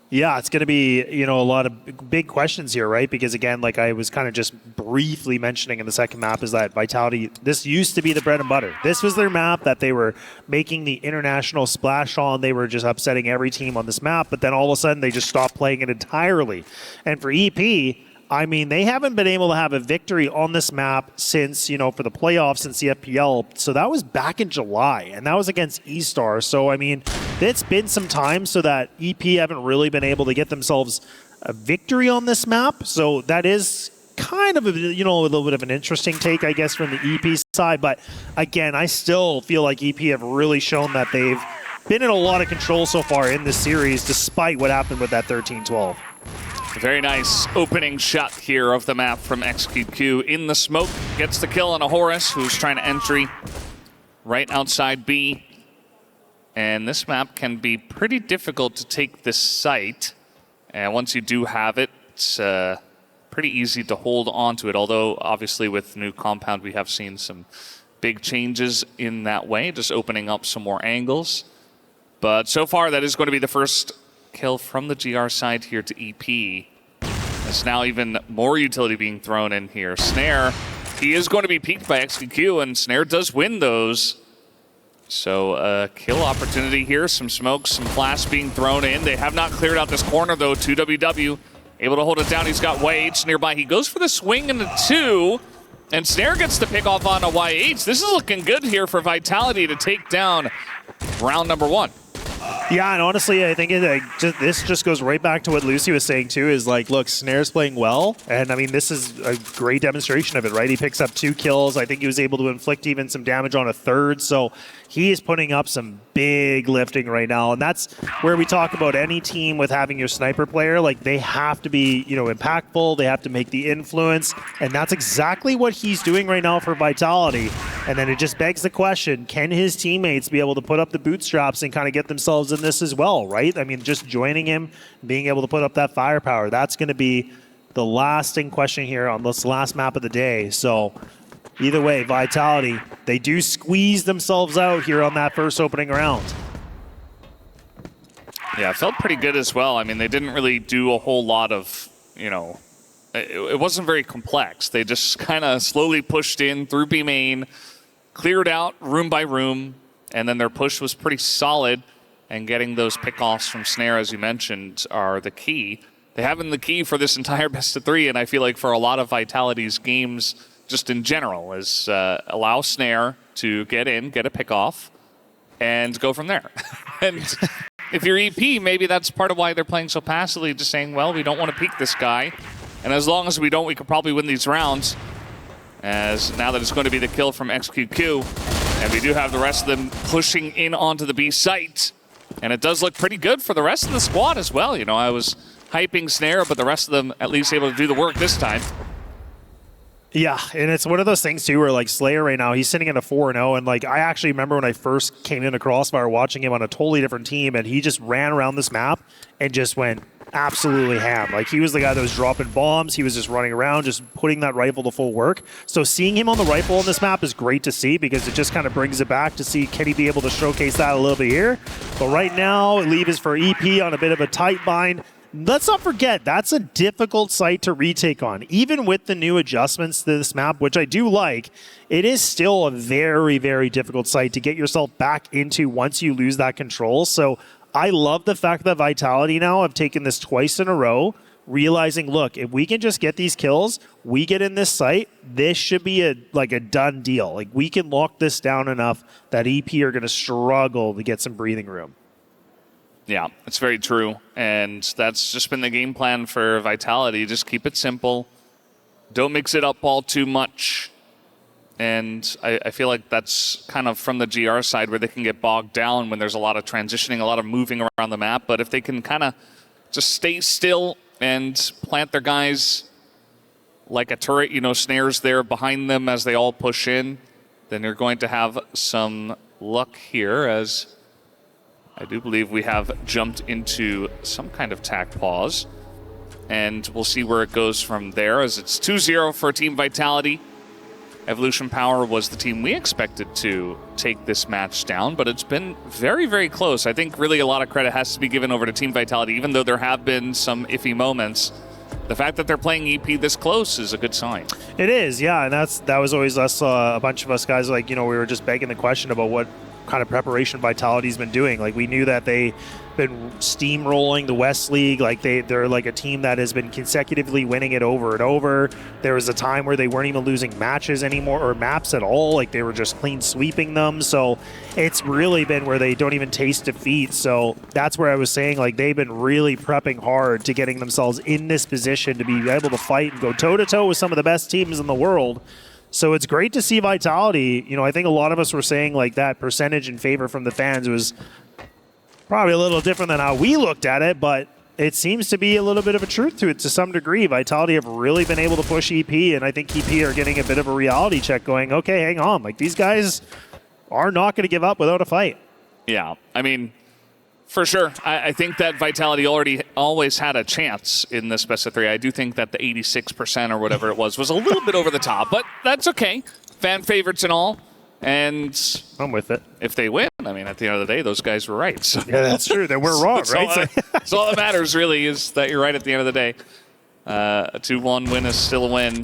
Yeah, it's going to be, a lot of big questions here, right? Because again, like I was kind of just briefly mentioning in the second map, is that Vitality, this used to be the bread and butter. This was their map that they were making the international splash on. They were just upsetting every team on this map, but then all of a sudden they just stopped playing it entirely. And for EP, I mean, they haven't been able to have a victory on this map since, for the playoffs, since the FPL. So that was back in July, and that was against E-Star. So, I mean, it's been some time so that EP haven't really been able to get themselves a victory on this map. So that is kind of, a little bit of an interesting take, I guess, from the EP side. But again, I still feel like EP have really shown that they've been in a lot of control so far in this series, despite what happened with that 13-12. Very nice opening shot here of the map from XQQ in the smoke. Gets the kill on a Horus who's trying to entry right outside B. And this map can be pretty difficult to take this site. And once you do have it, it's pretty easy to hold on to it. Although, obviously, with new compound, we have seen some big changes in that way, just opening up some more angles. But so far, that is going to be the first kill from the GR side here to EP. There's now even more utility being thrown in here. Snare, he is going to be peaked by XQQ, and Snare does win those. So kill opportunity here, some smoke, some flash being thrown in. They have not cleared out this corner though. 2WW able to hold it down. He's got YH nearby. He goes for the swing into 2, and Snare gets the pick off on a YH. This is looking good here for Vitality to take down round number 1. Yeah, and honestly, I think this just goes right back to what Lucy was saying too, is like, look, Snare's playing well, and I mean, this is a great demonstration of it, right? He picks up 2 kills. I think he was able to inflict even some damage on a third, so he is putting up some big lifting right now, and that's where we talk about any team with having your sniper player, like they have to be, impactful, they have to make the influence, and that's exactly what he's doing right now for Vitality. And then it just begs the question, can his teammates be able to put up the bootstraps and kind of get themselves in this as well, right? I mean, just joining him, being able to put up that firepower, that's going to be the lasting question here on this last map of the day. So either way, Vitality, they do squeeze themselves out here on that first opening round. Yeah, it felt pretty good as well. I mean, they didn't really do a whole lot of, it wasn't very complex. They just kind of slowly pushed in through B main, cleared out room by room, and then their push was pretty solid. And getting those pickoffs from Snare, as you mentioned, are the key. They have been the key for this entire best of 3, and I feel like for a lot of Vitality's games, just in general, is allow Snare to get in, get a pickoff, and go from there. And if you're EP, maybe that's part of why they're playing so passively, just saying, well, we don't want to peek this guy, and as long as we don't, we could probably win these rounds. As now that it's going to be the kill from XQQ, and we do have the rest of them pushing in onto the B site. And it does look pretty good for the rest of the squad as well. I was hyping Snare, but the rest of them at least able to do the work this time. Yeah, and it's one of those things too where like Slayer right now, he's sitting at a 4-0, and like I actually remember when I first came into CROSSFIRE watching him on a totally different team, and he just ran around this map and just went absolutely ham. Like he was the guy that was dropping bombs, he was just running around, just putting that rifle to full work. So seeing him on the rifle on this map is great to see, because it just kind of brings it back to see, can he be able to showcase that a little bit here? But right now, leave is for EP on a bit of a tight bind. let's not forget, that's a difficult site to retake on. Even with the new adjustments to this map, which I do like, it is still a very, very difficult site to get yourself back into once you lose that control. So I love the fact that Vitality now have taken this twice in a row, realizing, look, if we can just get these kills, we get in this site, this should be a done deal. Like, we can lock this down enough that EP are going to struggle to get some breathing room. Yeah, it's very true. And that's just been the game plan for Vitality. Just keep it simple. Don't mix it up all too much. And I feel like that's kind of from the GR side where they can get bogged down when there's a lot of transitioning, a lot of moving around the map. But if they can kind of just stay still and plant their guys like a turret, you know, snares there behind them as they all push in, then you're going to have some luck here, as I do believe we have jumped into some kind of tack pause. And we'll see where it goes from there, as it's 2-0 for Team Vitality. Evolution Power was the team we expected to take this match down, but it's been very, very close. I think really a lot of credit has to be given over to Team Vitality, even though there have been some iffy moments. The fact that they're playing EP this close is a good sign. It is, yeah, and that was always us, a bunch of us guys, like, you know, we were just begging the question about what kind of preparation Vitality's been doing. Like, we knew that they've been steamrolling the West League. Like, they're like a team that has been consecutively winning it over and over. There was a time where they weren't even losing matches anymore, or maps at all. Like, they were just clean sweeping them. So it's really been where they don't even taste defeat. So that's where I was saying, like, they've been really prepping hard to getting themselves in this position to be able to fight and go toe-to-toe with some of the best teams in the world. So it's great to see Vitality. You know, I think a lot of us were saying, like, that percentage in favor from the fans was probably a little different than how we looked at it, but it seems to be a little bit of a truth to it to some degree. Vitality have really been able to push EP, and I think EP are getting a bit of a reality check going, okay, hang on. Like, these guys are not going to give up without a fight. Yeah, I mean, for sure. I think that Vitality always had a chance in this best of three. I do think that the 86% or whatever it was a little bit over the top, but that's okay. Fan favorites and all. And I'm with it. If they win, I mean, at the end of the day, those guys were right. So yeah, that's true. Then we're wrong, right? So all that matters, really, is that you're right at the end of the day. A 2-1 win is still a win.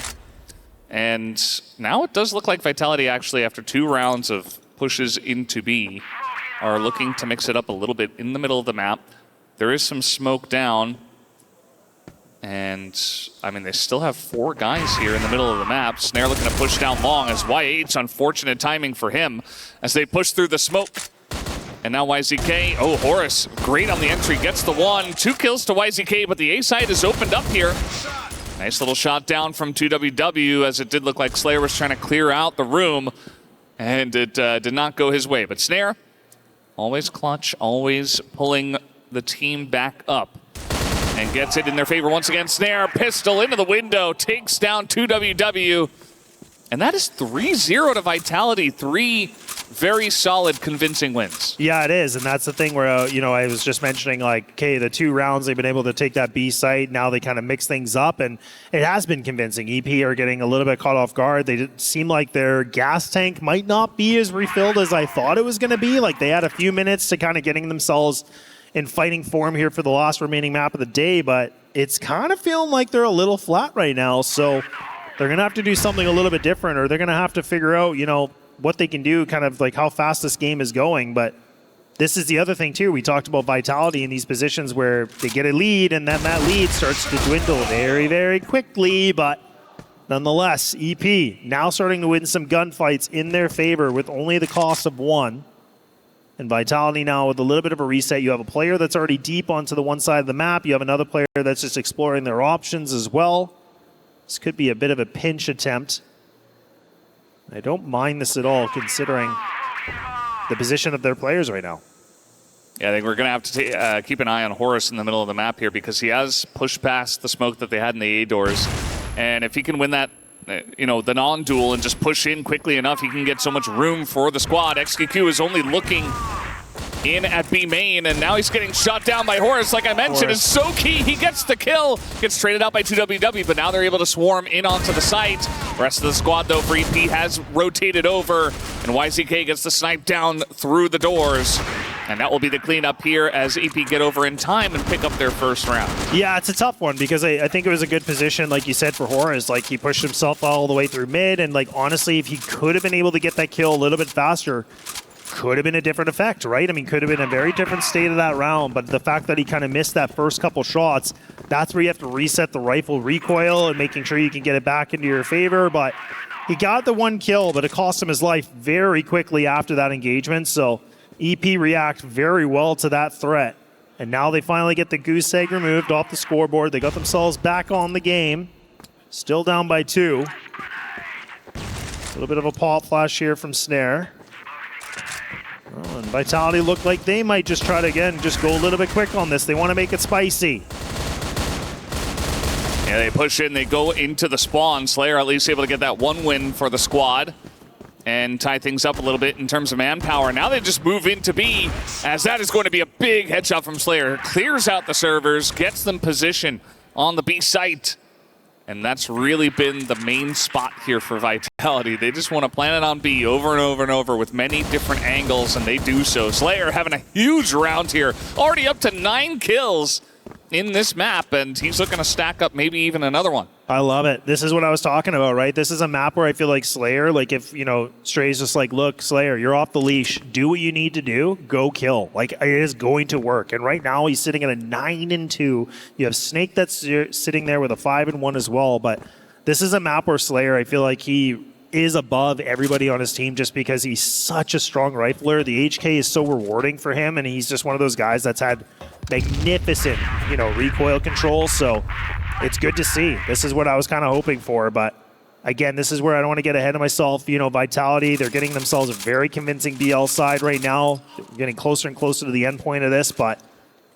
And now it does look like Vitality actually, after 2 rounds of pushes into B, are looking to mix it up a little bit in the middle of the map. There is some smoke down. And, I mean, they still have 4 guys here in the middle of the map. Snare looking to push down long as YH, unfortunate timing for him as they push through the smoke. And now YZK, oh, Horus, great on the entry, gets the 1. 2 kills to YZK, but the A side is opened up here. Nice little shot down from 2WW, as it did look like Slayer was trying to clear out the room. And it did not go his way. But Snare, always clutch, always pulling the team back up. And gets it in their favor once again. Snare, pistol into the window, takes down 2WW. And that is 3-0 to Vitality. 3 very solid, convincing wins. Yeah, it is. And that's the thing where, you know, I was just mentioning, like, okay, the 2 rounds, they've been able to take that B site. Now they kind of mix things up, and it has been convincing. EP are getting a little bit caught off guard. They seem like their gas tank might not be as refilled as I thought it was going to be. Like, they had a few minutes to kind of getting themselves in fighting form here for the last remaining map of the day, but it's kind of feeling like they're a little flat right now. So they're going to have to do something a little bit different, or they're going to have to figure out, you know, what they can do, kind of like how fast this game is going. But this is the other thing too. We talked about Vitality in these positions where they get a lead and then that lead starts to dwindle very, very quickly. But nonetheless, EP now starting to win some gunfights in their favor with only the cost of 1. And Vitality now with a little bit of a reset. You have a player that's already deep onto the one side of the map. You have another player that's just exploring their options as well. This could be a bit of a pinch attempt. I don't mind this at all, considering the position of their players right now. Yeah, I think we're going to have to keep an eye on Horus in the middle of the map here, because he has pushed past the smoke that they had in the A doors. And if he can win that, you know, the non-duel and just push in quickly enough, he can get so much room for the squad. XQQ is only looking in at B main, and now he's getting shot down by Horus. Like I mentioned, it's so key. He gets the kill, gets traded out by 2WW, but now they're able to swarm in onto the site. The rest of the squad, though, for EP has rotated over, and YZK gets the snipe down through the doors. And that will be the cleanup here as EP get over in time and pick up their first round. Yeah, it's a tough one because I think it was a good position, like you said, for Horace. Like, he pushed himself all the way through mid, and like, honestly, if he could have been able to get that kill a little bit faster, could have been a different effect, right? I mean, could have been a very different state of that round, but the fact that he kind of missed that first couple shots, that's where you have to reset the rifle recoil and making sure you can get it back into your favor. But he got the one kill, but it cost him his life very quickly after that engagement. So EP react very well to that threat. And now they finally get the goose egg removed off the scoreboard. They got themselves back on the game. Still down by 2. A little bit of a pop flash here from Snare. Oh, and Vitality look like they might just try to, again, just go a little bit quick on this. They want to make it spicy. Yeah, they push in, they go into the spawn. Slayer at least able to get that one win for the squad and tie things up a little bit in terms of manpower. Now they just move into B, as that is going to be a big headshot from Slayer. Clears out the servers, gets them position on the B site. And that's really been the main spot here for Vitality. They just want to plant it on B over and over and over with many different angles, and they do so. Slayer having a huge round here, already up to 9 kills in this map, and he's looking to stack up maybe even another one. I love it. This is what I was talking about, right? This is a map where I feel like Slayer, like if, you know, Stray's just like, look, Slayer, you're off the leash. Do what you need to do. Go kill. Like, it is going to work. And right now he's sitting at a 9-2. You have Snake that's sitting there with a 5-1 as well. But this is a map where Slayer, I feel like he is above everybody on his team just because he's such a strong rifler. The HK is so rewarding for him, and he's just one of those guys that's had magnificent, you know, recoil control. So it's good to see. This is what I was kind of hoping for, but again, this is where I don't want to get ahead of myself. You know, Vitality, they're getting themselves a very convincing BL side right now. They're getting closer and closer to the end point of this, but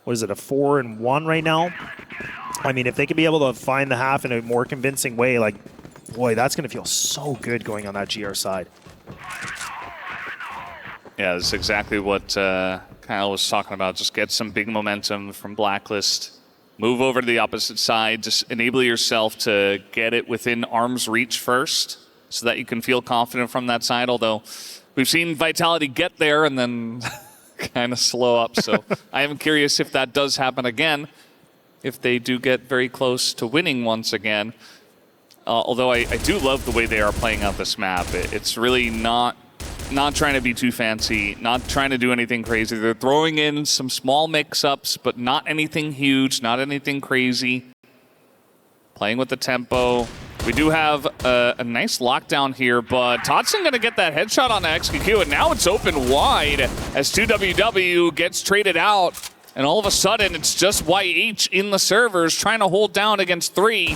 what is it, a 4-1 right now? I mean, if they could be able to find the half in a more convincing way, like, boy, that's going to feel so good going on that GR side. Yeah, that's exactly what Kyle was talking about. Just get some big momentum from Blacklist. Move over to the opposite side. Just enable yourself to get it within arm's reach first so that you can feel confident from that side. Although we've seen Vitality get there and then kind of slow up. So I am curious if that does happen again, if they do get very close to winning once again. Although I do love the way they are playing out this map. It's really not trying to be too fancy, not trying to do anything crazy. They're throwing in some small mix-ups, but not anything huge, not anything crazy. Playing with the tempo. We do have a nice lockdown here, but Totson going to get that headshot on the XQQ, and now it's open wide as 2WW gets traded out. And all of a sudden, it's just YH in the servers trying to hold down against 3.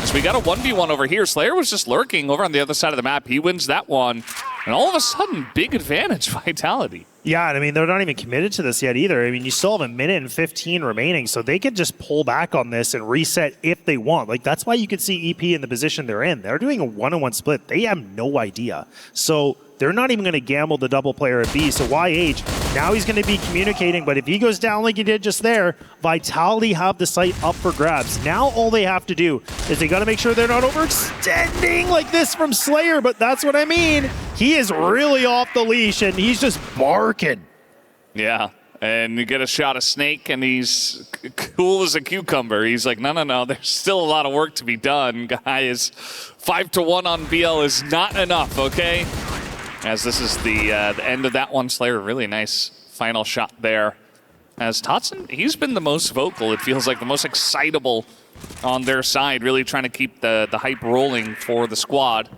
So we got a 1v1 over here. Slayer was just lurking over on the other side of the map. He wins that one. And all of a sudden, big advantage, Vitality. Yeah, I mean, they're not even committed to this yet either. I mean, you still have 1:15 remaining, so they could just pull back on this and reset if they want. Like, that's why you could see EP in the position they're in. They're doing a 1-on-1 split. They have no idea. So they're not even going to gamble the double player at B. So YH, now he's going to be communicating, but if he goes down like he did just there, Vitality have the site up for grabs. Now all they have to do is they got to make sure they're not overextending like this from Slayer, but that's what I mean. He is really off the leash, and he's just barking. Yeah, and you get a shot of Snake, and he's cool as a cucumber. He's like, no, there's still a lot of work to be done, guys. 5-1 on BL is not enough, okay? As this is the end of that one, Slayer, really nice final shot there. As Totson, he's been the most vocal. It feels like the most excitable on their side, really trying to keep the hype rolling for the squad.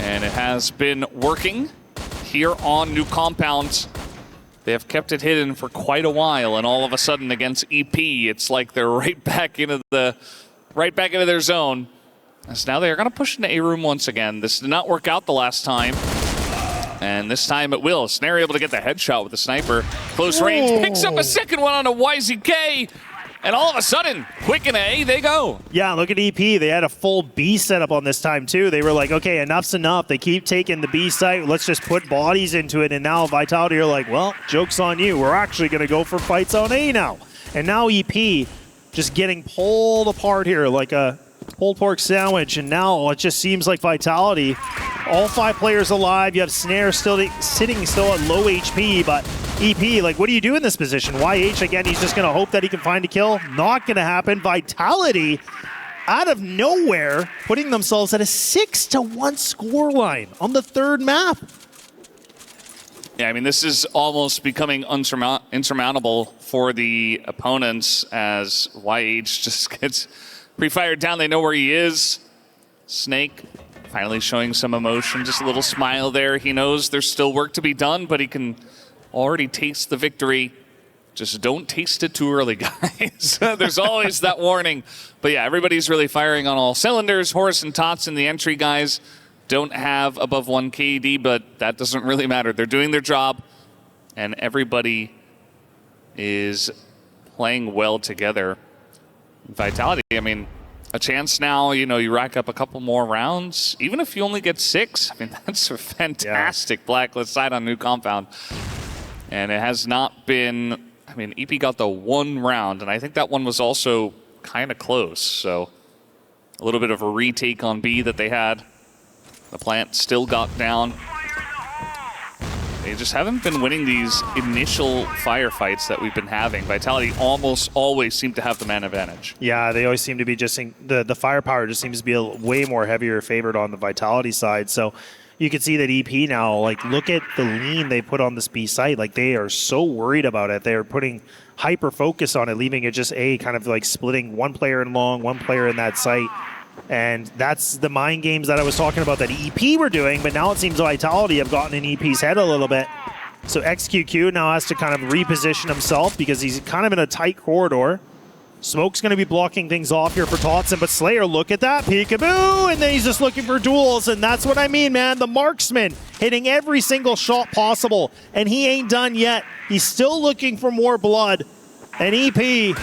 And it has been working here on New Compound. They have kept it hidden for quite a while, and all of a sudden against EP, it's like they're right back into their zone. As now they are going to push into A room once again. This did not work out the last time. And this time it will. Snare able to get the headshot with the sniper. Close range, picks up a second one on a YZK. And all of a sudden, quick and A, they go. Yeah, look at EP. They had a full B setup on this time, too. They were like, okay, enough's enough. They keep taking the B site. Let's just put bodies into it. And now Vitality are like, well, joke's on you. We're actually going to go for fights on A now. And now EP just getting pulled apart here like a pulled pork sandwich. And now it just seems like Vitality, all 5 players alive. You have Snare still sitting at low HP, but EP, like, what do you do in this position? YH, again, he's just going to hope that he can find a kill. Not going to happen. Vitality, out of nowhere, putting themselves at a 6-1 scoreline on the third map. Yeah, I mean, this is almost becoming insurmountable for the opponents as YH just gets pre-fired down. They know where he is. Snake finally showing some emotion, just a little smile there. He knows there's still work to be done, but he can already taste the victory. Just don't taste it too early, guys. There's always that warning. But yeah, everybody's really firing on all cylinders. Horus and Tots and the entry guys don't have above 1 KD, but that doesn't really matter. They're doing their job, and everybody is playing well together. Vitality, I mean, a chance now, you know, you rack up a couple more rounds. Even if you only get 6, I mean, that's a fantastic blacklist side on new compound. And it has not been, I mean, EP got the 1 round, and I think that one was also kind of close. So a little bit of a retake on B that they had. The plant still got down. They just haven't been winning these initial firefights that we've been having. Vitality almost always seem to have the man advantage. Yeah, they always seem to be just the firepower just seems to be a way more heavier favored on the Vitality side. So you can see that EP now, like, look at the lean they put on this B site. Like, they are so worried about it. They are putting hyper focus on it, leaving it just kind of like splitting one player in long, one player in that site. And that's the mind games that I was talking about that EP were doing, but now it seems Vitality have gotten in EP's head a little bit. So XQQ now has to kind of reposition himself because he's kind of in a tight corridor. Smoke's going to be blocking things off here for Totson, but Slayer, look at that, peekaboo, and then he's just looking for duels, and that's what I mean, man. The marksman hitting every single shot possible, and he ain't done yet. He's still looking for more blood, and EP,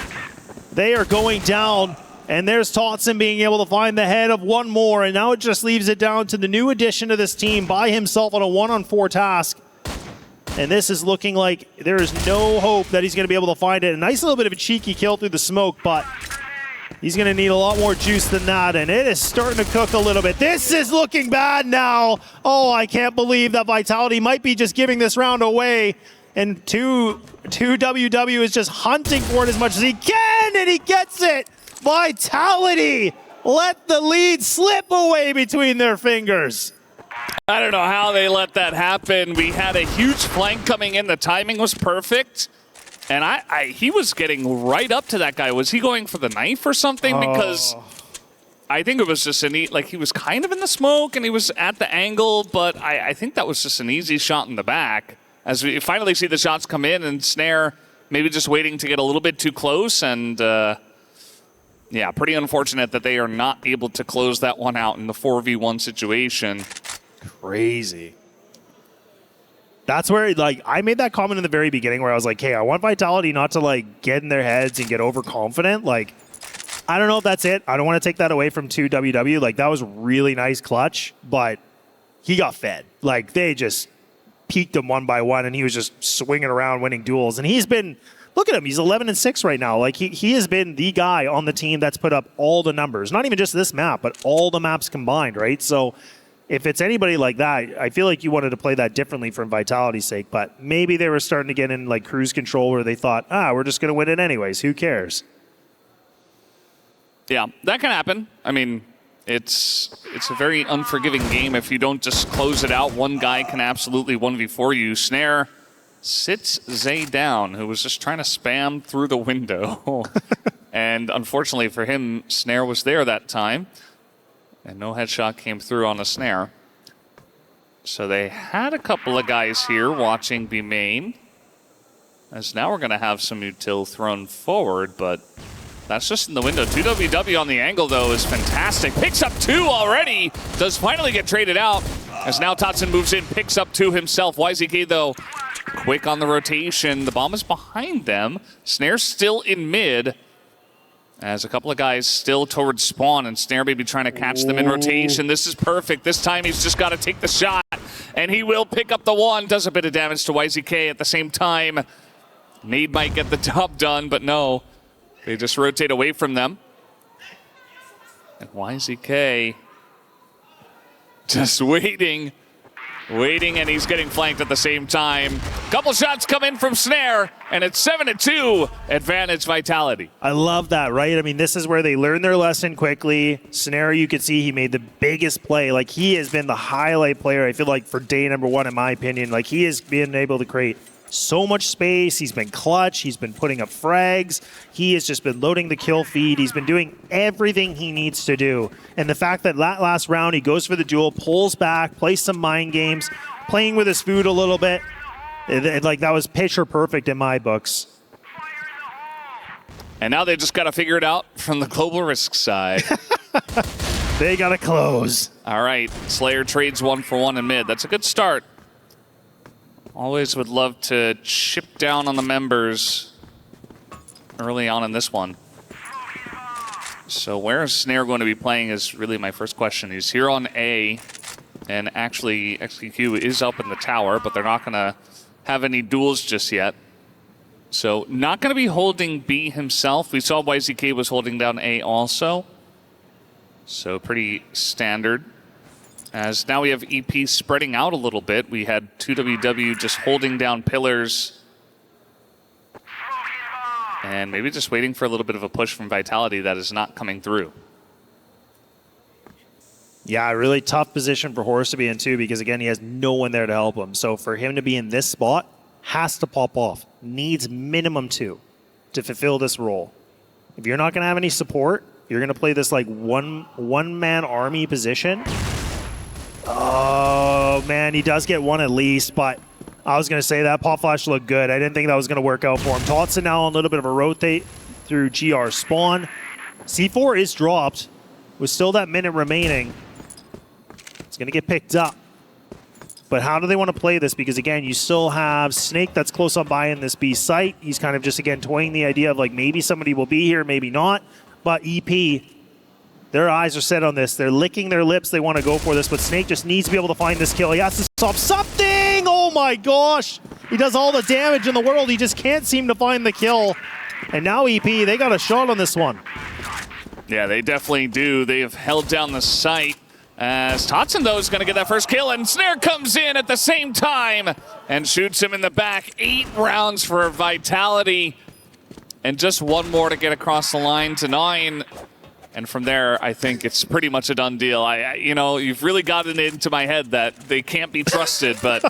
they are going down. And there's Totson being able to find the head of one more, and now it just leaves it down to the new addition to this team by himself on a 1-on-4 task. And this is looking like there is no hope that he's going to be able to find it. A nice little bit of a cheeky kill through the smoke, but he's going to need a lot more juice than that, and it is starting to cook a little bit. This is looking bad now. Oh, I can't believe that Vitality might be just giving this round away. And 2WW is just hunting for it as much as he can, and he gets it. Vitality let the lead slip away between their fingers. I don't know how they let that happen. We had a huge flank coming in. The timing was perfect. And he was getting right up to that guy. Was he going for the knife or something? Because I think it was just like he was kind of in the smoke and he was at the angle, but I think that was just an easy shot in the back. As we finally see the shots come in and Snare maybe just waiting to get a little bit too close and yeah, pretty unfortunate that they are not able to close that one out in the 4v1 situation. Crazy. That's where, like, I made that comment in the very beginning where I was like, hey, I want Vitality not to, like, get in their heads and get overconfident. Like, I don't know if that's it. I don't want to take that away from 2WW. Like, that was really nice clutch, but he got fed. Like, they just peaked him one by one, and he was just swinging around winning duels. And he's been... Look at him. He's 11-6 right now. Like, he has been the guy on the team that's put up all the numbers. Not even just this map, but all the maps combined, right? So if it's anybody like that, I feel like you wanted to play that differently for Vitality's sake, but maybe they were starting to get in, like, cruise control where they thought, we're just going to win it anyways. Who cares? Yeah, that can happen. I mean, it's a very unforgiving game if you don't just close it out. One guy can absolutely 1v4 you. Snare sits Zay down, who was just trying to spam through the window. And unfortunately for him, Snare was there that time. And no headshot came through on a Snare. So they had a couple of guys here watching B main. As now we're going to have some util thrown forward, but that's just in the window. 2WW on the angle, though, is fantastic. Picks up 2 already. Does finally get traded out. As now Totson moves in, picks up 2 himself. YZK, though, quick on the rotation. The bomb is behind them. Snare still in mid. As a couple of guys still towards spawn, and Snare maybe trying to catch them in rotation. This is perfect. This time he's just got to take the shot, and he will pick up the 1. Does a bit of damage to YZK at the same time. Nade might get the job done, but no. They just rotate away from them. And YZK just waiting Waiting, and he's getting flanked at the same time. Couple shots come in from Snare, and it's 7-2, advantage Vitality. I love that, right? I mean, this is where they learn their lesson quickly. Snare, you could see he made the biggest play. Like, he has been the highlight player, I feel like, for day number one, in my opinion. Like, he has been able to create so much space. He's been clutch. He's been putting up frags. He has just been loading the kill feed. He's been doing everything he needs to do. And the fact that last round he goes for the duel, pulls back, plays some mind games, playing with his food a little bit. Like, that was picture perfect in my books. And now they just got to figure it out from the global risk side. They got to close. All right, Slayer trades 1-for-1 in mid. That's a good start. Always would love to chip down on the members early on in this one. So where is Snare going to be playing is really my first question. He's here on A, and actually XQQ is up in the tower, but they're not going to have any duels just yet. So not going to be holding B himself. We saw YZK was holding down A also. So pretty standard. As now we have EP spreading out a little bit. We had 2WW just holding down pillars. And maybe just waiting for a little bit of a push from Vitality that is not coming through. Yeah, really tough position for Horus to be in too, because again, he has no one there to help him. So for him to be in this spot, has to pop off. Needs minimum 2 to fulfill this role. If you're not going to have any support, you're going to play this like one-man army position. Oh, man, he does get one at least, but I was going to say that pop flash looked good. I didn't think that was going to work out for him. Totson now on a little bit of a rotate through GR spawn. C4 is dropped with still that minute remaining. It's going to get picked up. But how do they want to play this? Because, again, you still have Snake that's close up by in this B site. He's kind of just, again, toying the idea of, like, maybe somebody will be here, maybe not. But EP, their eyes are set on this. They're licking their lips. They want to go for this. But Snake just needs to be able to find this kill. He has to stop something! Oh, my gosh! He does all the damage in the world. He just can't seem to find the kill. And now EP, they got a shot on this one. Yeah, they definitely do. They have held down the site. As Totson, though, is going to get that first kill, and Snare comes in at the same time and shoots him in the back. 8 rounds for Vitality, and just one more to get across the line to 9. And from there, I think it's pretty much a done deal. You know, you've really gotten into my head that they can't be trusted, but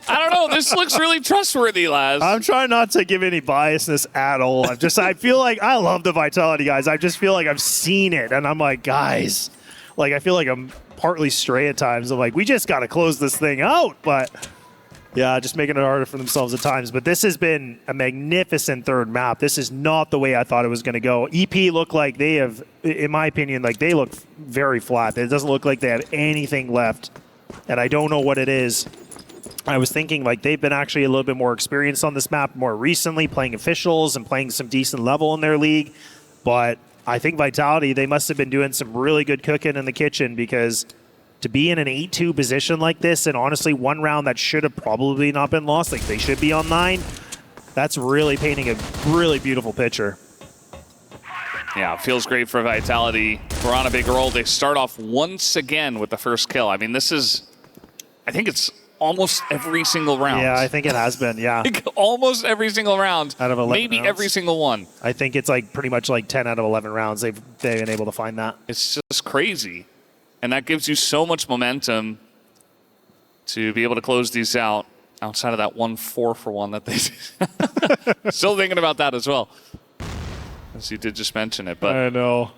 I don't know. This looks really trustworthy, Laz. I'm trying not to give any biasness at all. I feel like I love the Vitality guys. I just feel like I've seen it, and I'm like, guys, like I feel like I'm partly stray at times. I'm like, we just got to close this thing out, but yeah, just making it harder for themselves at times. But this has been a magnificent third map. This is not the way I thought it was going to go. EP look like they have, in my opinion, like they look very flat. It doesn't look like they have anything left, and I don't know what it is. I was thinking like they've been actually a little bit more experienced on this map more recently, playing officials and playing some decent level in their league. But I think Vitality, they must have been doing some really good cooking in the kitchen, because to be in an 8-2 position like this, and honestly, one round that should have probably not been lost, like they should be on 9, that's really painting a really beautiful picture. Yeah, it feels great for Vitality. We're on a big roll. They start off once again with the first kill. I mean, this is, I think it's almost every single round. Yeah, I think it has been, yeah. Almost every single round. Out of 11 maybe rounds. every single one. I think it's like pretty much like 10 out of 11 rounds they've been able to find that. It's just crazy. And that gives you so much momentum to be able to close these out outside of that 1-4-for-1 that they did. Still thinking about that as well, as you did just mention it. But I know.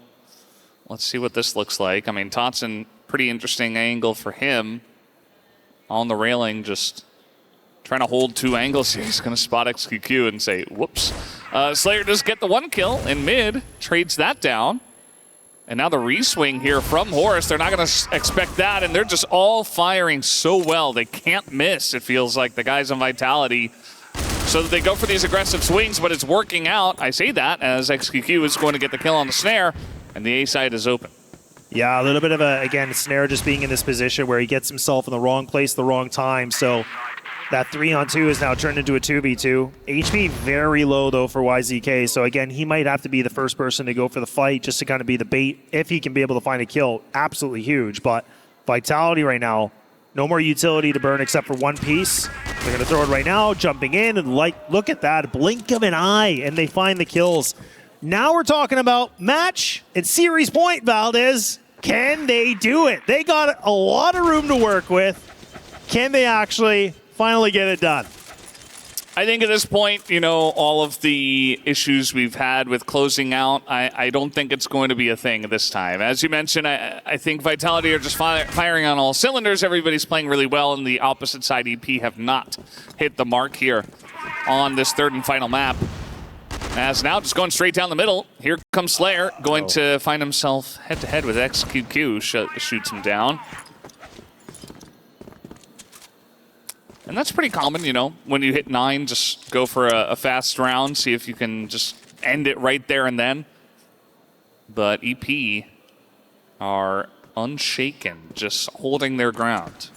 Let's see what this looks like. I mean, Totson, pretty interesting angle for him. On the railing, just trying to hold 2 angles here. He's going to spot XQQ and say, whoops. Slayer does get the 1 kill in mid, trades that down. And now the re-swing here from Horus. They're not going to expect that, and they're just all firing so well. They can't miss, it feels like, the guys on Vitality. So they go for these aggressive swings, but it's working out. I say that as XQQ is going to get the kill on the Snare, and the A side is open. Yeah, a little bit of a, again, Snare just being in this position where he gets himself in the wrong place, the wrong time. So that 3-on-2 is now turned into a 2v2. HP very low, though, for YZK. So, again, he might have to be the first person to go for the fight just to kind of be the bait. If he can be able to find a kill, absolutely huge. But Vitality right now, No more utility to burn except for one piece. They're going to throw it right now, jumping in, and look at that, blink of an eye, and they find the kills. Now we're talking about match and series point, Valdez. Can they do it? They got a lot of room to work with. Can they actually finally get it done? I think at this point, you know, all of the issues we've had with closing out, I don't think it's going to be a thing this time. As you mentioned, I think Vitality are just firing on all cylinders. Everybody's playing really well, and the opposite side EP have not hit the mark here on this third and final map. As now just going straight down the middle. Here comes Slayer, going to find himself head-to-head with XQQ, shoots him down. And that's pretty common, you know, when you hit 9, just go for a fast round, see if you can just end it right there and then. But EP are unshaken, just holding their ground.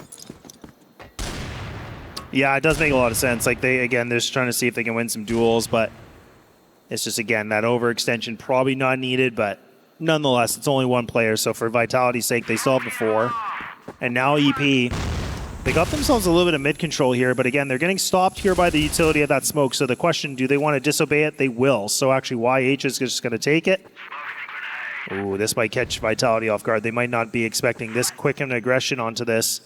Yeah, it does make a lot of sense. Like, they're just trying to see if they can win some duels, but it's just, again, that overextension probably not needed, but nonetheless, it's only one player, so for Vitality's sake, they still have the 4. And now EP, they got themselves a little bit of mid-control here, but again, they're getting stopped here by the utility of that smoke. So the question, do they want to disobey it? They will. So actually, YH is just going to take it. Ooh, this might catch Vitality off guard. They might not be expecting this quick an aggression onto this.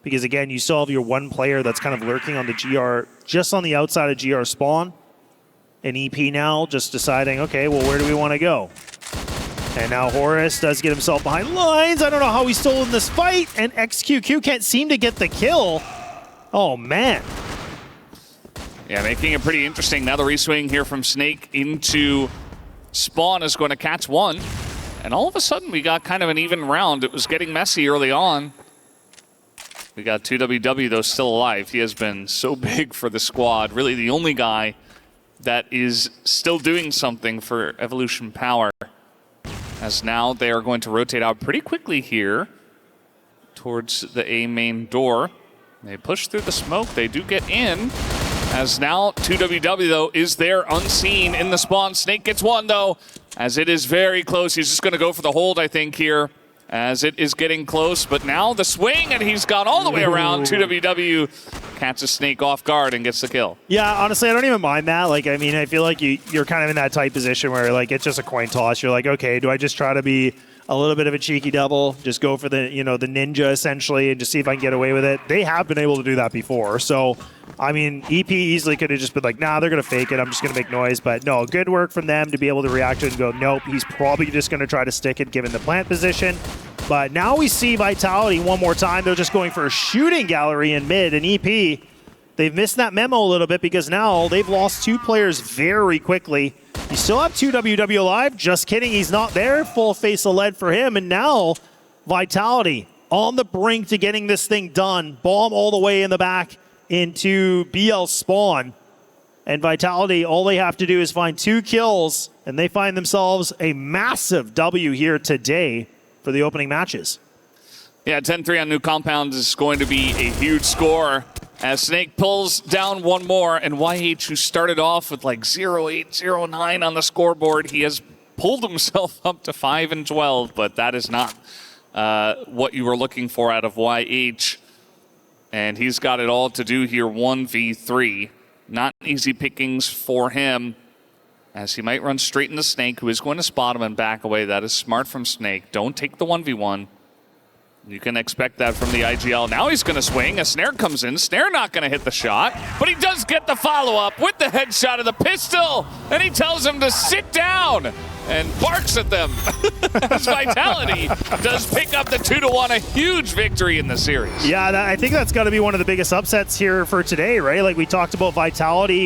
Because again, you still have your one player that's kind of lurking on the GR, just on the outside of GR spawn. And EP now just deciding, okay, well, where do we want to go? And now Horus does get himself behind lines. I don't know how he's still in this fight. And XQQ can't seem to get the kill. Oh, man. Yeah, making it pretty interesting. Now the reswing here from Snake into Spawn is going to catch one. And all of a sudden, we got kind of an even round. It was getting messy early on. We got 2WW, though, still alive. He has been so big for the squad. Really the only guy that is still doing something for Evolution Power. As now they are going to rotate out pretty quickly here towards the A main door. They push through the smoke. They do get in. As now 2WW, though, is there unseen in the spawn. Snake gets one, though, as it is very close. He's just going to go for the hold, I think, here, as it is getting close. But now the swing, and he's gone all the way around. 2WW catches Snake off guard and gets the kill. Yeah, honestly, I don't even mind that. Like, I mean, I feel like you're kind of in that tight position where, like, it's just a coin toss. You're like, okay, do I just try to be a little bit of a cheeky double, just go for the, you know, the ninja essentially, and just see if I can get away with it? They have been able to do that before. So, I mean, EP easily could have just been like, nah, they're going to fake it. I'm just going to make noise. But no, good work from them to be able to react to it and go, nope, he's probably just going to try to stick it given the plant position. But now we see Vitality one more time. They're just going for a shooting gallery in mid, and EP, they've missed that memo a little bit because now they've lost 2 players very quickly. You still have 2WW alive. Just kidding, he's not there. Full face of lead for him. And now Vitality on the brink to getting this thing done. Bomb all the way in the back into BL spawn. And Vitality, all they have to do is find 2 kills, and they find themselves a massive W here today for the opening matches. Yeah, 10-3 on New Compound is going to be a huge score as Snake pulls down one more, and YH, who started off with like 0-8, 0-9 on the scoreboard, he has pulled himself up to 5-12, but that is not what you were looking for out of YH. And he's got it all to do here, 1v3. Not easy pickings for him, as he might run straight into Snake, who is going to spot him and back away. That is smart from Snake. Don't take the 1v1. You can expect that from the AG.AL. Now he's going to swing. A Snare comes in. Snare not going to hit the shot, but he does get the follow-up with the headshot of the pistol, and he tells him to sit down and barks at them. As Vitality does pick up the 2-1, a huge victory in the series. Yeah, I think that's got to be one of the biggest upsets here for today, right? Like we talked about Vitality